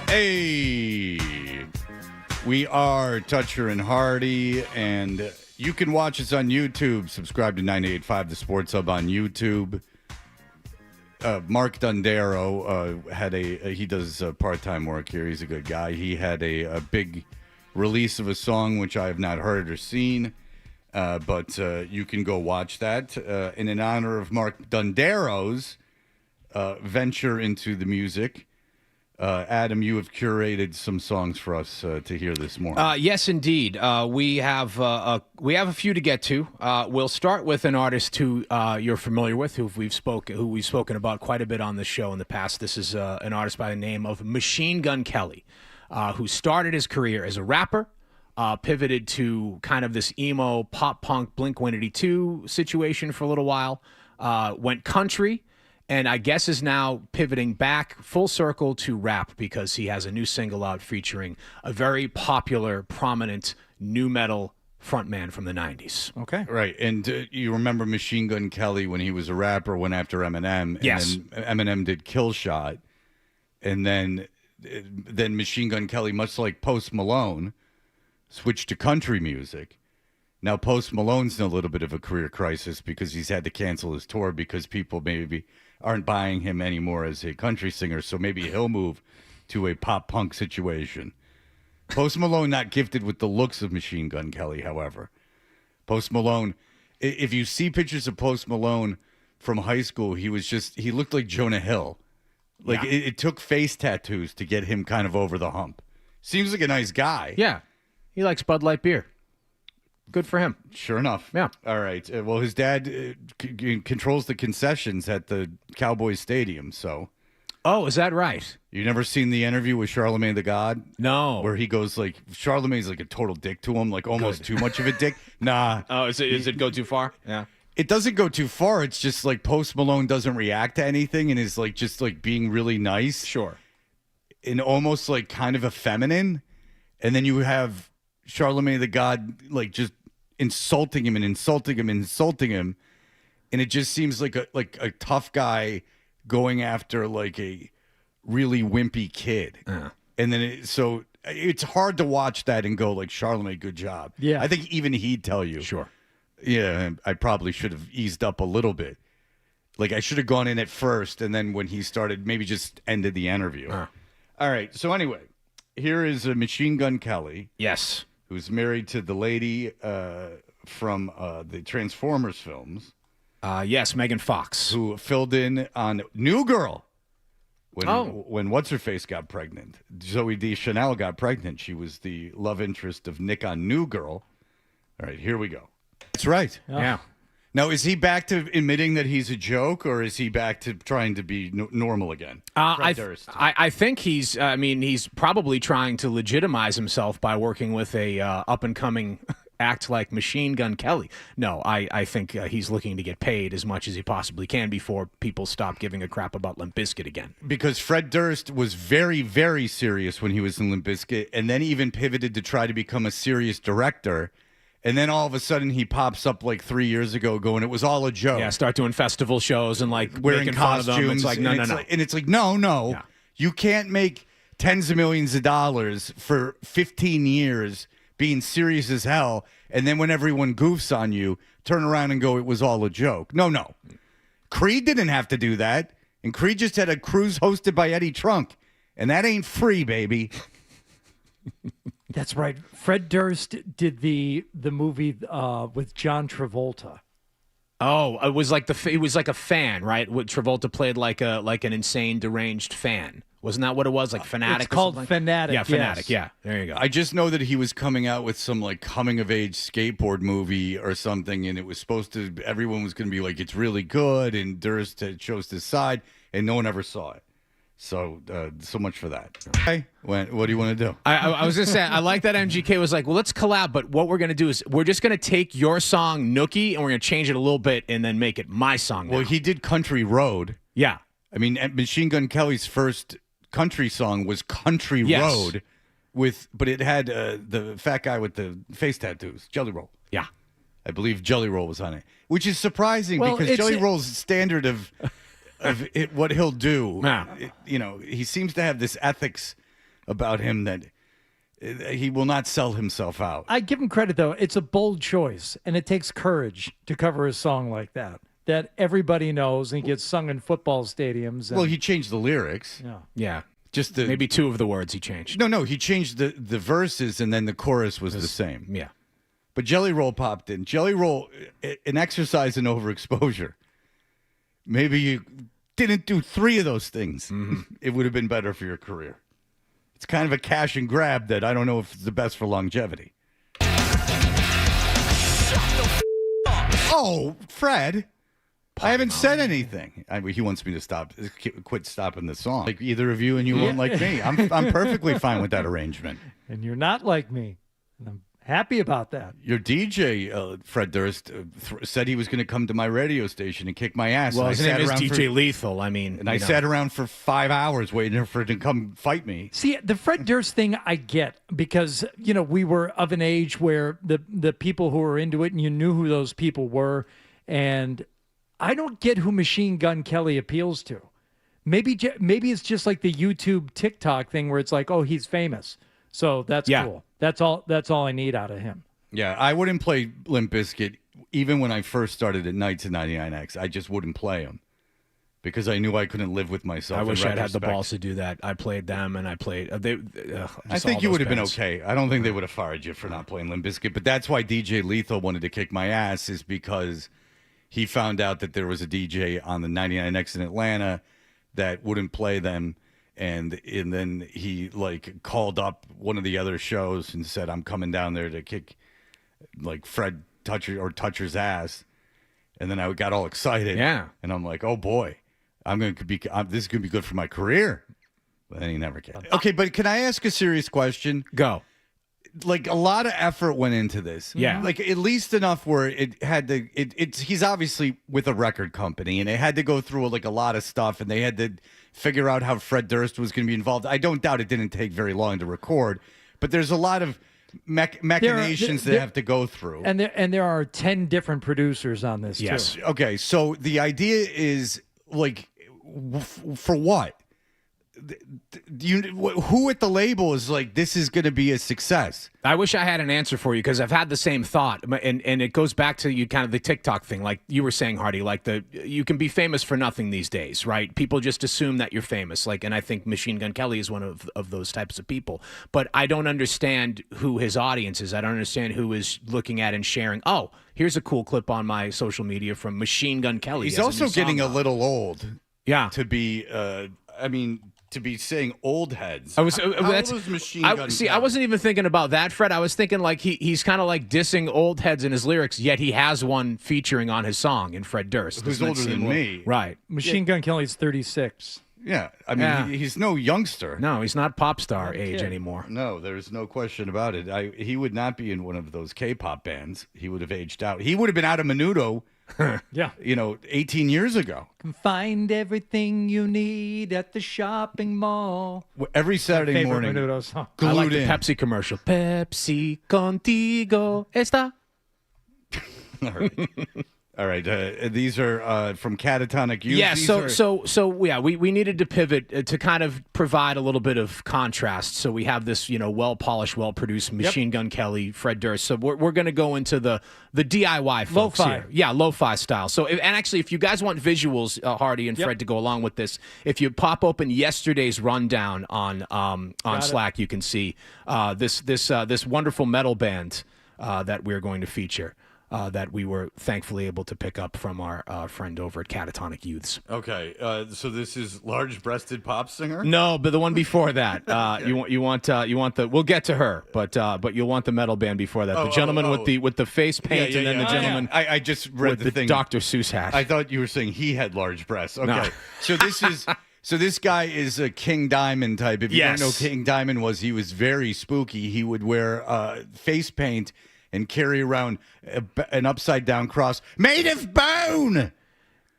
Hey, we are Toucher and Hardy, and you can watch us on YouTube. Subscribe to 98.5 The Sports Hub on YouTube. Mark Dondero he does part-time work here. He's a good guy. He had a big release of a song which I have not heard or seen, but you can go watch that. And in honor of Mark Dondero's venture into the music, Adam, you have curated some songs for us to hear this morning. Yes, indeed. We have a few to get to. We'll start with an artist who you're familiar with, who we've spoken about quite a bit on this show in the past. This is an artist by the name of Machine Gun Kelly, who started his career as a rapper, pivoted to kind of this emo pop punk Blink-182 situation for a little while, went country, and I guess is now pivoting back full circle to rap because he has a new single out featuring a very popular, prominent nu metal frontman from the 90s. Okay. Right. And you remember Machine Gun Kelly when he was a rapper, went after Eminem. And Yes. then Eminem did Kill Shot. And then Machine Gun Kelly, much like Post Malone, switched to country music. Now Post Malone's in a little bit of a career crisis because he's had to cancel his tour because people maybe aren't buying him anymore as a country singer, so maybe he'll move to a pop punk situation. Post Malone not gifted with the looks of Machine Gun Kelly, however. Post Malone, if you see pictures of Post Malone from high school, he looked like Jonah Hill. Like it took face tattoos to get him kind of over the hump. Seems like a nice guy. Yeah. He likes Bud Light beer. Good for him. Sure enough. Yeah. All right. Well, his dad controls the concessions at the Cowboys Stadium, so. Oh, is that right? You never seen the interview with Charlemagne the God? No. Where he goes like, Charlemagne's like a total dick to him, like almost too much of a dick. Nah. Oh, is it go too far? Yeah. It doesn't go too far. It's just like Post Malone doesn't react to anything and is like just like being really nice. Sure. And almost like kind of effeminate. And then you have Charlemagne the God like just insulting him and insulting him and insulting him, and it just seems like a tough guy going after like a really wimpy kid. And then so it's hard to watch that and go like, Charlemagne, good job. Yeah, I think even he'd tell you. Sure. Yeah, I probably should have eased up a little bit. Like I should have gone in at first, and then when he started, maybe just ended the interview. All right. So anyway, here is a Machine Gun Kelly. Yes. Who's married to the lady from the Transformers films. Yes, Megan Fox. Who filled in on New Girl when What's-Her-Face got pregnant. Zoe Deschanel got pregnant. She was the love interest of Nick on New Girl. All right, here we go. That's right. Yeah. Now, is he back to admitting that he's a joke, or is he back to trying to be normal again? I think he's probably trying to legitimize himself by working with a up-and-coming act like Machine Gun Kelly. No, I think he's looking to get paid as much as he possibly can before people stop giving a crap about Limp Bizkit again. Because Fred Durst was very, very serious when he was in Limp Bizkit, and then even pivoted to try to become a serious director. And then all of a sudden he pops up like 3 years ago going, it was all a joke. Yeah, start doing festival shows and like wearing making fun of them. costumes. It's like, no. And it's like, no. Yeah. You can't make tens of millions of dollars for 15 years being serious as hell. And then when everyone goofs on you, turn around and go, it was all a joke. No. Creed didn't have to do that. And Creed just had a cruise hosted by Eddie Trunk. And that ain't free, baby. That's right. Fred Durst did the movie with John Travolta. Oh, it was like a fan, right? What Travolta played like an insane, deranged fan. Wasn't that what it was? Like Fanatic? It's called Fanatic. Yeah, Fanatic. Yes. Yeah, there you go. I just know that he was coming out with some like coming of age skateboard movie or something, and it was supposed to. Everyone was going to be like, it's really good, and Durst chose his side, and no one ever saw it. So much for that. Okay, what do you want to do? I was just saying, I like that MGK was like, well, let's collab, but what we're going to do is we're just going to take your song, Nookie, and we're going to change it a little bit and then make it my song now. Well, he did Country Road. Yeah. I mean, Machine Gun Kelly's first country song was Country Road, but it had the fat guy with the face tattoos, Jelly Roll. Yeah. I believe Jelly Roll was on it, which is surprising because Jelly Roll's standard of what he'll do. He seems to have this ethics about him that he will not sell himself out. I give him credit, though. It's a bold choice, and it takes courage to cover a song like that everybody knows and gets sung in football stadiums. Well, he changed the lyrics. Yeah. Just maybe two of the words he changed. No, he changed the verses, and then the chorus was the same. Yeah. But Jelly Roll popped in. Jelly Roll, an exercise in overexposure. Maybe you didn't do 3 of those things. Mm-hmm. It would have been better for your career. It's kind of a cash and grab that I don't know if it's the best for longevity. Oh, Fred. I haven't said anything. He wants me to quit stopping the song. Like either of you, and you won't like me. I'm perfectly fine with that arrangement. And you're not like me. And I'm happy about that. Your DJ, Fred Durst, said he was going to come to my radio station and kick my ass. Well, his name is DJ Lethal. I mean, and I sat around for 5 hours waiting for him to come fight me. See, the Fred Durst thing I get because, we were of an age where the people who were into it and you knew who those people were. And I don't get who Machine Gun Kelly appeals to. Maybe it's just like the YouTube TikTok thing where it's like, oh, he's famous. So that's cool. That's all I need out of him. Yeah, I wouldn't play Limp Bizkit even when I first started at Nights at 99X. I just wouldn't play them because I knew I couldn't live with myself. I wish I'd had the balls to do that. I played them and I played. I think you would have been okay. I don't think they would have fired you for not playing Limp Bizkit, but that's why DJ Lethal wanted to kick my ass is because he found out that there was a DJ on the 99X in Atlanta that wouldn't play them. And then he called up one of the other shows and said, I'm coming down there to kick Fred Toucher's ass. And then I got all excited. Yeah. And I'm like, oh boy, this is going to be good for my career. But then he never came. Okay, but can I ask a serious question? Go. A lot of effort went into this. Yeah. At least enough where it had to, he's obviously with a record company and it had to go through a lot of stuff and they had to figure out how Fred Durst was going to be involved. I don't doubt it didn't take very long to record, but there's a lot of machinations that have to go through. And there are 10 different producers on this yes. too. Okay, so the idea is for what? who at the label is like, this is going to be a success? I wish I had an answer for you because I've had the same thought, and it goes back to you kind of the TikTok thing, like you were saying, Hardy. Like you can be famous for nothing these days, right? People just assume that you're famous. Like, and I think Machine Gun Kelly is one of those types of people. But I don't understand who his audience is. I don't understand who is looking at and sharing. Oh, here's a cool clip on my social media from Machine Gun Kelly. He's also getting a little old. Yeah, to be. To be saying old heads. I was. How old is Machine Gun Kelly? I wasn't even thinking about that, Fred. I was thinking like he's kind of like dissing old heads in his lyrics, yet he has one featuring on his song in Fred Durst. Who's older than me. Right. Machine Gun Kelly's 36. Yeah, I mean, he's no youngster. No, he's not pop star age anymore. No, there's no question about it. He would not be in one of those K-pop bands. He would have aged out. He would have been out of Menudo. Yeah. 18 years ago. Can find everything you need at the shopping mall. Every Saturday morning. Menudo song. I like the Pepsi commercial. Pepsi contigo está. All right. All right, these are from Catatonic Youth. Yeah, we needed to pivot to kind of provide a little bit of contrast. So we have this, well-polished, well-produced Machine Gun Kelly, Fred Durst. So we're going to go into the DIY folks Lo-fi. here. Yeah, lo-fi style. So, and actually, if you guys want visuals, Hardy and Fred, to go along with this, if you pop open yesterday's rundown on Slack, you can see this wonderful metal band that we're going to feature. That we were thankfully able to pick up from our friend over at Catatonic Youths. Okay, so this is large-breasted pop singer? No, but the one before that. You want the. We'll get to her, but you'll want the metal band before that. The gentleman with the face paint, and then the gentleman. I just read with the thing. Dr. Seuss hat. I thought you were saying he had large breasts. Okay, No. so this is. So this guy is a King Diamond type. If you don't know who King Diamond was, he was very spooky. He would wear face paint and carry around an upside-down cross made of bone.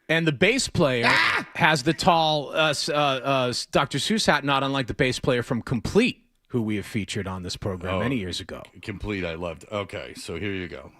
And the bass player has the tall Dr. Seuss hat, not unlike the bass player from Complete, who we have featured on this program many years ago. Complete, I loved. Okay, so here you go.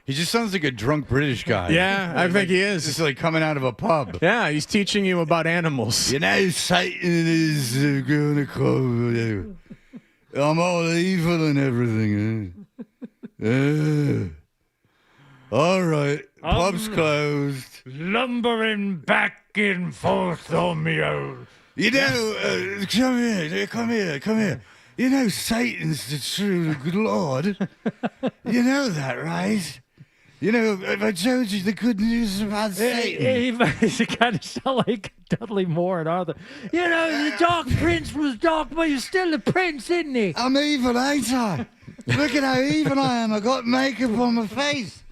He just sounds like a drunk British guy. Yeah, I think he is. Just like coming out of a pub. Yeah, he's teaching you about animals. Satan is going to call you. I'm all evil and everything. All right, pub's closed. Lumbering back and forth on me own. Come here. You know Satan's the true good Lord. You know that, right? If I told you the good news about Satan. He kind of sound like Dudley Moore and Arthur. The Dark Prince was dark, but he's still the prince, isn't he? I'm evil, ain't I? Look at how evil I am. I got makeup on my face.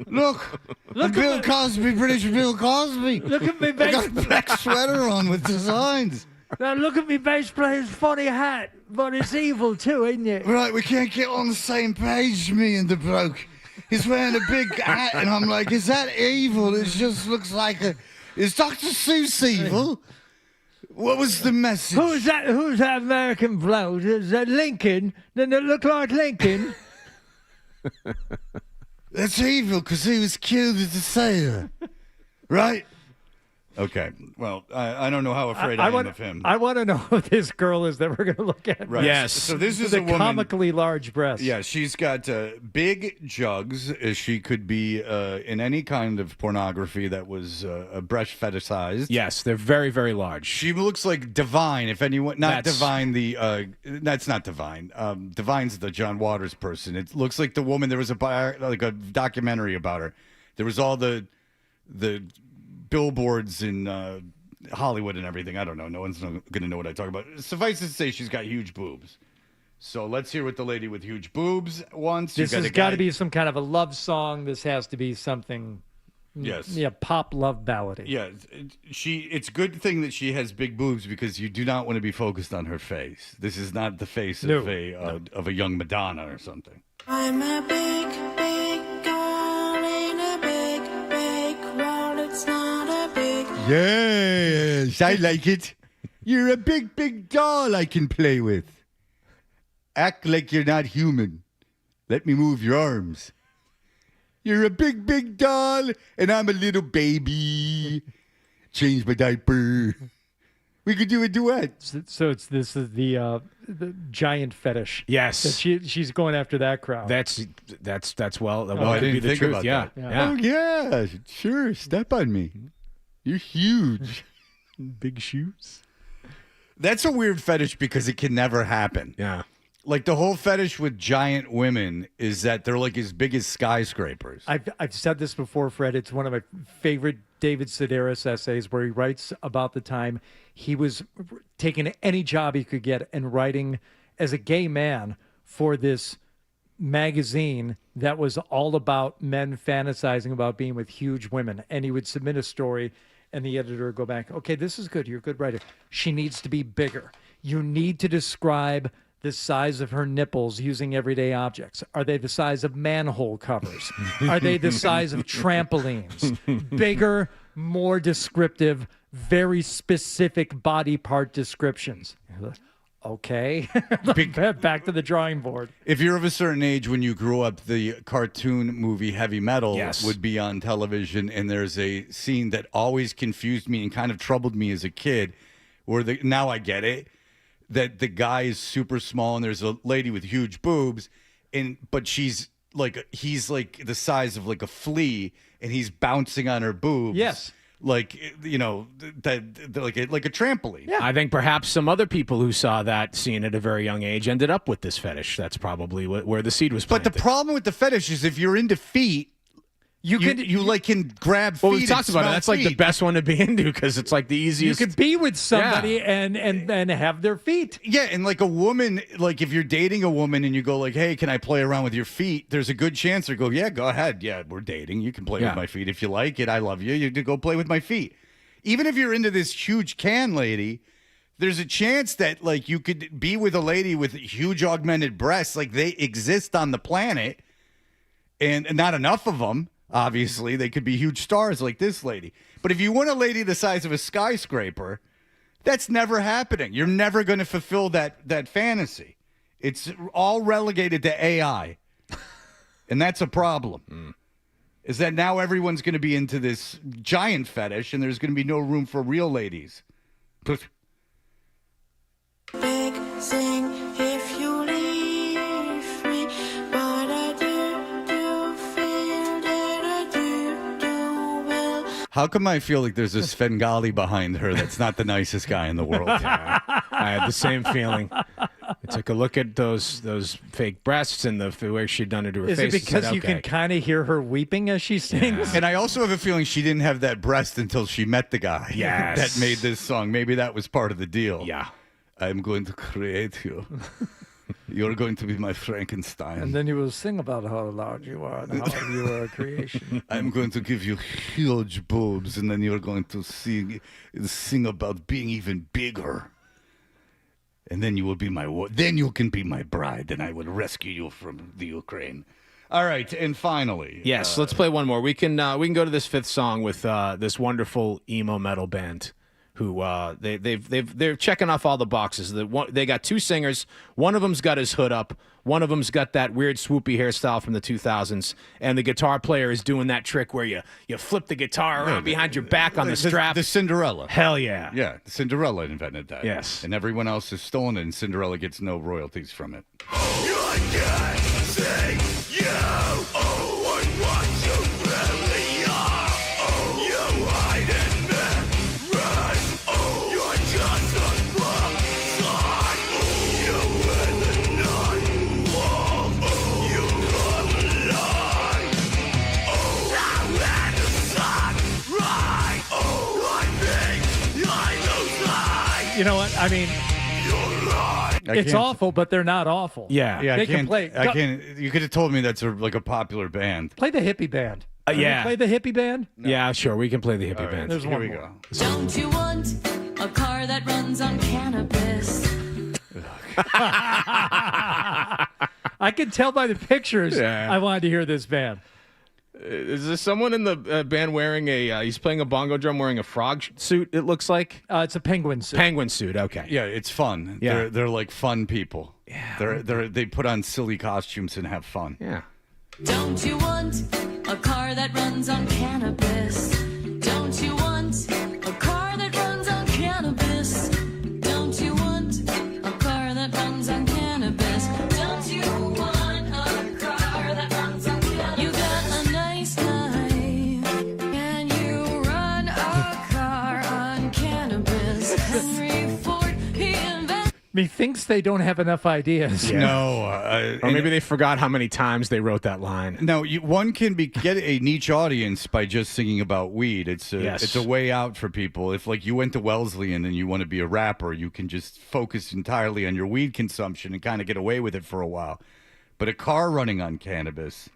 Look Bill Cosby, British Bill Cosby. Look at me, I got a black sweater on with designs. Now look at me bass player's funny hat, but it's evil too, isn't it? Right, we can't get on the same page, me and the bloke. He's wearing a big hat, and I'm like, is that evil? It just looks like is Dr. Seuss evil? What was the message? Who's that American bloke? Is that Lincoln? Doesn't it look like Lincoln? That's evil because he was killed as a sailor. Right? Okay. Well, I don't know how afraid I am of him. I want to know who this girl is that we're going to look at. Right. Yes. So this is the a woman. comically large breasts. Yeah, she's got big jugs. She could be in any kind of pornography that was breast fetishized. Yes, they're very, very large. She looks like Divine. If anyone, Divine. That's not Divine. Divine's the John Waters person. It looks like the woman. There was a documentary about her. There was all the billboards in Hollywood and everything. I don't know. No one's going to know what I talk about. Suffice it to say, she's got huge boobs. So let's hear what the lady with huge boobs wants. This has got to be some kind of a love song. This has to be something Yes. Yeah, pop love ballady. Yeah, it's good thing that she has big boobs because you do not want to be focused on her face. This is not the face of a young Madonna or something. I'm a big, big girl in a big, big world. It's not a big. Yes, I like it. You're a big, big doll I can play with. Act like you're not human. Let me move your arms. You're a big, big doll, and I'm a little baby. Change my diaper. We could do a duet. So this is the giant fetish. Yes. That she's going after that crowd. That's well. That I could be didn't the think truth. about Yeah. that. Yeah. Oh, yeah, sure. Step on me. You're huge. Big shoes. That's a weird fetish because it can never happen. Yeah. Like the whole fetish with giant women is that they're like as big as skyscrapers. I've said this before, Fred. It's one of my favorite David Sedaris essays where he writes about the time he was taking any job he could get and writing as a gay man for this magazine that was all about men fantasizing about being with huge women. And he would submit a story and the editor would go back, okay, this is good. You're a good writer. She needs to be bigger. You need to describe the size of her nipples using everyday objects. Are they the size of manhole covers? Are they the size of trampolines? Bigger, more descriptive, very specific body part descriptions. Okay. Back to the drawing board. If you're of a certain age, when you grew up, the cartoon movie Heavy Metal Yes. would be on television, and there's a scene that always confused me and kind of troubled me as a kid, where now I get it, that the guy is super small and there's a lady with huge boobs, but he's like the size of like a flea, and he's bouncing on her boobs. Yes. Like, you know, like a trampoline. I think perhaps some other people who saw that scene at a very young age ended up with this fetish. That's probably where the seed was planted. But the problem with the fetish is if you're into feet, you can grab feet. Well, we talked and about it. smell That's like the feet. best one to be into because it's like the easiest. You could be with somebody and have their feet. Yeah, and like a woman, like if you're dating a woman and you go like, hey, can I play around with your feet? There's a good chance they go, yeah, go ahead. Yeah, we're dating. You can play with my feet if you like it. I love you. You can go play with my feet. Even if you're into this huge can lady, there's a chance that like you could be with a lady with huge augmented breasts. Like they exist on the planet and not enough of them. Obviously, they could be huge stars like this lady. But if you want a lady the size of a skyscraper, that's never happening. You're never going to fulfill that fantasy. It's all relegated to AI. And that's a problem. Is that now everyone's going to be into this giant fetish and there's going to be no room for real ladies. Big thing if you leave me, but I do feel that I do well. How come I feel like there's a Svengali behind her that's not the nicest guy in the world? I had the same feeling. I took a look at those fake breasts and the way she'd done it to her Is face. it because and said, you can kind of hear her weeping as she sings? And I also have a feeling she didn't have that breast until she met the guy Yes. that made this song. Maybe that was part of the deal. Yeah. I'm going to create you. You're going to be my Frankenstein. And then you will sing about how large you are and how you are a creation. I'm going to give you huge boobs, and then you're going to sing about being even bigger. And then you will be then you can be my bride, and I will rescue you from the Ukraine. All right, and finally, Yes, let's play one more. We can go to this fifth song with this wonderful emo metal band, who they're checking off all the boxes. They got two singers. One of them's got his hood up. One of them's got that weird swoopy hairstyle from the 2000s, and the guitar player is doing that trick where you flip the guitar around behind your back on the strap. The Cinderella. Hell yeah. Yeah, Cinderella invented that. Yes. And everyone else has stolen it, and Cinderella gets no royalties from it. You know what? I mean, it's awful, but they're not awful. Yeah. They can play. I can't. You could have told me that's like a popular band. Play the hippie band. Can we Yeah. play the hippie band? Yeah, sure. We can play the hippie band. There's Here one we more. go. Don't you want a car that runs on cannabis? I can tell by the pictures. Yeah. I wanted to hear this band. Is there someone in the band wearing he's playing a bongo drum wearing a frog suit, it looks like? It's a penguin suit. Penguin suit, okay. Yeah, it's fun. Yeah. They're like fun people. Yeah. They put on silly costumes and have fun. Yeah. Don't you want a car that runs on cannabis? Don't you want a car that runs on cannabis? Don't you want a car that runs on cannabis? Don't you want a car that runs on cannabis? You got a nice life, and you run a car on cannabis. Henry Ford, he invented. Methinks they don't have enough ideas. No. Or maybe they forgot how many times they wrote that line. No, one can get a niche audience by just singing about weed. It's a way out for people. If like you went to Wesleyan and you want to be a rapper, you can just focus entirely on your weed consumption and kind of get away with it for a while. But a car running on cannabis,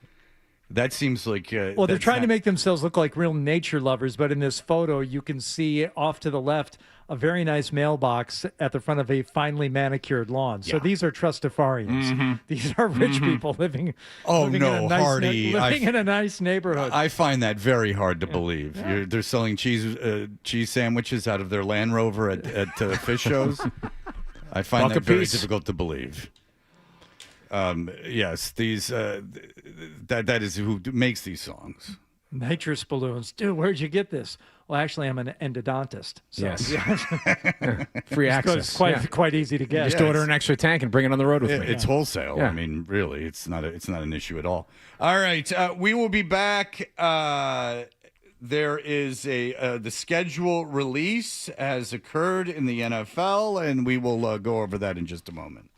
that seems like Well, they're trying to make themselves look like real nature lovers, but in this photo, you can see off to the left a very nice mailbox at the front of a finely manicured lawn. So these are trustafarians. These are rich people living. living in a nice Hardy. living in a nice neighborhood. I find that very hard to believe. They're selling cheese sandwiches out of their Land Rover at fish shows. I find that very difficult to believe. Yes, these that is who makes these songs. Nitrous balloons. Dude, where'd you get this? Well, actually, I'm an endodontist. So. Yes. Free access. It's quite easy to get. Just order an extra tank and bring it on the road with me. It's wholesale. Yeah. I mean, really, it's not an issue at all. All right, we will be back. There is the schedule release has occurred in the NFL, and we will go over that in just a moment.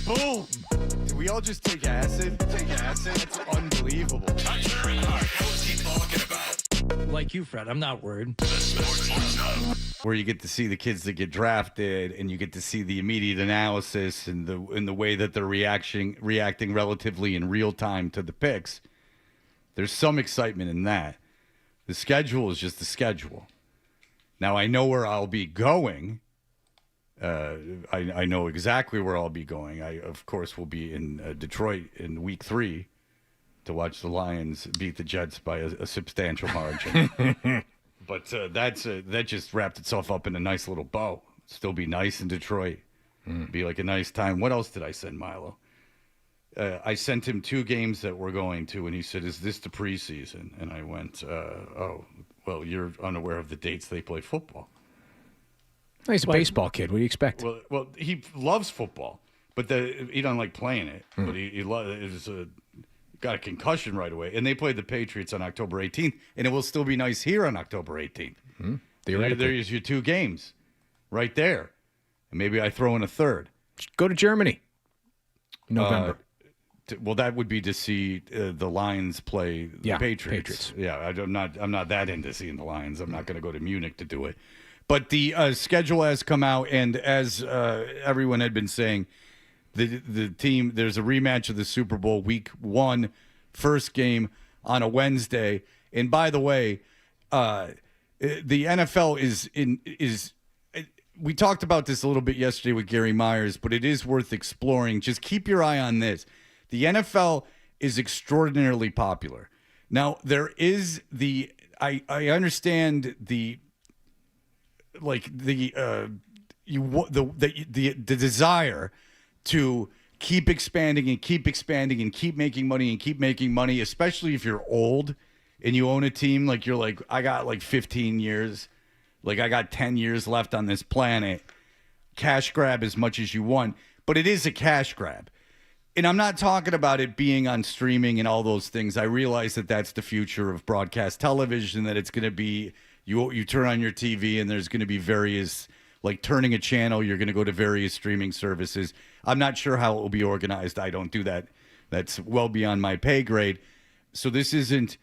Boom. Did we all just take acid? Take acid? That's unbelievable. Toucher and Hart. What's he talking about? Like you, Fred, I'm not worried. The Sports Hub. Where you get to see the kids that get drafted, and you get to see the immediate analysis and the way that they're reacting relatively in real time to the picks. There's some excitement in that. The schedule is just the schedule. Now I know where I'll be going. I know exactly where I'll be going. I, of course, will be in Detroit in Week 3 to watch the Lions beat the Jets by a substantial margin. But that just wrapped itself up in a nice little bow. Still be nice in Detroit. Be like a nice time. What else did I send Milo? I sent him 2 games that we're going to, and he said, "Is this the preseason?" And I went, "Oh, well, you're unaware of the dates they play football." He's a baseball kid. What do you expect? Well, he loves football, but he doesn't like playing it. But he got a concussion right away. And they played the Patriots on October 18th, and it will still be nice here on October 18th. There's your 2 games right there. And maybe I throw in a third. Go to Germany in November. Well, that would be to see the Lions play the Patriots. Yeah, I'm not that into seeing the Lions. I'm not going to go to Munich to do it. But the schedule has come out, and as everyone had been saying, the team, there's a rematch of the Super Bowl Week 1, first game on a Wednesday. And by the way, the NFL is we talked about this a little bit yesterday with Gary Myers, but it is worth exploring. Just keep your eye on this. The NFL is extraordinarily popular. Now, there is I understand the desire to keep expanding and keep expanding and keep making money, especially if you're old and you own a team. Like, you're like, I got like 15 years, like I got 10 years left on this planet. Cash grab as much as you want, but it is a cash grab. And I'm not talking about it being on streaming and all those things. I realize that that's the future of broadcast television, that it's going to be, you turn on your TV and there's going to be various, like turning a channel, you're going to go to various streaming services. I'm not sure how it will be organized. I don't do that. That's well beyond my pay grade. So this isn't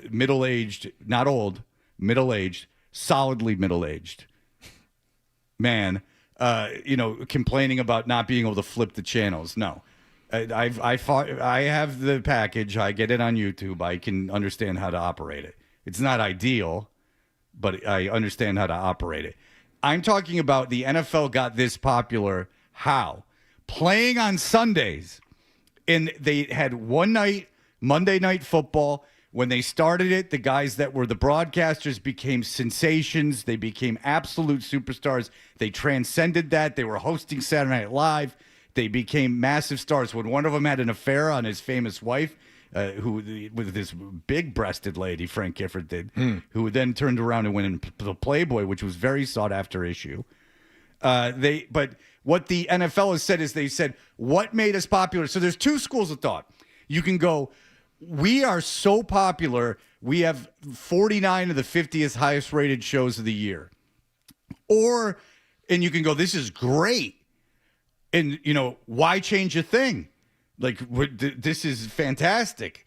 middle-aged, not old, middle-aged, solidly middle-aged man, complaining about not being able to flip the channels. No, I have the package. I get it on YouTube. I can understand how to operate it. It's not ideal, but I understand how to operate it. I'm talking about the NFL got this popular. How? Playing on Sundays. And they had one night, Monday Night Football. When they started it, the guys that were the broadcasters became sensations. They became absolute superstars. They transcended that. They were hosting Saturday Night Live. They became massive stars. When one of them had an affair on his famous wife, with this big-breasted lady, Frank Gifford did, who then turned around and went into the Playboy, which was very sought-after issue. But what the NFL has said is they said, what made us popular? So there's 2 schools of thought. You can go, we are so popular, we have 49 of the 50th highest rated shows of the year. And you can go, this is great. And, why change a thing? Like, this is fantastic.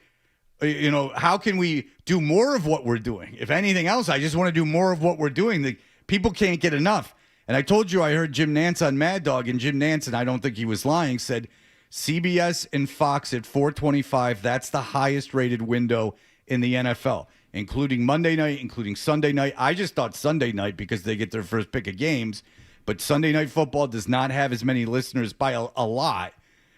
How can we do more of what we're doing? If anything else, I just want to do more of what we're doing. People can't get enough. And I told you, I heard Jim Nance on Mad Dog, and Jim Nance, and I don't think he was lying, said CBS and Fox at 425, that's the highest rated window in the NFL, including Monday night, including Sunday night. I just thought Sunday night because they get their first pick of games, but Sunday Night Football does not have as many listeners by a lot,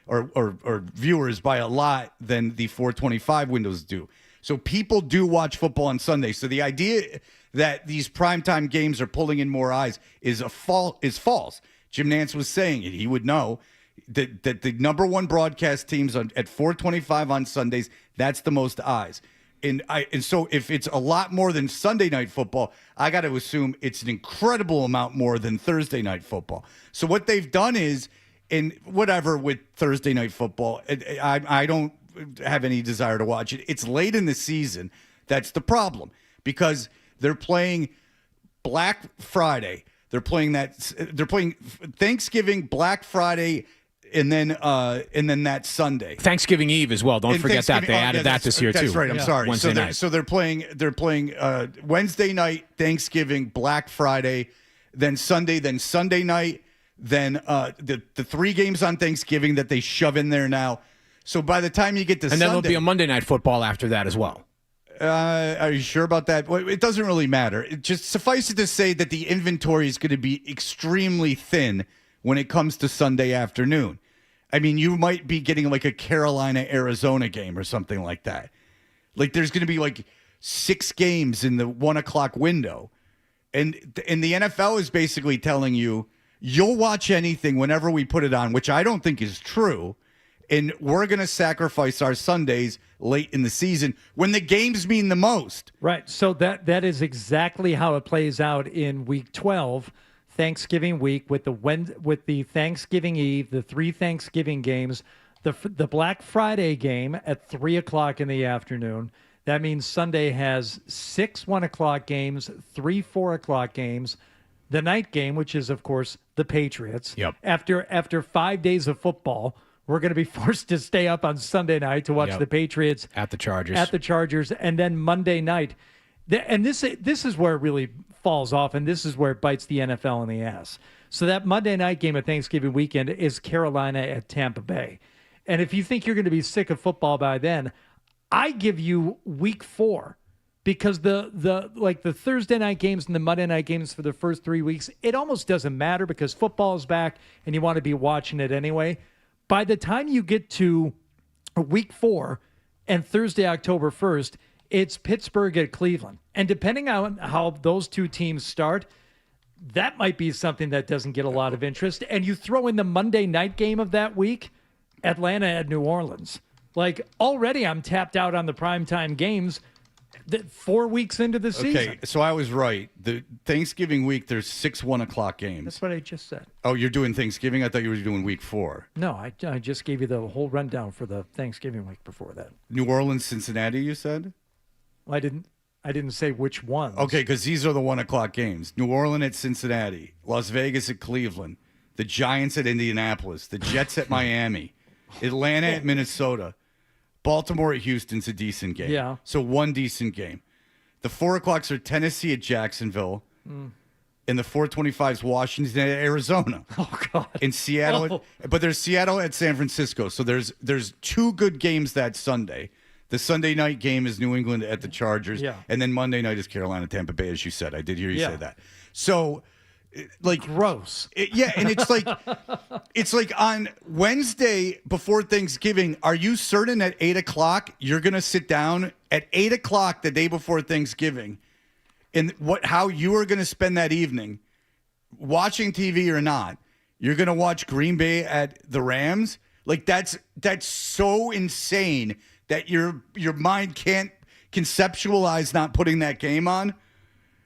or viewers by a lot, than the 425 windows do. So people do watch football on Sunday. So the idea that these primetime games are pulling in more eyes is false. Jim Nance was saying it. He would know that the number one broadcast teams at 425 on Sundays, that's the most eyes. And so if it's a lot more than Sunday Night Football, I got to assume it's an incredible amount more than Thursday Night Football. So what they've done is, and whatever with Thursday Night Football, I don't have any desire to watch it. It's late in the season. That's the problem, because they're playing Black Friday. They're playing Thanksgiving, Black Friday, and then that Sunday, Thanksgiving Eve as well. Don't And forget that they Thanksgiving- added that this year too. That's right. I'm sorry. Wednesday so night. So they're playing Wednesday night, Thanksgiving, Black Friday, then Sunday night, then the 3 games on Thanksgiving that they shove in there now. So by the time you get to and then there'll be a Monday night football after that as well. Are you sure about that? Well, it doesn't really matter. It just suffice it to say that the inventory is going to be extremely thin when it comes to Sunday afternoon. I mean, you might be getting like a Carolina-Arizona game or something like that. Like there's going to be like 6 games in the 1 o'clock window. And the NFL is basically telling you, you'll watch anything whenever we put it on, which I don't think is true. And we're going to sacrifice our Sundays late in the season when the games mean the most. Right. So that is exactly how it plays out in Week 12, Thanksgiving week, with the Thanksgiving Eve, the 3 Thanksgiving games, the Black Friday game at 3 o'clock in the afternoon. That means Sunday has 6 1 o'clock games, 3 4 o'clock games, the night game, which is of course the Patriots. Yep. After 5 days of football, we're going to be forced to stay up on Sunday night to watch the Patriots at the Chargers. And then Monday night. And this is where it really falls off, and this is where it bites the NFL in the ass. So that Monday night game of Thanksgiving weekend is Carolina at Tampa Bay. And if you think you're going to be sick of football by then, I give you Week 4, because the Thursday night games and the Monday night games for the first 3 weeks, it almost doesn't matter because football is back and you want to be watching it anyway. By the time you get to Week 4 and Thursday, October 1st, it's Pittsburgh at Cleveland. And depending on how those 2 teams start, that might be something that doesn't get a lot of interest. And you throw in the Monday night game of that week, Atlanta at New Orleans. Like, already I'm tapped out on the primetime games 4 weeks into the season. Okay, so I was right. The Thanksgiving week, there's 6 1 o'clock games. That's what I just said. Oh, you're doing Thanksgiving? I thought you were doing Week 4. No, I just gave you the whole rundown for the Thanksgiving week before that. New Orleans, Cincinnati, you said? Well, I didn't say which one. Okay, because these are the 1 o'clock games. New Orleans at Cincinnati, Las Vegas at Cleveland, the Giants at Indianapolis, the Jets at Miami, Atlanta at Minnesota, Baltimore at Houston's a decent game. Yeah. So 1 decent game. The 4 o'clocks are Tennessee at Jacksonville. And the 425's Washington at Arizona. Oh, God. In Seattle. But there's Seattle at San Francisco. So there's 2 good games that Sunday. The Sunday night game is New England at the Chargers. Yeah. And then Monday night is Carolina, Tampa Bay, as you said. I did hear you say that. So, like, gross. And it's like on Wednesday before Thanksgiving, are you certain at 8 o'clock you're going to sit down at 8 o'clock the day before Thanksgiving, and how you are going to spend that evening, watching TV or not? You're going to watch Green Bay at the Rams? Like, that's so insane that your mind can't conceptualize not putting that game on.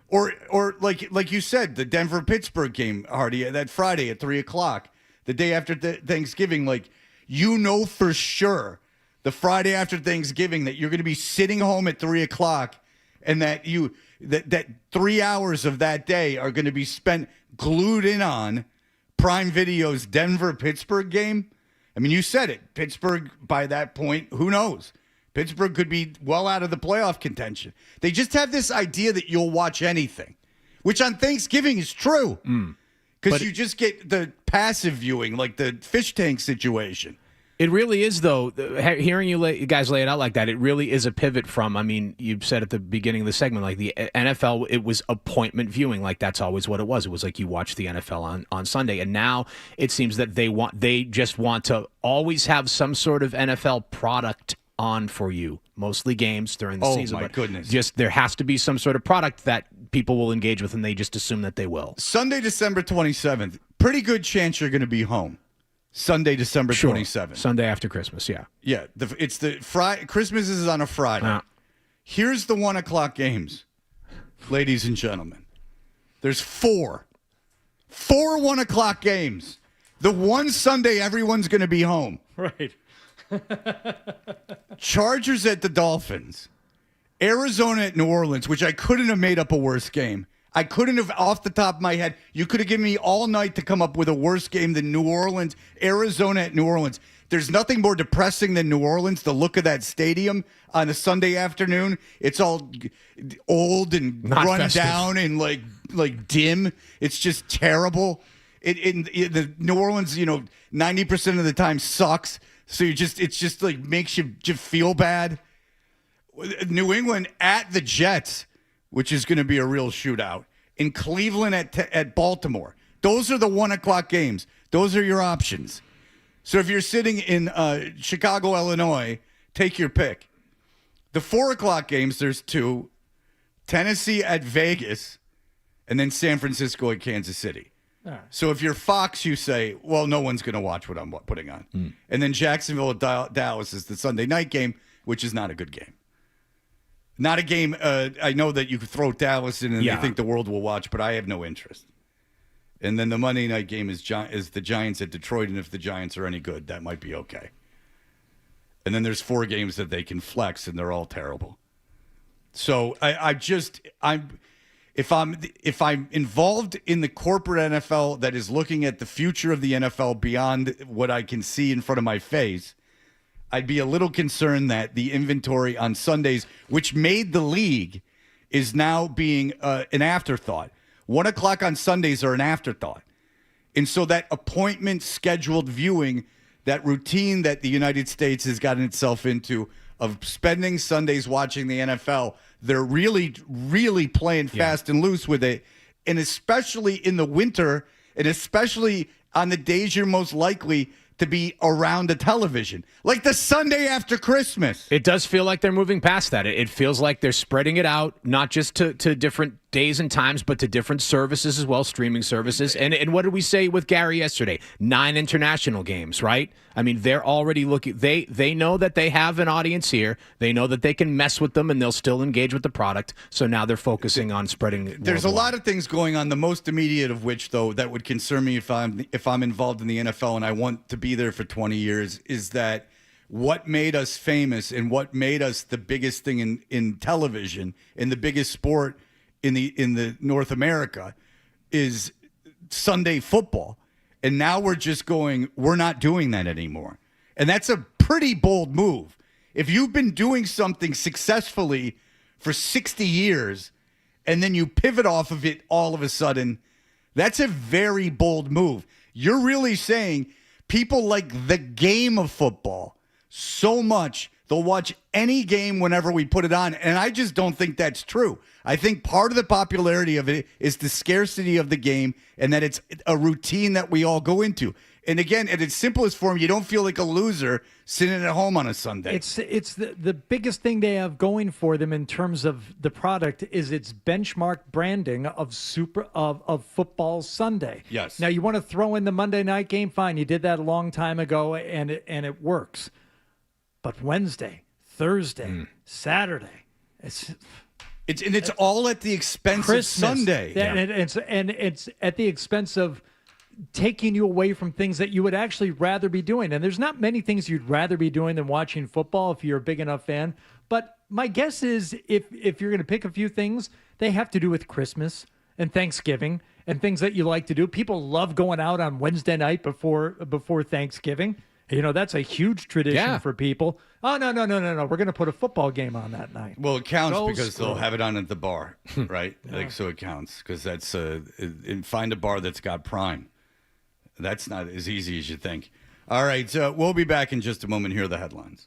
Or like you said, the Denver-Pittsburgh game, Hardy, that Friday at 3 o'clock, the day after Thanksgiving, like, you know for sure the Friday after Thanksgiving that you're going to be sitting home at 3 o'clock, and that that 3 hours of that day are going to be spent glued in on Prime Video's Denver-Pittsburgh game. I mean, you said it. Pittsburgh, by that point, who knows? Pittsburgh could be well out of the playoff contention. They just have this idea that you'll watch anything, which on Thanksgiving is true. Because you just get the passive viewing, like the fish tank situation. It really is, though. Hearing you guys lay it out like that, it really is a pivot from, I mean, you said at the beginning of the segment, like the NFL, it was appointment viewing. Like, that's always what it was. It was like you watch the NFL on Sunday. And now it seems that they just want to always have some sort of NFL product on for you, mostly games during the season. Oh, my goodness. Just there has to be some sort of product that people will engage with, and they just assume that they will. Sunday, December 27th, pretty good chance you're going to be home. Sunday, December 27th. Sunday after Christmas, yeah. Yeah, it's the Friday. Christmas is on a Friday. Here's the 1 o'clock games, ladies and gentlemen. There's 4 1 o'clock games. The one Sunday everyone's going to be home. Right. Chargers at the Dolphins. Arizona at New Orleans, which I couldn't have made up a worse game. I couldn't have, off the top of my head, you could have given me all night to come up with a worse game than New Orleans, Arizona at New Orleans. There's nothing more depressing than New Orleans, the look of that stadium on a Sunday afternoon. It's all old and Not run festive. down and like dim. It's just terrible. The New Orleans, 90% of the time sucks. So it's just like makes you just feel bad. New England at the Jets, which is going to be a real shootout. In Cleveland at Baltimore. Those are the 1 o'clock games. Those are your options. So if you're sitting in Chicago, Illinois, take your pick. The 4 o'clock games, there's 2. Tennessee at Vegas, and then San Francisco at Kansas City. All right. So if you're Fox, you say, well, no one's going to watch what I'm putting on. And then Jacksonville at Dallas is the Sunday night game, which is not a good game. Not a game. I know that you could throw Dallas in and you think the world will watch, but I have no interest. And then the Monday night game is the Giants at Detroit, and if the Giants are any good, that might be okay. And then there's 4 games that they can flex, and they're all terrible. So if I'm involved in the corporate NFL that is looking at the future of the NFL beyond what I can see in front of my face, I'd be a little concerned that the inventory on Sundays, which made the league, is now being an afterthought. 1 o'clock on Sundays are an afterthought. And so that appointment scheduled viewing, that routine that the United States has gotten itself into of spending Sundays watching the NFL, they're really, really playing fast and loose with it. And especially in the winter, and especially on the days you're most likely to be around a television, like the Sunday after Christmas. It does feel like they're moving past that. It feels like they're spreading it out, not just to different days and times, but to different services as well, streaming services. And what did we say with Gary yesterday? 9 international games, right? I mean, they're already looking. They know that they have an audience here. They know that they can mess with them, and they'll still engage with the product. So now they're focusing on spreading it. There's a lot of things going on. The most immediate of which, though, that would concern me if I'm involved in the NFL and I want to be there for 20 years, is that what made us famous and what made us the biggest thing in television and the biggest sport in the North America is Sunday football. And now we're not doing that anymore. And that's a pretty bold move. If you've been doing something successfully for 60 years and then you pivot off of it all of a sudden, that's a very bold move. You're really saying people like the game of football so much, they'll watch any game whenever we put it on. And I just don't think that's true. I think part of the popularity of it is the scarcity of the game and that it's a routine that we all go into. And again, at its simplest form, you don't feel like a loser sitting at home on a Sunday. It's the biggest thing they have going for them in terms of the product is its benchmark branding of football Sunday. Yes. Now you want to throw in the Monday night game, fine. You did that a long time ago, and it works. But Wednesday, Thursday, Saturday, it's all at the expense Christmas, of Sunday. And it's at the expense of taking you away from things that you would actually rather be doing. And there's not many things you'd rather be doing than watching football if you're a big enough fan. But my guess is if you're going to pick a few things, they have to do with Christmas and Thanksgiving and things that you like to do. People love going out on Wednesday night before Thanksgiving. You know, that's a huge tradition for people. Oh, no. We're going to put a football game on that night. Well, it counts Go because screw they'll it. have it on at the bar, right? So it counts because that's and find a bar that's got Prime. That's not as easy as you think. All right, we'll be back in just a moment. Here are the headlines.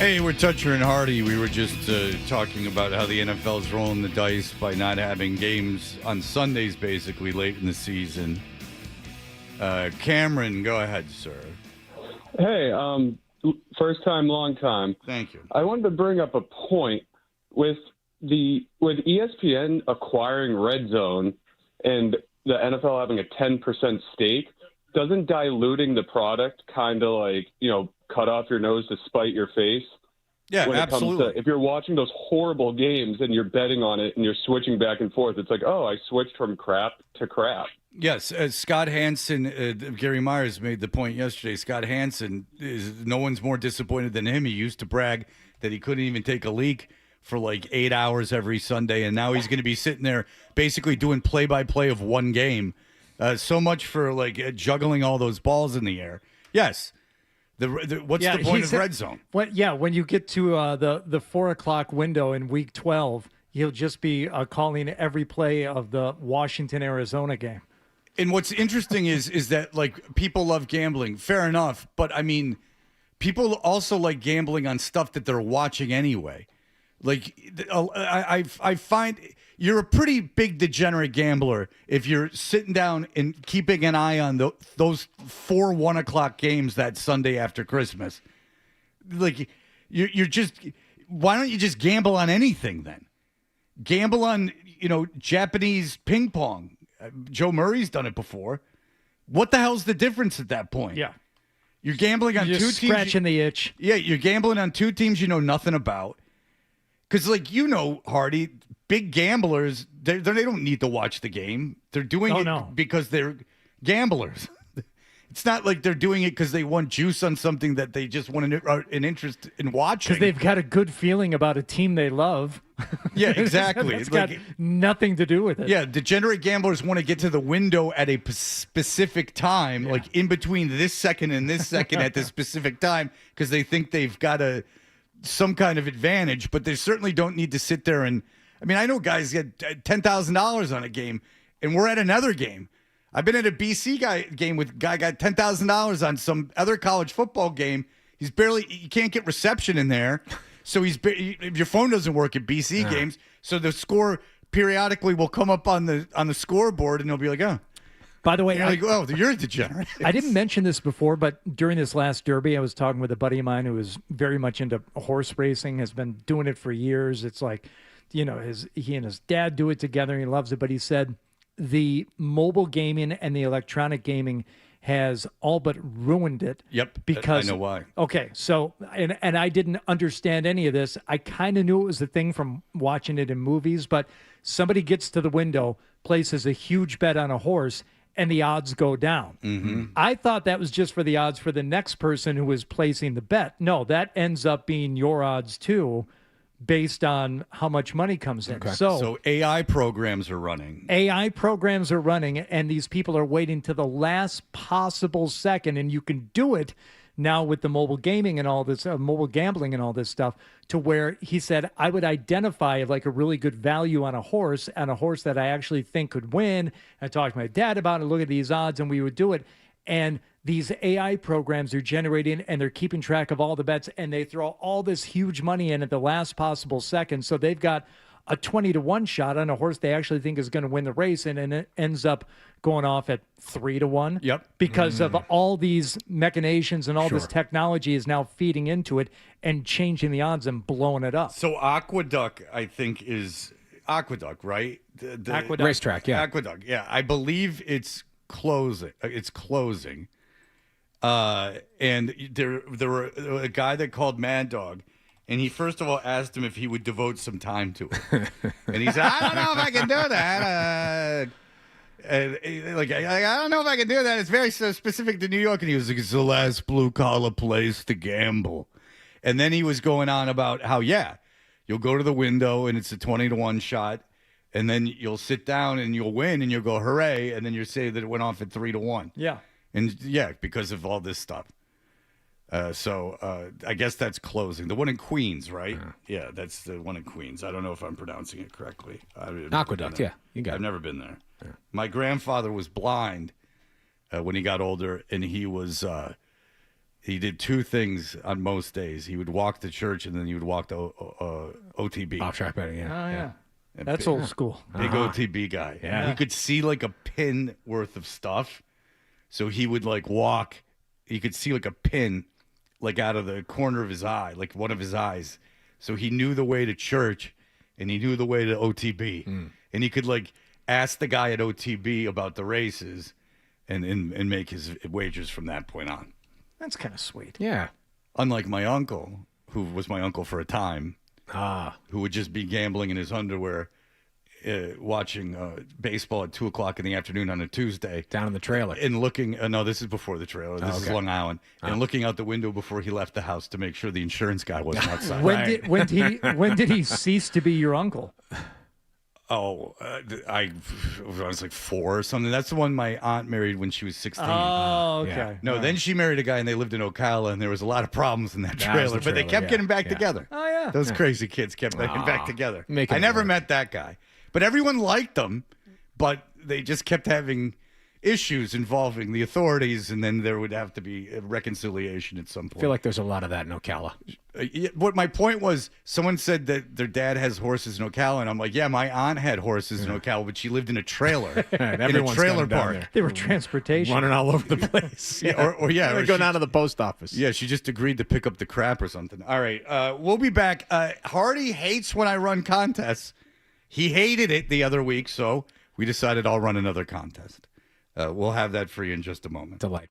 Hey, we're Toucher and Hardy. We were just talking about how the NFL's rolling the dice by not having games on Sundays, basically, late in the season. Cameron, go ahead, sir. Hey, first time, long time. Thank you. I wanted to bring up a point with ESPN acquiring Red Zone and the NFL having a 10% stake. Doesn't diluting the product kind of like, cut off your nose to spite your face? Yeah, when it absolutely. Comes to, if you're watching those horrible games and you're betting on it and you're switching back and forth, it's like, oh, I switched from crap to crap. Yes, Scott Hansen, Gary Myers made the point yesterday. Scott Hansen, no one's more disappointed than him. He used to brag that he couldn't even take a leak for like 8 hours every Sunday, and now he's going to be sitting there basically doing play-by-play of one game. So much for like juggling all those balls in the air. Yes. What's the point of Red Zone? When you get to the 4 o'clock window in Week 12, he'll just be calling every play of the Washington-Arizona game. And what's interesting is that like people love gambling, fair enough, but I mean, people also like gambling on stuff that they're watching anyway. Like I find you're a pretty big degenerate gambler if you're sitting down and keeping an eye on those 4 1 o'clock games that Sunday after Christmas. Like you're just, why don't you just gamble on anything then? Gamble on Japanese ping pong. Joe Murray's done it before. What the hell's the difference at that point? Yeah, you're gambling on you're 2 teams. Scratching the itch. Yeah, you're gambling on 2 teams you know nothing about. Because, Hardy, big gamblers, they don't need to watch the game. They're doing because they're gamblers. It's not like they're doing it because they want juice on something that they just want an interest in watching. Because they've got a good feeling about a team they love. Yeah, exactly. It's got nothing to do with it. Yeah, degenerate gamblers want to get to the window at a specific time, like in between this second and this second at this specific time, because they think they've got some kind of advantage, but they certainly don't need to sit there and, I know guys get $10,000 on a game, and we're at another game. I've been at a BC game with a guy got $10,000 on some other college football game. You can't get reception in there, so your phone doesn't work at BC games, so the score periodically will come up on the scoreboard, and they'll be like, oh. By the way, you're a degenerate. I didn't mention this before, but during this last Derby, I was talking with a buddy of mine who is very much into horse racing, has been doing it for years. It's like, he and his dad do it together, and he loves it. But he said the mobile gaming and the electronic gaming has all but ruined it. Yep, because I know why. Okay, so and I didn't understand any of this. I kind of knew it was a thing from watching it in movies, but somebody gets to the window, places a huge bet on a horse, and the odds go down. Mm-hmm. I thought that was just for the odds for the next person who was placing the bet. No, that ends up being your odds too, based on how much money comes in. Okay. So AI programs are running. And these people are waiting to the last possible second, and you can do it now with the mobile gaming and all this, mobile gambling and all this stuff, to where he said, I would identify like a really good value on a horse that I actually think could win. I talked to my dad about it, look at these odds, and we would do it. And these AI programs are generating, and they're keeping track of all the bets, and they throw all this huge money in at the last possible second. So they've got a 20-1 shot on a horse they actually think is going to win the race, and it ends up going off at 3-1. Yep. Because of all these machinations and all this technology is now feeding into it and changing the odds and blowing it up. So Aqueduct, I think, is Aqueduct, right? The Aqueduct. Racetrack, yeah. Aqueduct, yeah. I believe it's closing. And there were a guy that called Mad Dog, and he first of all asked him if he would devote some time to it. And he said, I don't know if I can do that. I don't know if I can do that. It's very specific to New York. And he was like, it's the last blue-collar place to gamble. And then he was going on about how, you'll go to the window, and it's a 20-1 shot, and then you'll sit down, and you'll win, and you'll go, hooray, and then you'll say that it went off at 3-1. Yeah. And, because of all this stuff. So I guess that's closing. The one in Queens, right? Yeah, that's the one in Queens. I don't know if I'm pronouncing it correctly. Aqueduct, yeah. You got it. I've never been there. Yeah. My grandfather was blind when he got older, and he was he did two things on most days. He would walk to church, and then he would walk to OTB. Off-track betting, yeah. Oh, yeah. And That's old school. Big OTB guy. Yeah. He could see like a pin worth of stuff. So he would like walk. He could see like a pin like out of the corner of his eye, like one of his eyes. So he knew the way to church and he knew the way to OTB. And he could like ask the guy at OTB about the races and make his wagers from that point on. That's kind of sweet. Yeah. Unlike my uncle, who was my uncle for a time, who would just be gambling in his underwear, watching baseball at 2:00 in the afternoon on a Tuesday. Down in the trailer. And looking, no, this is before the trailer. This is okay. Long Island. And looking out the window before he left the house to make sure the insurance guy wasn't outside. When did he cease to be your uncle? Oh, I was like 4 or something. That's the one my aunt married when she was 16. Oh, okay. Yeah. No, then she married a guy and they lived in Ocala and there was a lot of problems in that trailer. But they kept getting back together. Oh, yeah. Those crazy kids kept getting back together. Making I it never work. met that guy. But everyone liked them, but they just kept having issues involving the authorities, and then there would have to be a reconciliation at some point. I feel like there's a lot of that in Ocala. What my point was, someone said that their dad has horses in Ocala, and I'm like, yeah, my aunt had horses in Ocala, but she lived in a trailer, in a everyone's trailer got 'em down park. there. They were transportation. Running all over the place. They They go down to the post office. Yeah, she just agreed to pick up the crap or something. All right, we'll be back. Hardy hates when I run contests. He hated it the other week, so we decided I'll run another contest. We'll have that for you in just a moment. Delight.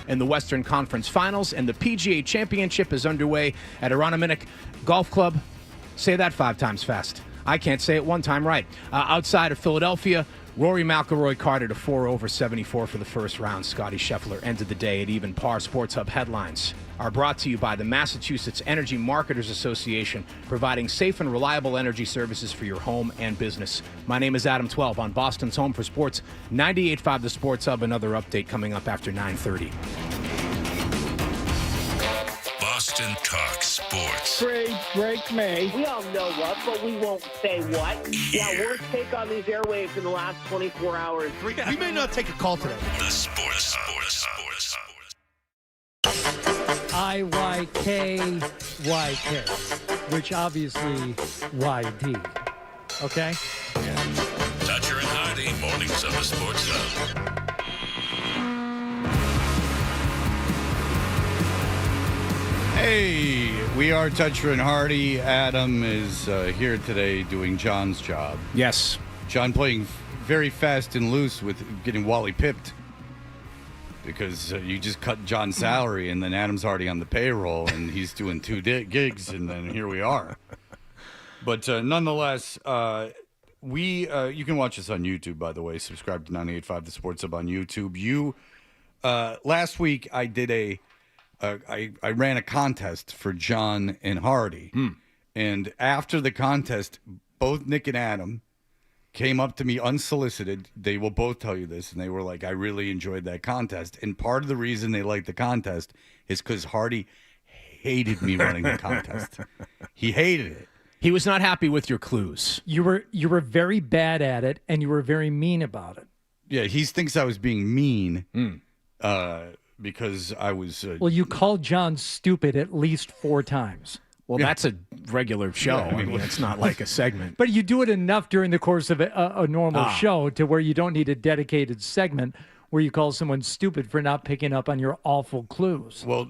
in the Western Conference Finals, and the PGA Championship is underway at Aroniminick Golf Club. Say that 5 times fast. I can't say it one time right. Outside of Philadelphia, Rory McIlroy carded a 4 over 74 for the first round. Scotty Scheffler ended the day at even par. Sports Hub headlines are brought to you by the Massachusetts Energy Marketers Association, providing safe and reliable energy services for your home and business. My name is Adam 12 on Boston's Home for Sports, 98.5 The Sports Hub. Another update coming up after 9:30. Boston Talk Sports. Break me. We all know what, but we won't say what. Yeah, worst take on these airwaves in the last 24 hours. We may not take a call today. The Sports Hub. IYKYK, which obviously YD. Okay? Dutcher and Hardy, mornings on the Sports Hub. Hey, we are Toucher and Hardy. Adam is here today doing John's job. Yes. John playing very fast and loose with getting Wally pipped because you just cut John's salary and then Adam's already on the payroll and he's doing 2 gigs and then here we are. But nonetheless, you can watch us on YouTube, by the way. Subscribe to 98.5 The Sports Hub on YouTube. Last week I did I ran a contest for John and Hardy. And after the contest, both Nick and Adam came up to me unsolicited. They will both tell you this. And they were like, I really enjoyed that contest. And part of the reason they liked the contest is because Hardy hated me running the contest. He hated it. He was not happy with your clues. You were very bad at it, and you were very mean about it. Yeah, he thinks I was being mean. Because I was... well, you called John stupid at least 4 times. Well, that's a regular show. I mean, it's not like a segment. But you do it enough during the course of a normal show to where you don't need a dedicated segment where you call someone stupid for not picking up on your awful clues. Well,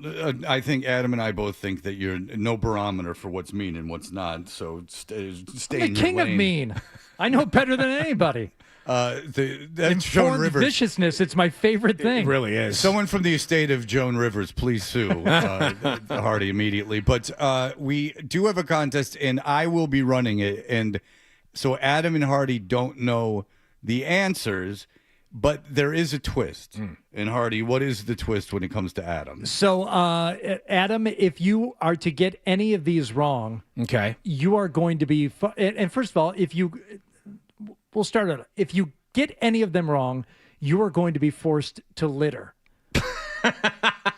I think Adam and I both think that you're no barometer for what's mean and what's not. So stay I'm in the your king of lane. mean. I know better than anybody. That's Joan Informed Rivers. viciousness, it's my favorite thing. It really is. Someone from the estate of Joan Rivers, please sue Hardy immediately. But we do have a contest, and I will be running it. And so Adam and Hardy don't know the answers, but there is a twist. And Hardy, what is the twist when it comes to Adam? So, Adam, if you are to get any of these wrong, okay, you are going to be. And first of all, we'll start it. If you get any of them wrong, you are going to be forced to litter.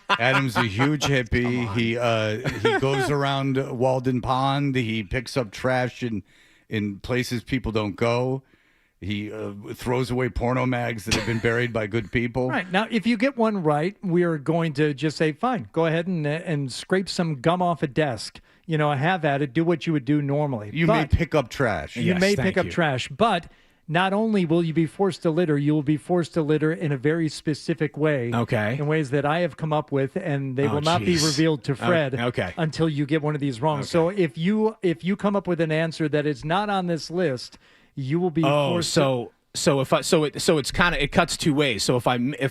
Adam's a huge hippie. He goes around Walden Pond. He picks up trash in places people don't go. He throws away porno mags that have been buried by good people. Right. Now, if you get one right, we are going to just say, fine, go ahead and scrape some gum off a desk. Have at it. Do what you would do normally. You may pick up trash. You may pick up trash, but not only will you be forced to litter, you will be forced to litter in a very specific way. Okay. In ways that I have come up with, and they will not be revealed to Fred until you get one of these wrong. Okay. So if you come up with an answer that is not on this list, you will be forced to... So it cuts 2 ways. So if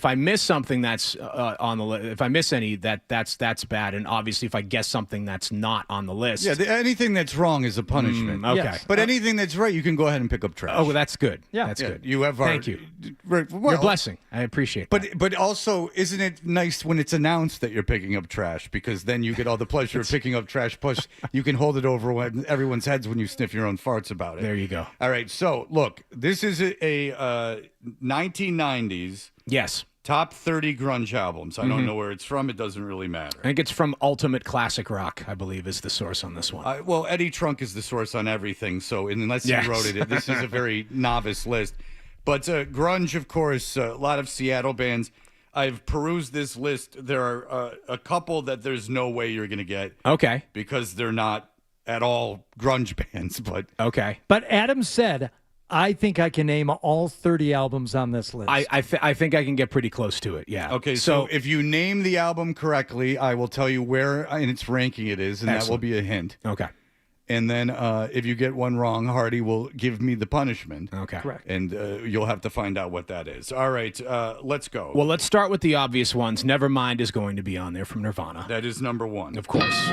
I miss something that's on the list, if I miss any, that's bad. And obviously, if I guess something that's not on the list, anything that's wrong is a punishment. Okay, yes. But anything that's right, you can go ahead and pick up trash. Oh, well, that's good. Yeah, that's good. You have thank you. Your blessing. I appreciate that. But also, isn't it nice when it's announced that you're picking up trash? Because then you get all the pleasure of picking up trash. Plus, you can hold it over everyone's heads when you sniff your own farts about it. There you go. All right. So look, this is a 1990s top 30 grunge albums. I don't know where it's from. It doesn't really matter. I think it's from Ultimate Classic Rock, I believe, is the source on this one. Well, Eddie Trunk is the source on everything. So unless he wrote it, this is a very novice list. But grunge, of course, a lot of Seattle bands. I've perused this list. There are a couple that there's no way you're going to get. Okay. Because they're not at all grunge bands. But okay. But Adam said, I think I can name all 30 albums on this list. I think I can get pretty close to it, yeah. Okay, so if you name the album correctly, I will tell you where in its ranking it is, and that will be a hint. Okay. And then if you get one wrong, Hardy will give me the punishment. Okay. Correct. And you'll have to find out what that is. All right, let's go. Well, let's start with the obvious ones. Nevermind is going to be on there from Nirvana. That is number one. Of course.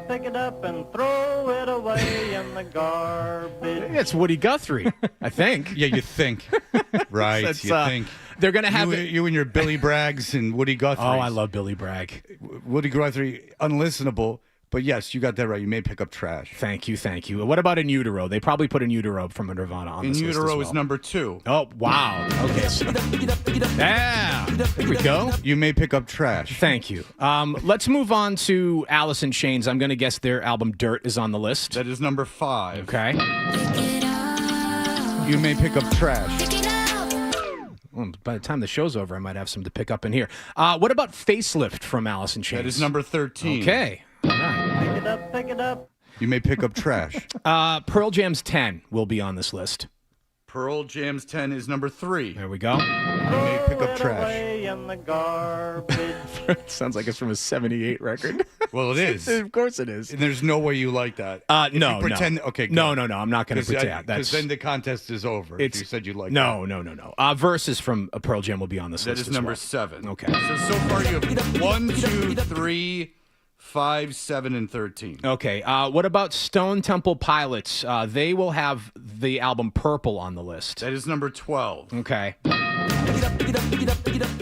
Pick it up, and throw it away in the garbage. It's Woody Guthrie, I think. Yeah, you think. Right, That's, you think. They're going to have you and your Billy Braggs and Woody Guthrie. Oh, I love Billy Bragg. Woody Guthrie, unlistenable. But yes, you got that right. You may pick up trash. Thank you, thank you. What about In Utero? They probably put In Utero from Nirvana on In this list as Utero well. is number 2. Oh, wow. Okay. So, yeah. There we go. You may pick up trash. Thank you. Let's move on to Alice in Chains. I'm going to guess their album Dirt is on the list. That is number 5. Okay. You may pick up trash. Well, by the time the show's over, I might have some to pick up in here. What about Facelift from Alice in Chains? That is number 13. Okay. All right. Pick it up. You may pick up trash. Pearl Jam's 10 will be on this list. Pearl Jam's 10 is number 3. There we go. You may pick up trash. Away in the garbage. Sounds like it's from a 78 record. Well, it is. Of course it is. And there's no way you like that. If No, you pretend, no. Okay, good. No, I'm not going to pretend. Because then the contest is over. If you said you like No. Verses from Pearl Jam will be on this that list is as number well. 7. Okay. So far you have 1, 2, 3, 5, 7, and 13. Okay. What about Stone Temple Pilots? They will have the album Purple on the list. That is number 12. Okay.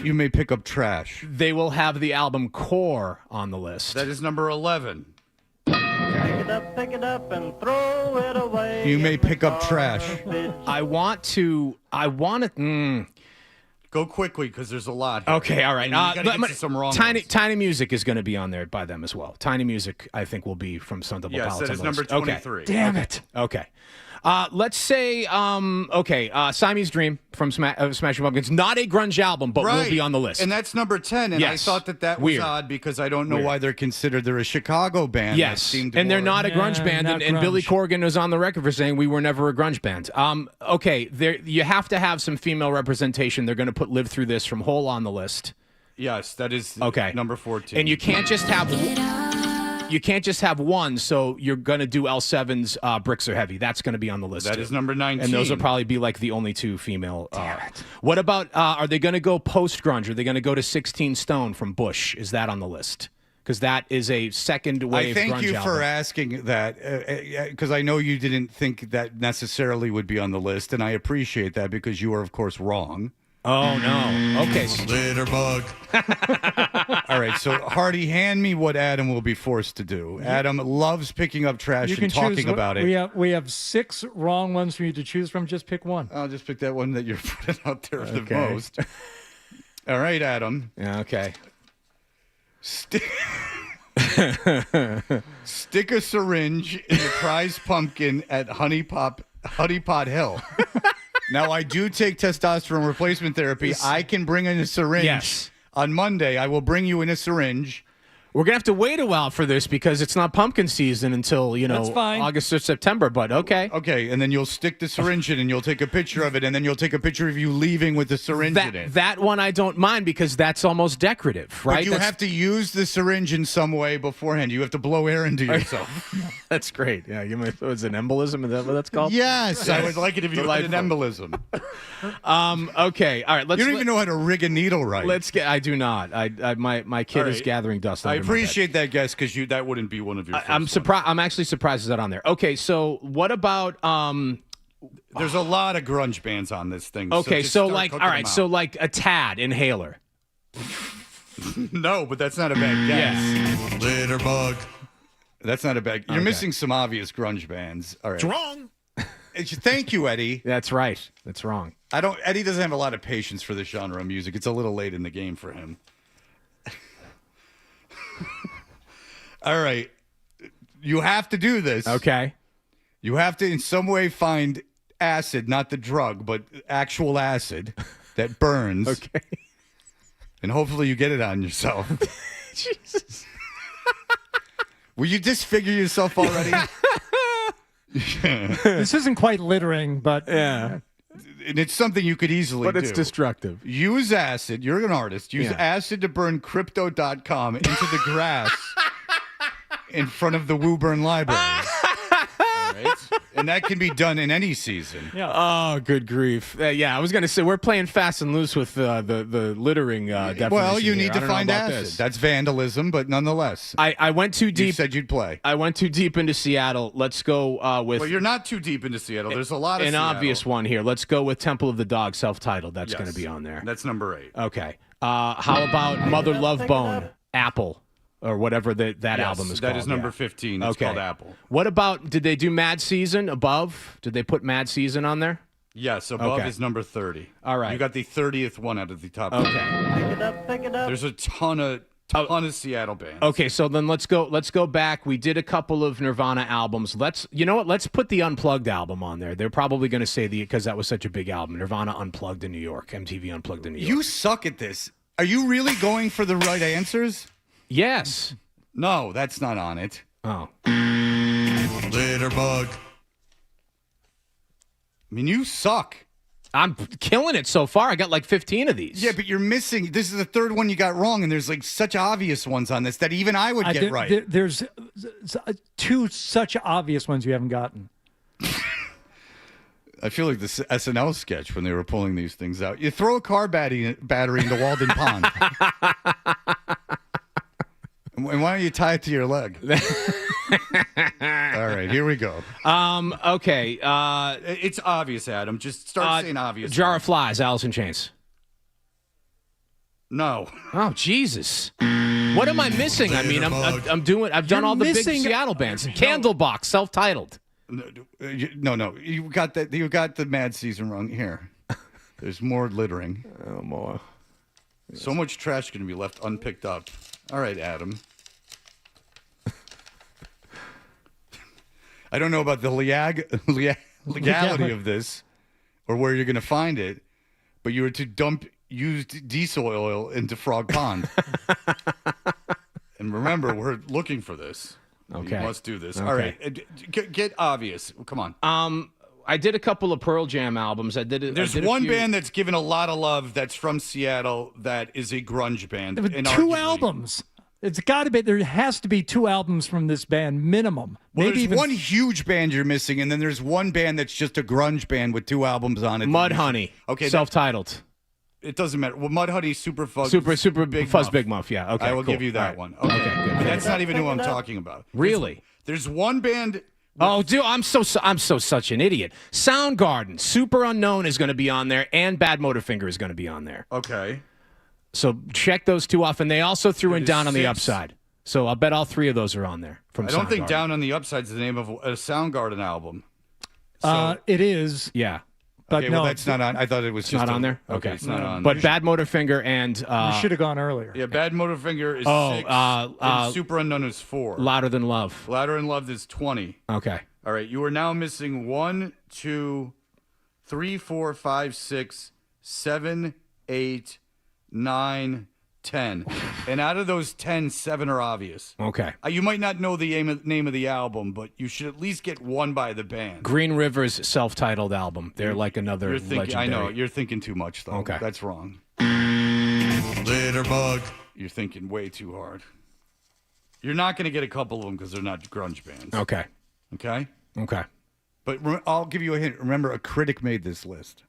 You may pick up trash. They will have the album Core on the list. That is number 11. Pick it up, and throw it away. You may pick up trash. I want to. Go quickly because there's a lot here. Okay, all right. And you gotta get to some wrong ones. Tiny Music is going to be on there by them as well. Tiny Music, I think, will be from Stone Temple Yes, Pilots. that is on the number list. 23. Okay. Damn it. Okay. Let's say, Siamese Dream from Smashing Pumpkins. Not a grunge album, but will be on the list. And that's number 10. And Yes. I thought that was Weird. odd because I don't know Weird. why they're considered. They're a Chicago band. that Yes, seemed and they're more- not a grunge band, not and Billy grunge. Corgan was on the record for saying we were never a grunge band. Okay, you have to have some female representation. They're going to put Live Through This from Hole on the list. Yes, that is Okay. number 14. And you can't just have one, so you're going to do L7's Bricks Are Heavy. That's going to be on the list. That too. is number 19. And those will probably be like the only two female. What about, are they going to go post-grunge? Are they going to go to 16 Stone from Bush? Is that on the list? Because that is a second wave I thank grunge you album. for asking that because I know you didn't think that necessarily would be on the list, and I appreciate that because you are, of course, wrong. Oh, no. Okay. Later, bug. All right, so Hardy, hand me what Adam will be forced to do. Adam loves picking up trash You can and talking choose. about it. We have 6 wrong ones for you to choose from. Just pick one. I'll just pick that one that you're putting out there the Okay. most. All right, Adam. Yeah, okay. Stick a syringe in the prize pumpkin at Honeypot Hill. Now, I do take testosterone replacement therapy. I can bring in a syringe. Yes. On Monday, I will bring you in a syringe. We're going to have to wait a while for this because it's not pumpkin season until, That's fine. August or September, but okay. Okay, and then you'll stick the syringe in and you'll take a picture of it, and then you'll take a picture of you leaving with the syringe in it. That one I don't mind because that's almost decorative, right? But you have to use the syringe in some way beforehand. You have to blow air into yourself. That's great. Yeah, was it an embolism? Is that what that's called? Yes, I would like it if you had an Delightful. embolism. Okay, all right. You don't even know how to rig a needle right. I do not. My kid All is right. gathering dust. I under my bed. appreciate that guess because that wouldn't be one of your. I'm surprised. I'm actually surprised it's not on there. Okay, so what about There's a lot of grunge bands on this thing. Okay, just so start like, cooking all right, them so out. like a Tad Inhaler. No, but that's not a bad guess. Yeah. Later, bug. That's not a bad. You're Okay. missing some obvious grunge bands. All right. It's wrong. Thank you, Eddie. That's right. That's wrong. Eddie doesn't have a lot of patience for this genre of music. It's a little late in the game for him. All right. You have to do this. Okay. You have to in some way find acid, not the drug, but actual acid that burns. Okay. And hopefully you get it on yourself. Jesus. Will you disfigure yourself already? This isn't quite littering, but Yeah. And it's something you could easily do. But it's destructive. Use acid. You're an artist. Use Yeah. acid to burn crypto.com into the grass in front of the Woburn Library. And that can be done in any season. Yeah. Oh, good grief. Yeah, I was going to say, we're playing fast and loose with the littering definition. Well, you need here. to I don't know find about acid. this. That's vandalism, but nonetheless. I went too deep. You said you'd play. I went too deep into Seattle. Let's go with... Well, you're not too deep into Seattle. There's a lot of an Seattle. obvious one here. Let's go with Temple of the Dog, self-titled. That's Yes. going to be on there. That's number 8. Okay. How about Mother Love Bone, Apple, or whatever that Yes, album is called? that is number yeah. 15. It's called Apple. What about, did they do Mad Season above? Did they put Mad Season on there? Yes, above Okay. is number 30. All right. You got the 30th one out of the top. Okay. Pick it up. There's a ton of Seattle bands. Okay, so then let's go back. We did a couple of Nirvana albums. You know what? Let's put the Unplugged album on there. They're probably going to say because that was such a big album. Nirvana Unplugged in New York. MTV Unplugged in New York. You suck at this. Are you really going for the right answers? Yes. No, that's not on it. Oh. Litterbug. I mean, you suck. I'm killing it so far. I got like 15 of these. Yeah, but you're missing. This is the third one you got wrong, and there's like such obvious ones on this that even I would get right. There's 2 such obvious ones you haven't gotten. I feel like the SNL sketch when they were pulling these things out. You throw a car battery into Walden Pond. And why don't you tie it to your leg? All right, here we go. Okay. It's obvious, Adam. Just start saying obvious. Jar of Flies, Alice in Chains. No. Oh, Jesus. What am I missing? I mean, I've done all the big Seattle bands. Candlebox, self-titled. No. You got that. You got the Mad Season wrong. Here, there's more littering. Oh, more. So much trash going to be left unpicked up. All right, Adam. I don't know about the legality of this or where you're going to find it, but you were to dump used diesel oil into Frog Pond. And remember, we're looking for this. Okay. You must do this. Okay. All right. Get obvious. Come on. I did a couple of Pearl Jam albums. There's one band that's given a lot of love that's from Seattle that is a grunge band. And 2 albums. It's got to be. There has to be 2 albums from this band minimum. Well, Maybe there's even one huge band you're missing, and then there's one band that's just a grunge band with 2 albums on it. Mudhoney. Okay, self-titled. It doesn't matter. Well, Mudhoney, Super Fuzz, Super Big Fuzz Muff. Big Muff. Yeah. Okay. I will cool. give you that All right. one. Okay, good. But that's not even who I'm talking about. Really? There's one band. Oh, dude, I'm such an idiot. Soundgarden, Super Unknown is going to be on there, and Bad Motorfinger is going to be on there. Okay. So check those 2 off, and they also threw in is Down on the 6. Upside. So I'll bet all 3 of those are on there. From I don't think Soundgarden. Down on the Upside is the name of a Soundgarden album. So, it is. Yeah. But okay, no, well, that's not on. I thought it was It's just not on there? Okay, it's not on. But Bad Motorfinger and... you should have gone earlier. Yeah, Bad Motorfinger is 6. And Super Unknown is 4. Louder Than Love. Louder Than Love is 20. Okay. All right, you are now missing 1, 2, 3, 4, 5, 6, 7, 8, 9, 10. And out of those 10, 7 are obvious. Okay. You might not know the name of the album, but you should at least get one by the band. Green River's self-titled album. They're like another You're thinking, legendary. I know, you're thinking too much, though. Okay. That's wrong. Litterbug. You're thinking way too hard. You're not going to get a couple of them because they're not grunge bands. Okay. Okay? Okay. But I'll give you a hint. Remember, a critic made this list.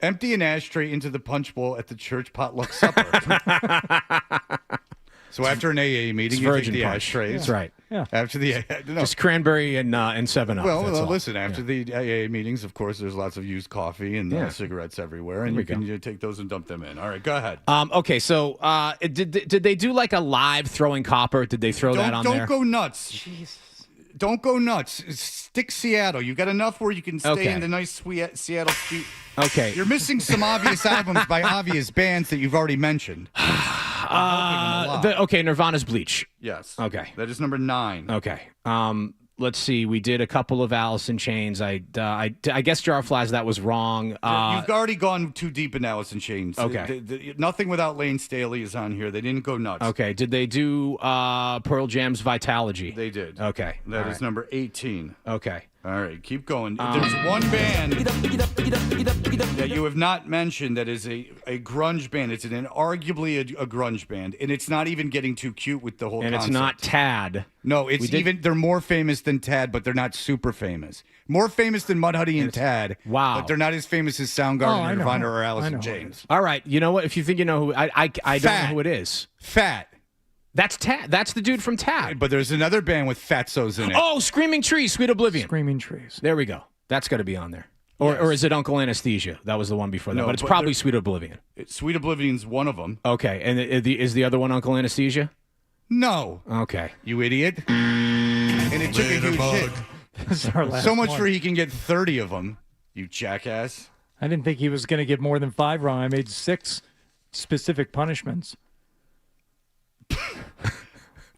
Empty an ashtray into the punch bowl at the church potluck supper. So after an AA meeting, you take the punch. ashtrays. That's right. Yeah. After the Just cranberry and 7-Up. well, that's all. listen. After the AA meetings, of course, there's lots of used coffee and cigarettes everywhere, and There you we can go. take those and dump them in. All right, go ahead. Okay, so did they do like a live throwing copper? Did they throw that on there? Don't go nuts. Jesus. Don't go nuts. Stick Seattle. You got enough where you can stay Okay. in the nice Seattle street. Okay. You're missing some obvious albums by obvious bands that you've already mentioned. Okay, Nirvana's Bleach. Yes. Okay. That is number 9. Okay. Let's see. We did a couple of Alice in Chains. I guess Jar of Flies, that was wrong. You've already gone too deep in Alice in Chains. Okay. Nothing Without Lane Staley is on here. They didn't go nuts. Okay. Did they do Pearl Jam's Vitalogy? They did. Okay. That All is right. number 18. Okay. All right, keep going. There's one band. that you have not mentioned that is a grunge band. It's arguably a grunge band, and it's not even getting too cute with the whole And concept. it's not Tad. No, it's they're more famous than Tad, but they're not super famous. More famous than Mudhoney and Tad. Wow. But they're not as famous as Soundgarden, Nirvana, or Alice in Chains. All right, you know what? If you think you know who, I don't know who it is. Fat. That's Tad. That's the dude from Tad. But there's another band with Fatzos in it. Oh, Screaming Trees, Sweet Oblivion. Screaming Trees. There we go. That's got to be on there. Or is it Uncle Anesthesia? That was the one before that. No, but it's but probably Sweet Oblivion. Sweet Oblivion's one of them. Okay, and is the other one Uncle Anesthesia? No. Okay. You idiot. And it took a huge hit. This is our last So much one. for he can get 30 of them, you jackass. I didn't think he was going to get more than 5 wrong. I made 6 specific punishments.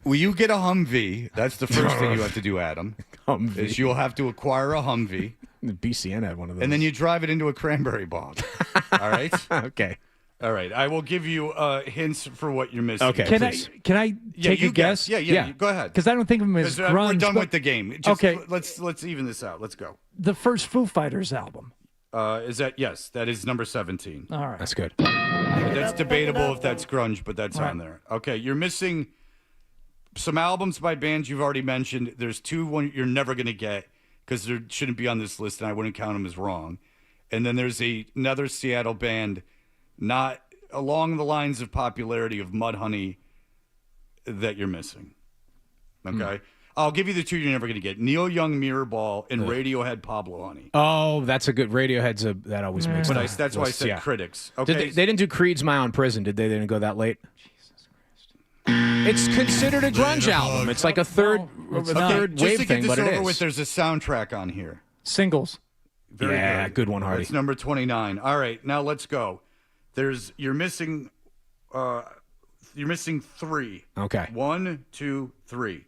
Will you get a Humvee? That's the first thing you have to do, Adam. Humvee. Is you'll have to acquire a Humvee. The BCN had one of those. And then you drive it into a cranberry bog. All right? Okay. All right. I will give you hints for what you're missing. Okay. Can I take a guess? Yeah. Go ahead. Because I don't think of him as 'Cause, grunge. we're done but- with the game. Okay. Let's even this out. Let's go. The first Foo Fighters album. Is that yes? That is number 17. All right. That's good. That's debatable if that's grunge, but that's on there. Okay. You're missing some albums by bands you've already mentioned. There's 2 you're never going to get because there shouldn't be on this list, and I wouldn't count them as wrong. And then there's another Seattle band, not along the lines of popularity of Mudhoney, that you're missing. Okay? I'll give you the 2 you're never going to get. Neil Young, Mirror Ball, and Radiohead, Pablo Honey. Oh, that's a good. Radiohead's that always makes. But the that's why I list, said yeah. critics. Did Okay. they didn't do Creed's My Own Prison, did they? They didn't go that late? Jesus Christ. It's considered a grunge album. It's like a third Okay, wave just to get thing, this but it over is. with, there's a soundtrack on here. Singles. Very Yeah, good one, Hardy. That's number 29. All right, now let's go. You're missing 3. Okay. 1, 2, 3.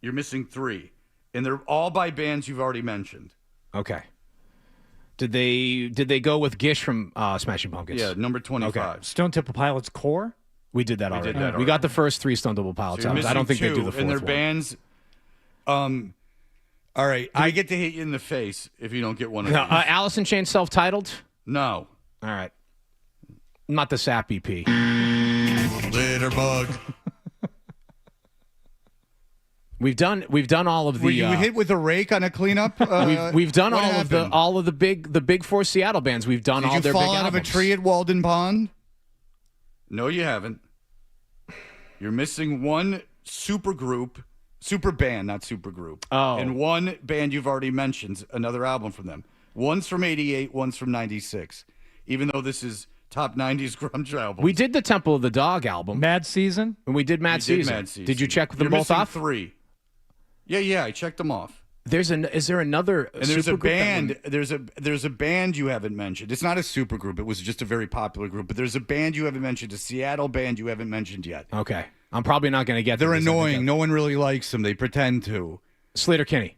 You're missing 3. And they're all by bands you've already mentioned. Okay. Did they go with Gish from Smashing Pumpkins? Yeah, number 25. Okay. Stone Temple Pilots Core. We did that already. did that We got the first 3 Stone Double So Pilots you're albums. I don't think missing they do 2, the fourth and their one. bands. All right, I get to hit you in the face if you don't get one of No, these. Alice in Chains self-titled? No. All right. Not the Sap EP. Later, bug. We've done all of the. Were you hit with a rake on a cleanup? We've done what happened? all of the big 4 Seattle bands. We've done Did all you their fall big out albums. of a tree at Walden Pond? No, you haven't. You're missing one super band, not super group. Oh. And one band you've already mentioned, another album from them. One's from 88, one's from 96. Even though this is top 90s grunge album. We did the Temple of the Dog album. Mad Season? And we did Mad Season. Did you check them You're both missing off? 3. Yeah, I checked them off. Is there another And there's a supergroup that band. There's a band you haven't mentioned. It's not a super group. It was just a very popular group. But there's a band you haven't mentioned, a Seattle band you haven't mentioned yet. Okay, I'm probably not going to get. They're them because I think annoying. No one really likes them. They pretend to. Slater Kinney.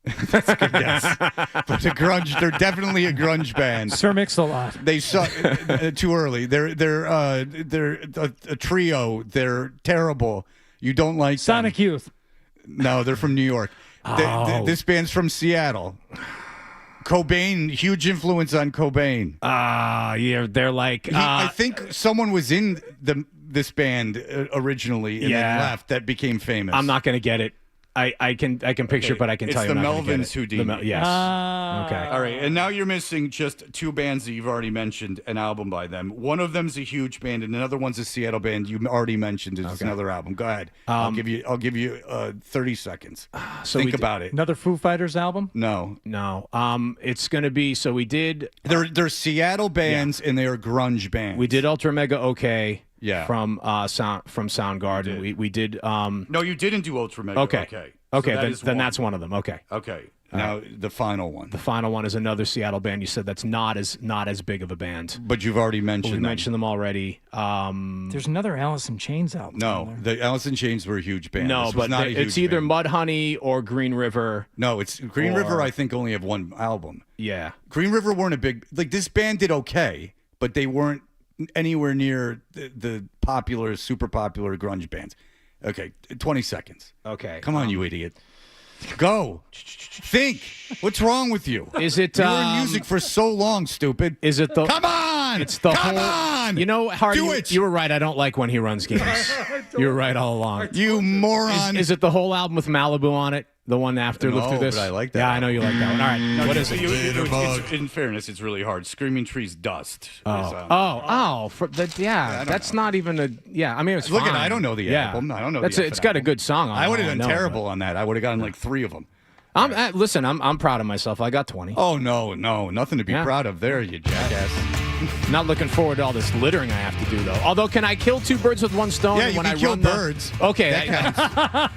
That's a good guess. But they're definitely a grunge band. Sir Mix-a-Lot. They suck. Too early. They're a trio. They're terrible. You don't like Sonic them. Youth. No, they're from New York. This band's from Seattle. Cobain, huge influence on Cobain. Yeah, they're like. I think someone was in this band originally and then left that became famous. I'm not going to get it. I can picture, but I can tell you. It's I'm the not gonna get Melvins it. Houdini. Yes. Okay. All right, and now you're missing just 2 bands that you've already mentioned, an album by them. One of them's a huge band, and another one's a Seattle band you already mentioned. It's another album. Go ahead. I'll give you 30 seconds. So Think about it. Another Foo Fighters album? No. It's going to be. So we did. They're Seattle bands, and they are grunge bands. We did Ultra Mega OK. Yeah. From Soundgarden. We did. No, you didn't do Ultra Mega. Okay. Okay. Okay. So Then that's one of them. Okay. Okay. Now the final one. The final one is another Seattle band. You said that's not as big of a band. But you've already mentioned We them. mentioned them already. There's another Alice in Chains album. No, the Alice in Chains were a huge band. No, This was but not a huge it's either band. Mudhoney or Green River. No, it's Green River. I think only have one album. Yeah. Green River weren't a big this band did okay, but they weren't anywhere near the popular, super popular grunge bands. Okay, 20 seconds. Okay. Come on, you idiot. Go. Think. What's wrong with you? Is it? You were in music for so long, stupid. Is it the? Come on! It's the Come whole. on! You know, Hardy, Do it! you were right. I don't like when he runs games. You were right all along. You moron! Is it the whole album with Malibu on it? The one after Look Through This? But I like that. Yeah, I know you like that one. All right. What is it? In fairness, it's really hard. Screaming Trees Dust. That's not even a. Yeah, I mean, it's Look fine. I don't know the album. I don't know the It's got a good song on it. I would have done know, terrible on that. I would have gotten like 3 of them. Listen, I'm proud of myself. I got 20. Oh, no. Nothing to be proud of there, you jackass. Not looking forward to all this littering I have to do, though. Although, can I kill 2 birds with one stone? Yeah, you when can I kill run birds. Okay.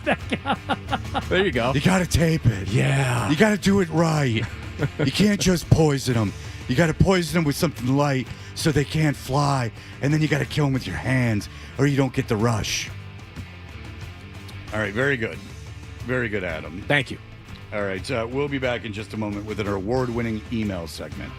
That counts. There you go. You got to tape it. Yeah. You got to do it right. You can't just poison them. You got to poison them with something light so they can't fly. And then you got to kill them with your hands or you don't get the rush. All right, very good. Very good, Adam. Thank you. All right, we'll be back in just a moment with an award-winning email segment.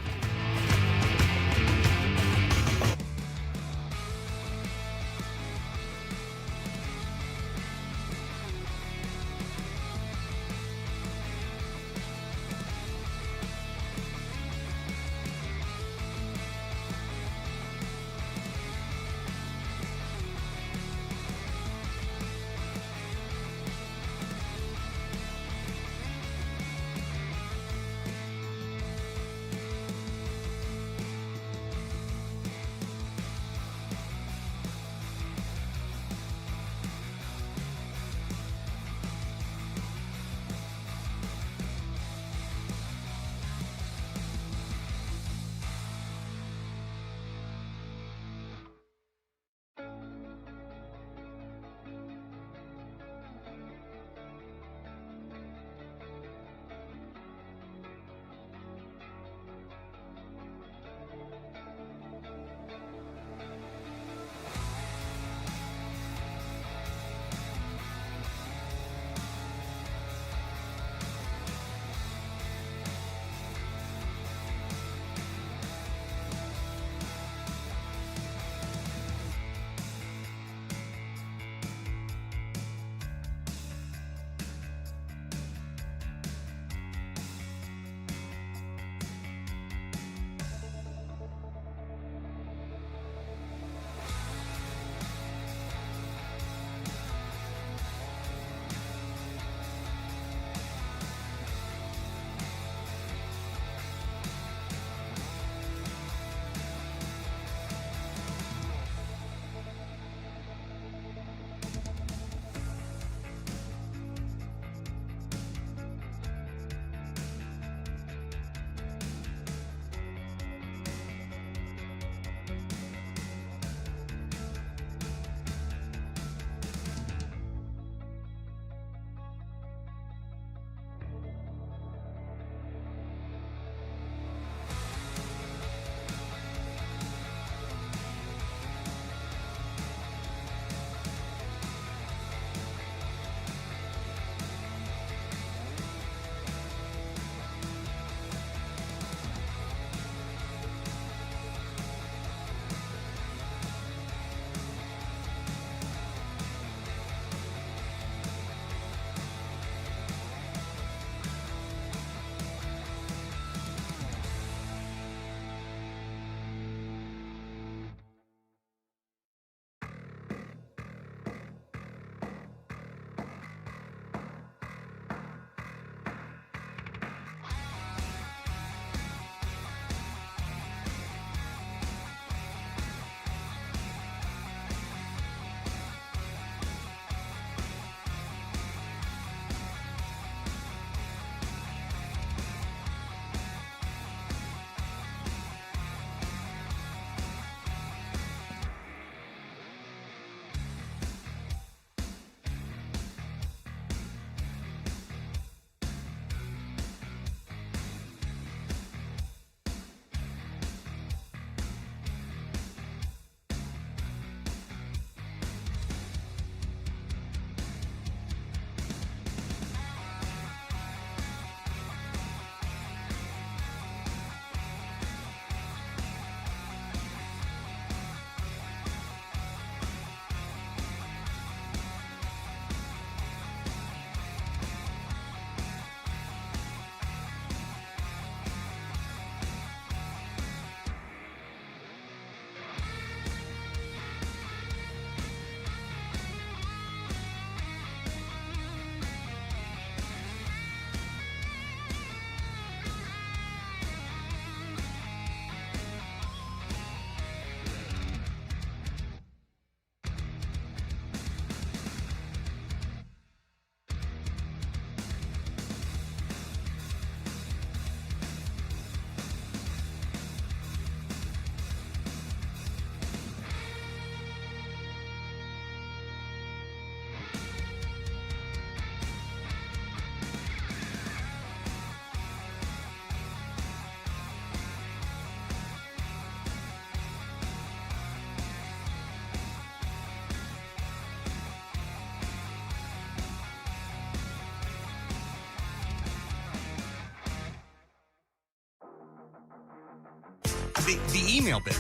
the email bit.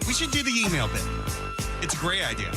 We should do the email bit. It's a great idea.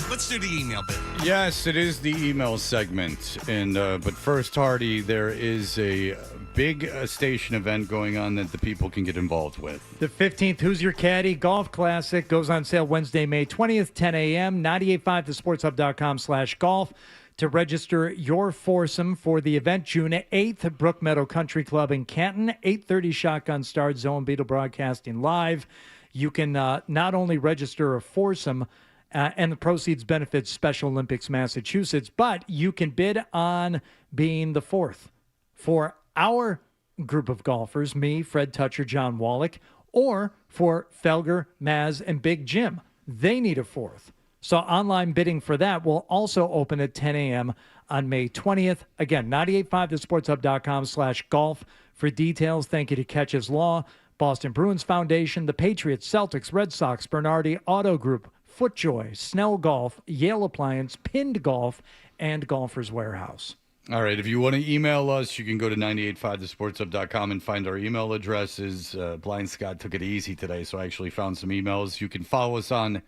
Let's do the email bit. Yes, it is the email segment. And but first, Hardy, there is a big station event going on that the people can get involved with. The 15th Who's Your Caddy Golf Classic goes on sale Wednesday, May 20th, 10 a.m., 985thesportshub.com/golf. To register your foursome for the event, June 8th, Brook Meadow Country Club in Canton, 8:30 shotgun start, Zone Beetle Broadcasting live. You can not only register a foursome, and the proceeds benefit Special Olympics Massachusetts, but you can bid on being the fourth for our group of golfers, me, Fred Toucher, John Wallach, or for Felger, Maz, and Big Jim. They need a fourth. So online bidding for that will also open at 10 a.m. on May 20th. Again, 985thesportshub.com/golf for details. Thank you to Catches Law, Boston Bruins Foundation, the Patriots, Celtics, Red Sox, Bernardi Auto Group, FootJoy, Snell Golf, Yale Appliance, Pinned Golf, and Golfers Warehouse. All right, if you want to email us, you can go to 985thesportshub.com and find our email addresses. Blind Scott took it easy today, so I actually found some emails. You can follow us on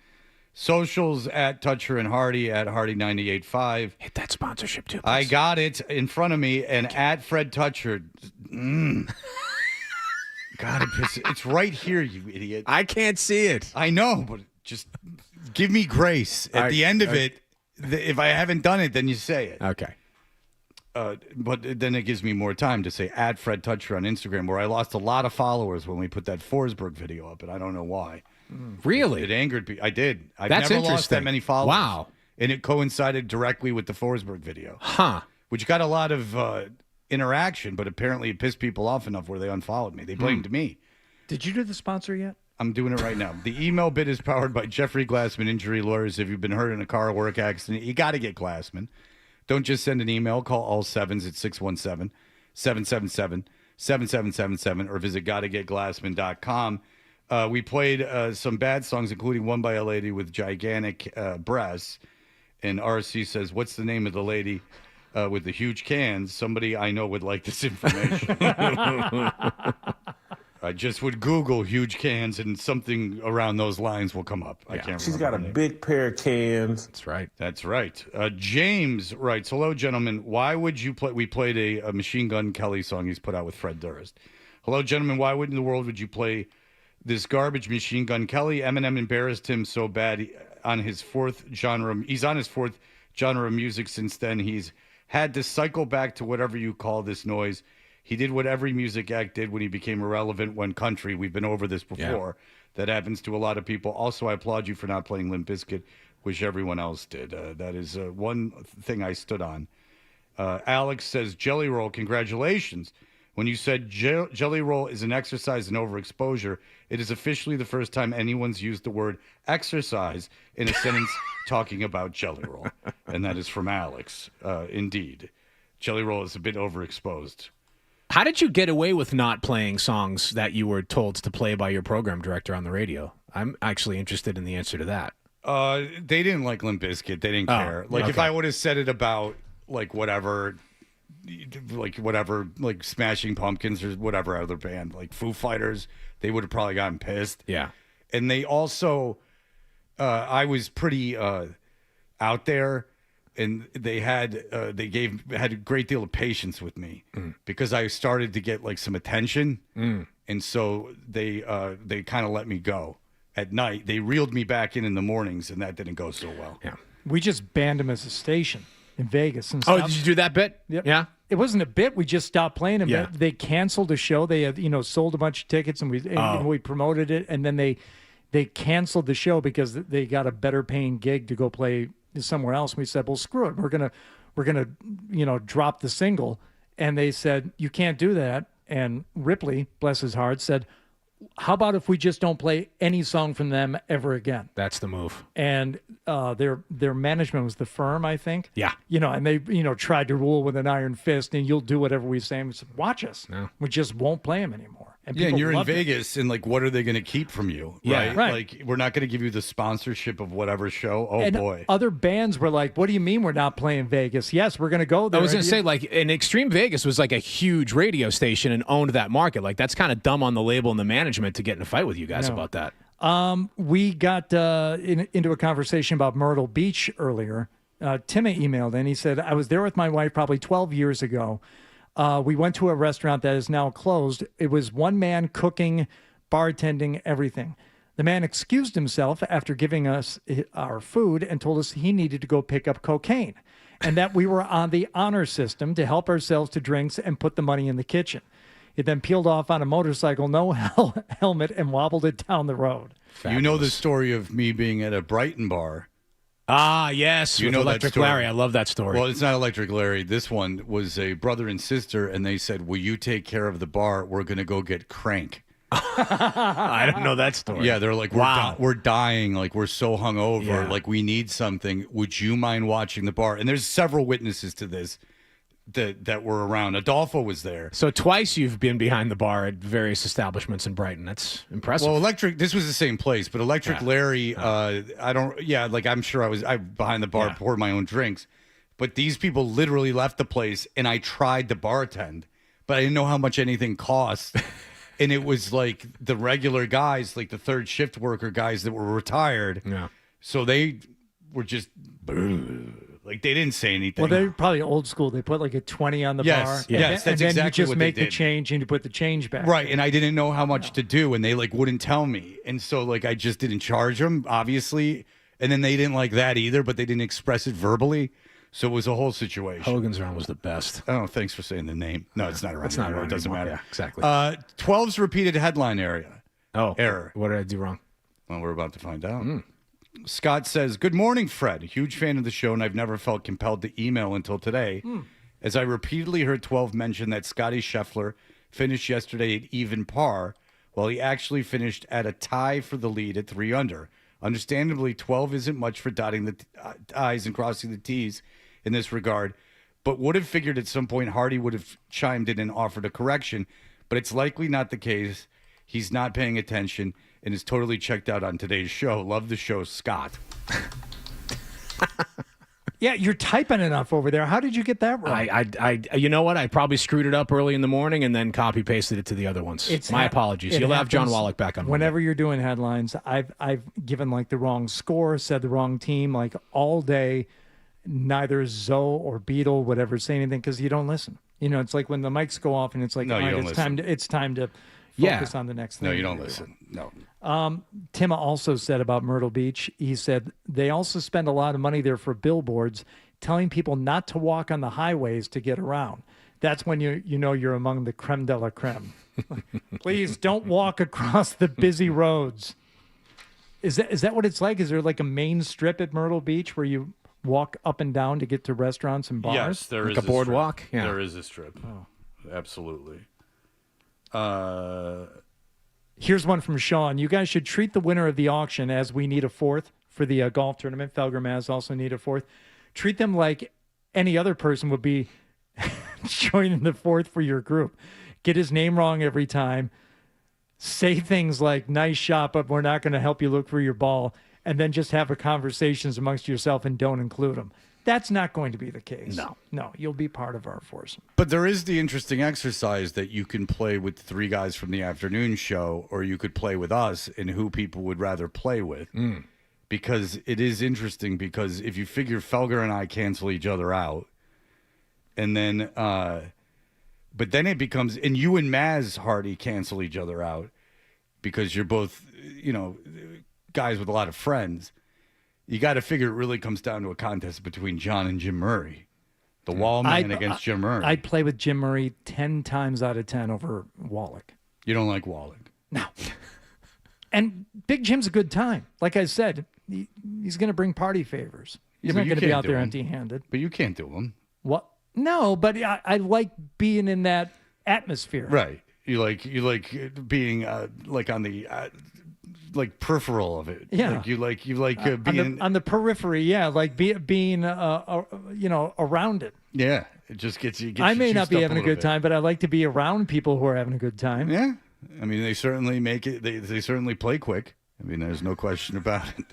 socials at Toucher and Hardy, at Hardy985. Hit that sponsorship, too. I got it in front of me, and at Fred Toucher. God, it's right here, you idiot. I can't see it. I know, but just give me grace. At the end of it, if I haven't done it, then you say it. Okay. But then it gives me more time to say at Fred Toucher on Instagram, where I lost a lot of followers when we put that Forsberg video up, and I don't know why. Really? It angered me. I did. I've That's never lost interesting. that many followers. Wow. And it coincided directly with the Forsberg video. Huh. Which got a lot of interaction, but apparently it pissed people off enough where they unfollowed me. They blamed me. Did you do the sponsor yet? I'm doing it right now. The email bit is powered by Jeffrey Glassman Injury Lawyers. If you've been hurt in a car or work accident, you got to get Glassman. Don't just send an email. Call all sevens at 617-777-7777 or visit gottagetglassman.com. We played some bad songs, including one by a lady with gigantic breasts. And RC says, what's the name of the lady with the huge cans? Somebody I know would like this information. I just would Google huge cans and something around those lines will come up. I can't She's remember. got a big pair of cans. That's right. That's right. James writes, hello, gentlemen. Why would you play? We played a Machine Gun Kelly song he's put out with Fred Durst. Hello, gentlemen. Why in the world would you play this garbage Machine Gun Kelly? Eminem embarrassed him so bad on his fourth genre. He's on his fourth genre of music since then. He's had to cycle back to whatever you call this noise. He did what every music act did when he became irrelevant, went country. We've been over this before. Yeah. That happens to a lot of people. Also, I applaud you for not playing Limp Bizkit, which everyone else did. That is one thing I stood on. Alex says, Jelly Roll, congratulations. When you said Jelly Roll is an exercise in overexposure, it is officially the first time anyone's used the word exercise in a sentence talking about Jelly Roll. And that is from Alex. Indeed. Jelly Roll is a bit overexposed. How did you get away with not playing songs that you were told to play by your program director on the radio? I'm actually interested in the answer to that. They didn't like Limp Bizkit. They didn't care. Like, if I would have said it about, like, whatever, like Smashing Pumpkins or whatever other band, like Foo Fighters, they would have probably gotten pissed. Yeah. And they also, I was pretty out there. And they had a great deal of patience with me because I started to get like some attention, and so they kind of let me go at night. They reeled me back in the mornings, and that didn't go so well. Yeah, we just banned him as a station in Vegas. And did you do that bit? Yep. Yeah, it wasn't a bit. We just stopped playing him. Yeah. They canceled the show. They had sold a bunch of tickets, and we promoted it, and then they canceled the show because they got a better paying gig to go play somewhere else. We said, well, screw it. We're gonna drop the single. And they said, you can't do that. And Ripley, bless his heart, said, how about if we just don't play any song from them ever again? That's the move. And their management was the Firm, I think. Yeah. And they tried to rule with an iron fist, and you'll do whatever we say. And we said, watch us. No. We just won't play them anymore. And Yeah, and people you're in loved it. Vegas, and like, what are they going to keep from you? Yeah, right. Like, we're not going to give you the sponsorship of whatever show. Oh And boy. other bands were like, "What do you mean we're not playing Vegas? Yes, we're going to go there." I was going to say, like, and Extreme Vegas was like a huge radio station and owned that market. Like, that's kind of dumb on the label and the management to get in a fight with you guys No. about that. We got into a conversation about Myrtle Beach earlier. Tim emailed in. He said, I was there with my wife probably 12 years ago. We went to a restaurant that is now closed. It was one man cooking, bartending, everything. The man excused himself after giving us our food and told us he needed to go pick up cocaine and that we were on the honor system to help ourselves to drinks and put the money in the kitchen. He then peeled off on a motorcycle, no helmet, and wobbled it down the road. You know the story of me being at a Brighton bar. Ah, yes. You with know that Electric story. Larry. I love that story. Well, it's not Electric Larry. This one was a brother and sister, and they said, will you take care of the bar? We're going to go get crank. I don't know that story. Yeah, they're like, we're dying. Like, we're so hungover. Yeah. Like, we need something. Would you mind watching the bar? And there's several witnesses to this that were around. Adolfo was there. So twice you've been behind the bar at various establishments in Brighton. That's impressive. Well, this was the same place, but Electric Larry, I'm sure I behind the bar, poured my own drinks, but these people literally left the place and I tried to bartend, but I didn't know how much anything cost. And it was like the regular guys, like the third shift worker guys that were retired. Yeah. So they were just like, they didn't say anything. Well, they're probably old school. They put like a 20 on the Yes, bar. yes, and that's then exactly you just what they make the did. change and you put the change back. Right, and I didn't know how much to do, and they like wouldn't tell me, and so like I just didn't charge them, obviously, and then they didn't like that either, but they didn't express it verbally, so it was a whole situation. Hogan's Run was the best. Oh, thanks for saying the name. No, it's not around. It's not anymore. around It doesn't anymore. matter. Yeah, exactly. 12's repeated headline area. Oh, error. What did I do wrong? Well, we're about to find out. Scott says, good morning, Fred. Huge fan of the show, and I've never felt compelled to email until today, as I repeatedly heard 12 mention that Scotty Scheffler finished yesterday at even par, while he actually finished at a tie for the lead at 3 under. Understandably, 12 isn't much for dotting the I's and crossing the T's in this regard, but would have figured at some point Hardy would have chimed in and offered a correction, but it's likely not the case. He's not paying attention and is totally checked out on today's show. Love the show, Scott. Yeah, you're typing enough over there. How did you get that wrong? I you know what? I probably screwed it up early in the morning and then copy pasted it to the other ones. My apologies. it You'll have John happens Wallach back on Monday. whenever you're doing headlines. I've given like the wrong score, said the wrong team, like all day. Neither Zoe or Beetle would ever say anything because you don't listen. You know, it's like when the mics go off and it's like, No, all you right, don't listen. it's time to Yeah. focus on the next thing. No, you don't listen. No. Tim also said about Myrtle Beach, he said they also spend a lot of money there for billboards telling people not to walk on the highways to get around. That's when you know you're among the creme de la creme. Please don't walk across the busy roads. Is that what it's like? Is there like a main strip at Myrtle Beach where you walk up and down to get to restaurants and bars? Yes, there Like is a boardwalk? Strip. Yeah. There is a strip. Oh. Absolutely. Here's one from Sean. You guys should treat the winner of the auction as we need a fourth for the golf tournament. Felger Maz also need a fourth. Treat them like any other person would be joining the fourth for your group. Get his name wrong every time. Say things like, nice shot, but we're not going to help you look for your ball. And then just have a conversations amongst yourself and don't include them. That's not going to be the case. No, you'll be part of our foursome. But there is the interesting exercise that you can play with 3 guys from the afternoon show, or you could play with us and who people would rather play with. Because it is interesting, because if you figure Felger and I cancel each other out, and then, but then it becomes, and you and Maz Hardy cancel each other out because you're both, guys with a lot of friends. You got to figure it really comes down to a contest between John and Jim Murray. The wall man against Jim Murray. I'd play with Jim Murray 10 times out of 10 over Wallach. You don't like Wallach? No. And Big Jim's a good time. Like I said, he's going to bring party favors. He's not going to be out there empty-handed. But you can't do them. What? No, but I like being in that atmosphere. Right. You like being like on the like peripheral of it. Yeah. Like you like being on the periphery. Yeah, like being around it. Yeah. It just gets you. I may not be having a good time, but I like to be around people who are having a good time. Yeah. I mean, they certainly make it. They certainly play quick. I mean, there's no question about it.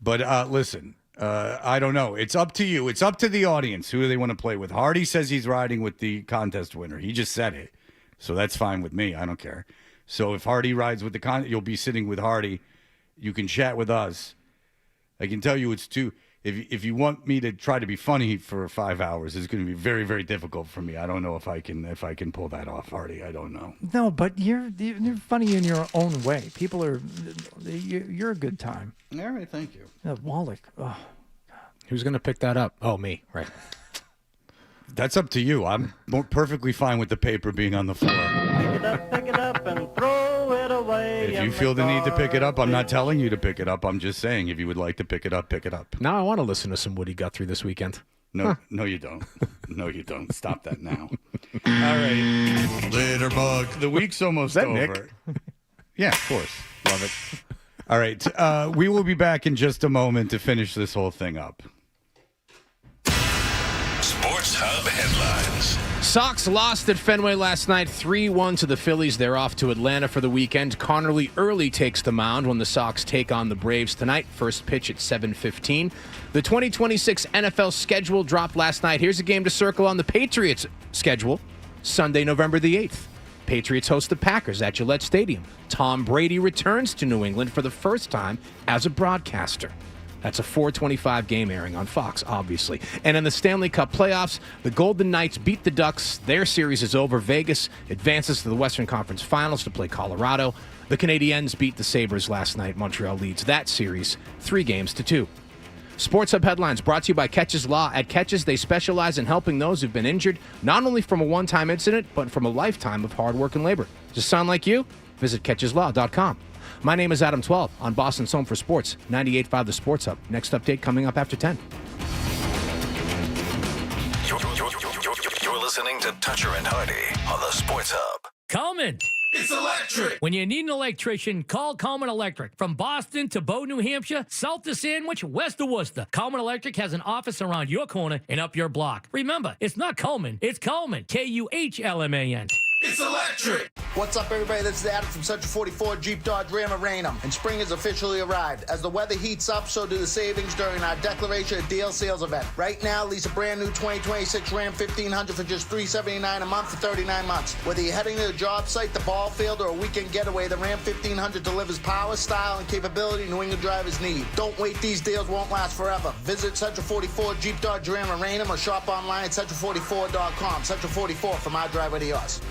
But listen, I don't know. It's up to you. It's up to the audience. Who do they want to play with? Hardy says he's riding with the contest winner. He just said it. So that's fine with me. I don't care. So if Hardy rides with the you'll be sitting with Hardy. You can chat with us. I can tell you it's too. If you want me to try to be funny for 5 hours, it's going to be very, very difficult for me. I don't know if I can pull that off, Hardy. I don't know. No, but you're funny in your own way. People are you're a good time. All right, thank you. Wallach. Oh, who's going to pick that up? Oh, me, right? That's up to you. I'm perfectly fine with the paper being on the floor. Pick it up and throw it away. If you feel the need to pick it up, I'm not telling you to pick it up. I'm just saying if you would like to pick it up, pick it up. Now I want to listen to some Woody Guthrie this weekend. No, no, you don't. No, you don't. Stop that now. All right. Later, bug. The week's almost that over. Nick? Yeah, of course. Love it. All right. We will be back in just a moment to finish this whole thing up. Sports Hub headlines. Sox lost at Fenway last night 3-1 to the Phillies. They're off to Atlanta for the weekend. Connerly early takes the mound when the Sox take on the Braves tonight. First pitch at 7:15. The 2026 NFL schedule dropped last night. Here's a game to circle on the Patriots schedule. Sunday, November the 8th. Patriots host the Packers at Gillette Stadium. Tom Brady returns to New England for the first time as a broadcaster. That's a 4:25 game airing on Fox, obviously. And in the Stanley Cup playoffs, the Golden Knights beat the Ducks. Their series is over. Vegas advances to the Western Conference Finals to play Colorado. The Canadiens beat the Sabres last night. Montreal leads that series 3-2. Sports Hub headlines brought to you by Catches Law. At Catches, they specialize in helping those who've been injured, not only from a one-time incident, but from a lifetime of hard work and labor. Does it sound like you? Visit catcheslaw.com. My name is Adam 12 on Boston's Home for Sports, 98.5 The Sports Hub. Next update coming up after 10. You're listening to Toucher and Hardy on the Sports Hub. Coleman. It's electric. When you need an electrician, call Coleman Electric. From Boston to Bow, New Hampshire, south to Sandwich, west to Worcester, Coleman Electric has an office around your corner and up your block. Remember, it's not Coleman, it's Coleman. Kuhlman. It's electric. What's up, everybody? This is Adam from Central 44 Jeep Dodge Ram of Raynham, and spring has officially arrived. As the weather heats up, so do the savings during our Declaration of Deal sales event. Right now, lease a brand new 2026 Ram 1500 for just $379 a month for 39 months. Whether you're heading to a job site, the ball field, or a weekend getaway, the Ram 1500 delivers power, style, and capability New England drivers need. Don't wait; these deals won't last forever. Visit Central 44 Jeep Dodge Ram of Raynham or shop online at central44.com. Central 44 from our driveway to yours.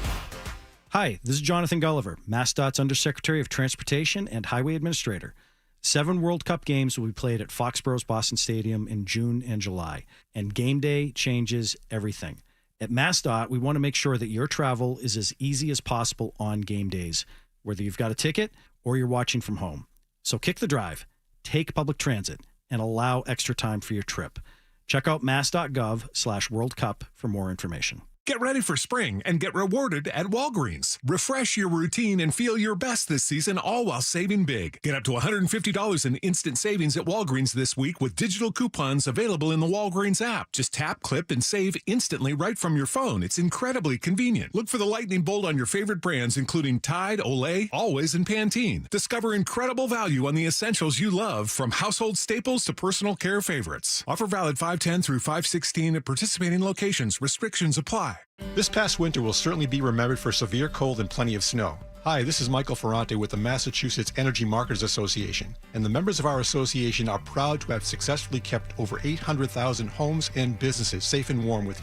Hi, this is Jonathan Gulliver, MassDOT's Undersecretary of Transportation and Highway Administrator. 7 World Cup games will be played at Foxborough's Boston Stadium in June and July, and game day changes everything. At MassDOT, we want to make sure that your travel is as easy as possible on game days, whether you've got a ticket or you're watching from home. So kick the drive, take public transit, and allow extra time for your trip. Check out mass.gov/World Cup for more information. Get ready for spring and get rewarded at Walgreens. Refresh your routine and feel your best this season, all while saving big. Get up to $150 in instant savings at Walgreens this week with digital coupons available in the Walgreens app. Just tap, clip, and save instantly right from your phone. It's incredibly convenient. Look for the lightning bolt on your favorite brands, including Tide, Olay, Always, and Pantene. Discover incredible value on the essentials you love, from household staples to personal care favorites. Offer valid 5/10 through 5/16 at participating locations. Restrictions apply. This past winter will certainly be remembered for severe cold and plenty of snow. Hi, this is Michael Ferrante with the Massachusetts Energy Marketers Association, and the members of our association are proud to have successfully kept over 800,000 homes and businesses safe and warm with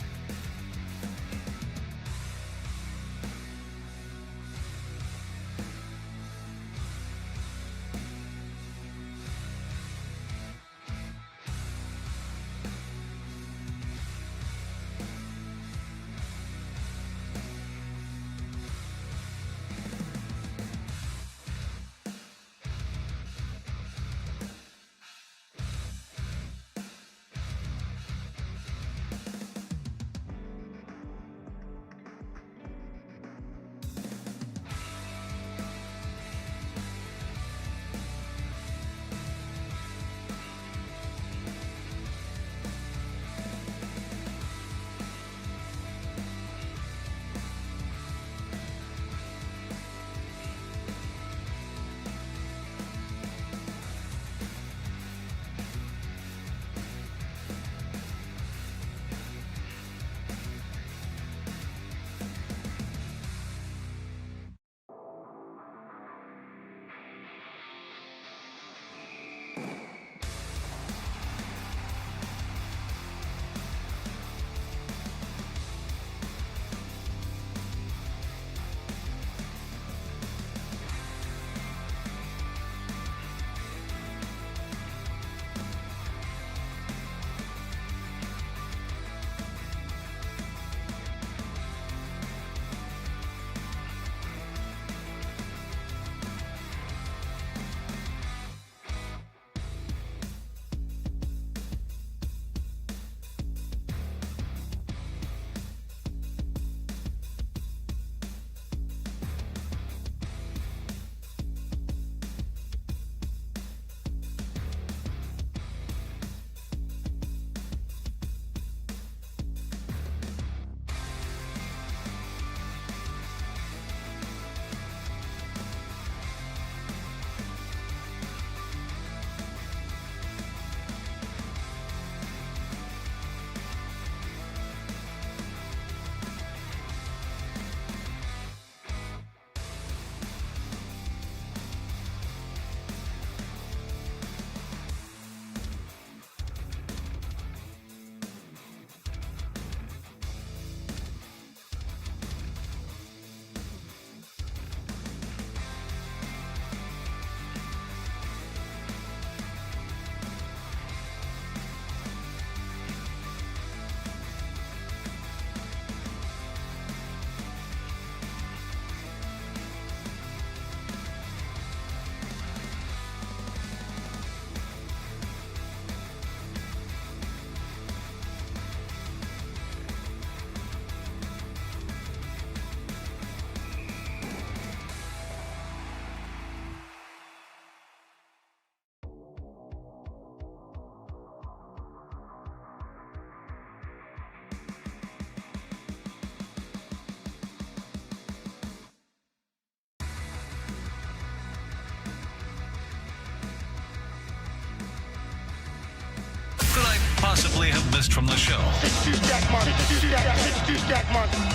dismissed from the show.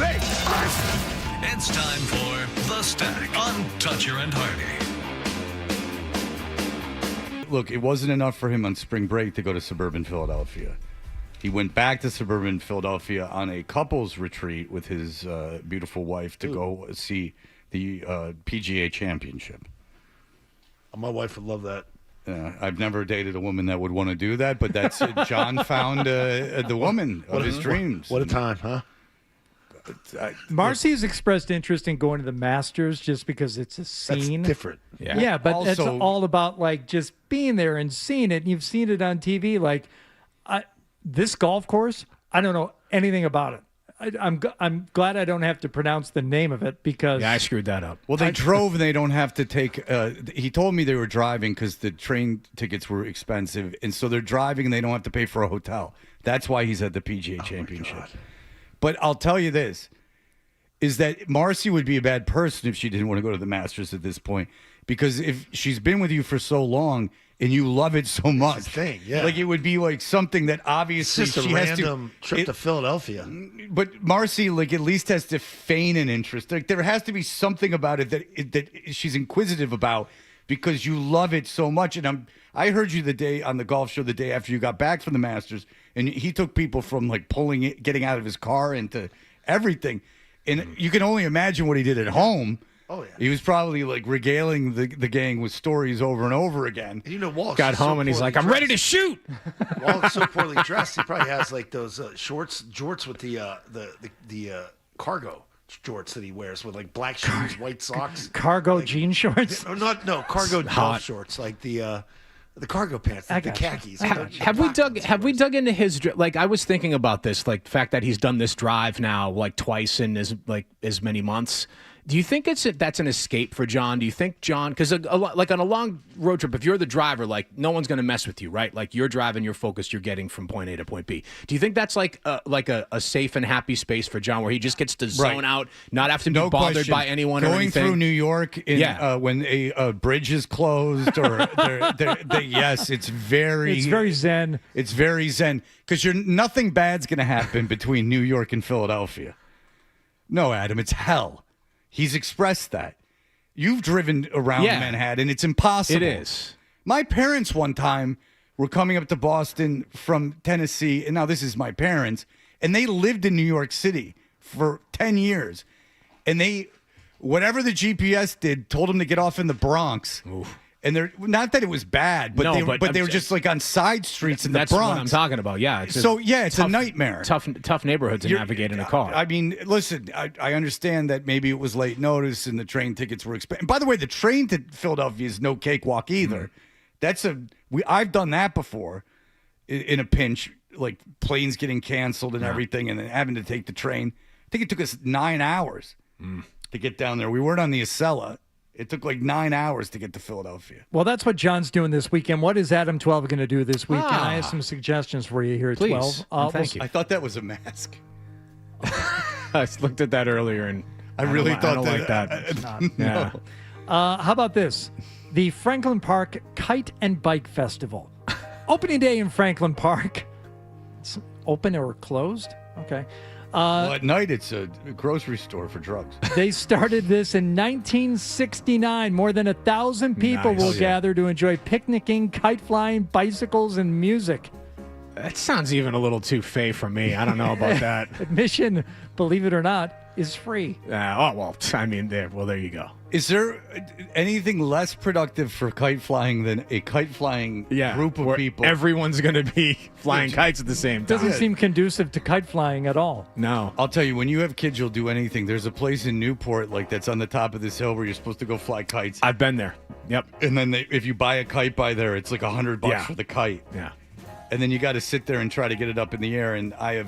Ready? It's time for The Stack on Toucher and Hardy. Look, it wasn't enough for him on spring break to go to suburban Philadelphia. He went back to suburban Philadelphia on a couples retreat with his beautiful wife to go see the PGA Championship. My wife would love that. I've never dated a woman that would want to do that, but that's John found the woman of his dreams. What a time, huh? Marcy's expressed interest in going to the Masters just because it's a scene. That's different. Yeah, but Also- it's all about like just being there and seeing it. And you've seen it on TV. Like this golf course, I don't know anything about it. I'm glad I don't have to pronounce the name of it because I screwed that up. Well, they drove and they don't have to take. He told me they were driving because the train tickets were expensive, and so they're driving and they don't have to pay for a hotel. That's why he's at the PGA Championship. But I'll tell you this: is that Marcy would be a bad person if she didn't want to go to the Masters at this point, because if she's been with you for so long and you love it so much, like it would be like something that obviously It's just she a has random trip to Philadelphia. But Marcy, like, at least has to feign an interest. Like, there has to be something about it that she's inquisitive about because you love it so much. And I heard you the day on the golf show the day after you got back from the Masters, and he took people from like getting out of his car into everything, and you can only imagine what he did at home. Oh, yeah. He was probably like regaling the gang with stories over and over again. You know, Walt Got home and he's like, I'm ready to shoot. Walt's so poorly dressed, he probably has like those jorts with the cargo jorts that he wears with like black shoes, white socks, cargo jean shorts. No, cargo golf shorts, like the cargo pants, the khakis. Have we dug into his like? I was thinking about this, like the fact that he's done this drive now like twice in as many months. Do you think that's an escape for John? Do you think John, because like on a long road trip, if you're the driver, like no one's going to mess with you, right? Like you're driving, you're focused, you're getting from point A to point B. Do you think that's like a safe and happy space for John, where he just gets to zone out, not have to be bothered by anyone or anything? Going through New York, when a bridge is closed, or yes, it's very zen. It's very zen because nothing bad's going to happen between New York and Philadelphia. No, Adam, it's hell. He's expressed that. You've driven around Manhattan. It's impossible. It is. My parents one time were coming up to Boston from Tennessee, and now this is my parents, and they lived in New York City for 10 years. And whatever the GPS did, told them to get off in the Bronx. Oof. And they're not that it was bad, but they were just like on side streets in the Bronx. That's what I'm talking about. Yeah. It's a nightmare. Tough neighborhoods to navigate in a car. I mean, listen, I understand that maybe it was late notice and the train tickets were expensive. By the way, the train to Philadelphia is no cakewalk either. I've done that before in a pinch, like planes getting canceled and everything, and then having to take the train. I think it took us 9 hours to get down there. We weren't on the Acela. It took like 9 hours to get to Philadelphia. Well, that's what John's doing this weekend. What is Adam 12 going to do this weekend? I have some suggestions for you here at 12. Thank you. I thought that was a mask. I looked at that earlier, and I really thought I don't like that. It's not. Yeah. How about this? The Franklin Park Kite and Bike Festival. Opening day in Franklin Park. It's open or closed? Okay. Well, at night, it's a grocery store for drugs. They started this in 1969. More than 1,000 people will gather to enjoy picnicking, kite flying, bicycles, and music. That sounds even a little too fey for me. I don't know about that. Admission, believe it or not, is free. I mean, there you go. Is there anything less productive for kite flying than a kite flying group of people? Everyone's going to be flying kites at the same time. Doesn't seem conducive to kite flying at all. No. I'll tell you, when you have kids, you'll do anything. There's a place in Newport that's on the top of this hill where you're supposed to go fly kites. I've been there. Yep. And then if you buy a kite by there, it's like $100 for the kite. Yeah. And then you got to sit there and try to get it up in the air. And I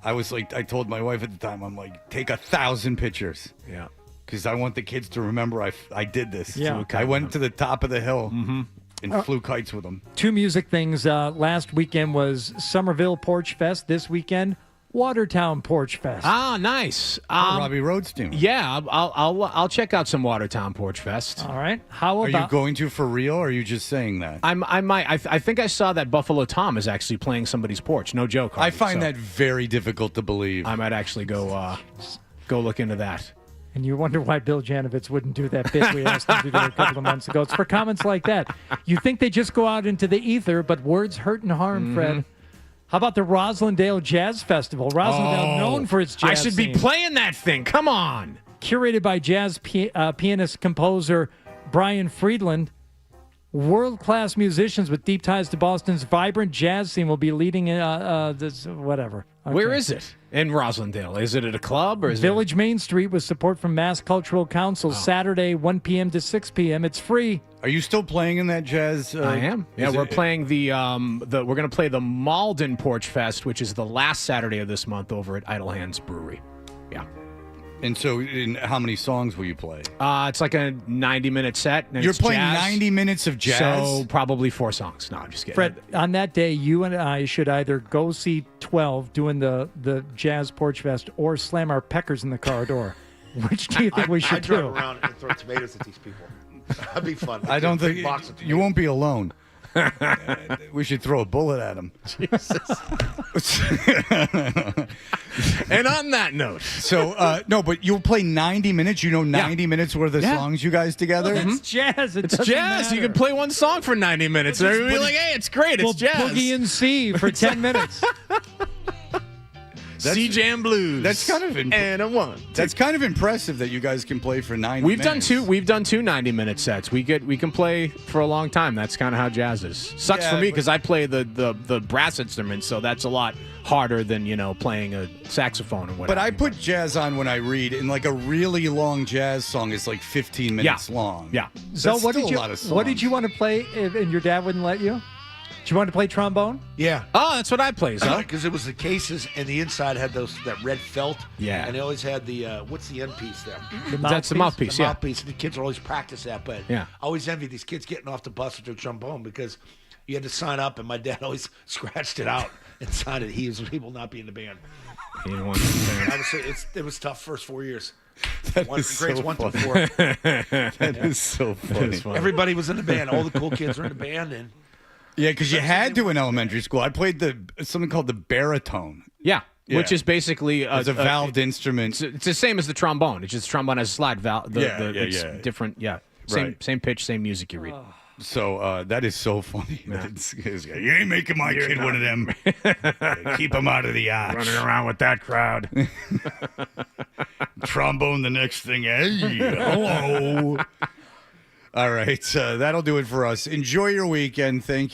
was like, I told my wife at the time, I'm like, take 1,000 pictures. Yeah. Because I want the kids to remember I did this. Yeah. I went to the top of the hill and flew kites with them. Two music things. Last weekend was Somerville Porch Fest. This weekend, Watertown Porch Fest. Ah, nice. Robbie Rhodes doing. Yeah, I'll check out some Watertown Porch Fest. All right. How Are about? you going to for real, or are you just saying that? I might. I think I saw that Buffalo Tom is actually playing somebody's porch. No joke. Harvey, I find so that very difficult to believe. I might actually go look into that. And you wonder why Bill Janovitz wouldn't do that bit we asked him to do a couple of months ago. It's for comments like that. You think they just go out into the ether, but words hurt and harm, Fred. How about the Roslindale Jazz Festival? Roslindale, known for its jazz I should be scene. playing that thing. Come on. Curated by jazz pianist-composer Brian Friedland. World-class musicians with deep ties to Boston's vibrant jazz scene will be leading this whatever. Okay. Where is it? In Roslindale. Is it at a club or is Village Main Street with support from Mass Cultural Council. Saturday, 1 p.m. to 6 p.m. It's free. Are you still playing in that jazz? I am. Yeah, we're playing we're going to play the Malden Porch Fest, which is the last Saturday of this month over at Idle Hands Brewery. Yeah. And so, how many songs will you play? It's like a 90-minute set. And You're it's playing jazz, 90 minutes of jazz? So probably 4 songs. No, I'm just kidding. Fred, on that day, you and I should either go see 12 doing the Jazz Porch Fest or slam our peckers in the car door. Which do you think we should I'd do? drive around and throw tomatoes at these people. That'd be fun. I don't think Box of you won't be alone. We should throw a bullet at him. And on that note, so no, but you'll play 90 minutes. You know, 90 minutes worth of songs you guys together. It's jazz. It's jazz. You can play one song for 90 minutes. And everybody will be like, hey, it's great. We'll It's jazz. boogie and C for 10 minutes. C Jam Blues. That's kind of and a one. That's kind of impressive that you guys can play for 90 We've minutes. done two 90-minute sets. We can play for a long time. That's kind of how jazz is. Sucks Yeah, for me but- because I play the brass instruments, so that's a lot harder than playing a saxophone or whatever. But I put jazz on when I read, and like a really long jazz song is like 15 minutes long. Yeah. So That's what still did you a lot of what did songs. you want to play and your dad wouldn't let you? Did you want to play trombone? Yeah. Oh, that's what I play. So Because it was the cases, and the inside had that red felt. Yeah. And they always had the what's the end piece there? That's the mouthpiece. The Yeah. mouthpiece. And the kids would always practice that, but Yeah. I always envied these kids getting off the bus with their trombone because you had to sign up, and my dad always scratched it out and signed it. He will not be in the band. He didn't want to be there. It was tough first 4 years. That Grades is so 1 through funny. 4. That is so funny. Everybody was in the band. All the cool kids were in the band, and Yeah, because you had to in elementary school. I played something called the baritone. Yeah. Yeah. Which is basically It's a valved instrument. It's the same as the trombone. It's just trombone has a slide valve. It's different. Yeah. Same pitch, same music you read. So that is so funny. You ain't making my kid one of them. Keep him out of the arch. Running around with that crowd. Trombone the next thing. Hey, hello. All right. That'll do it for us. Enjoy your weekend. Thank you.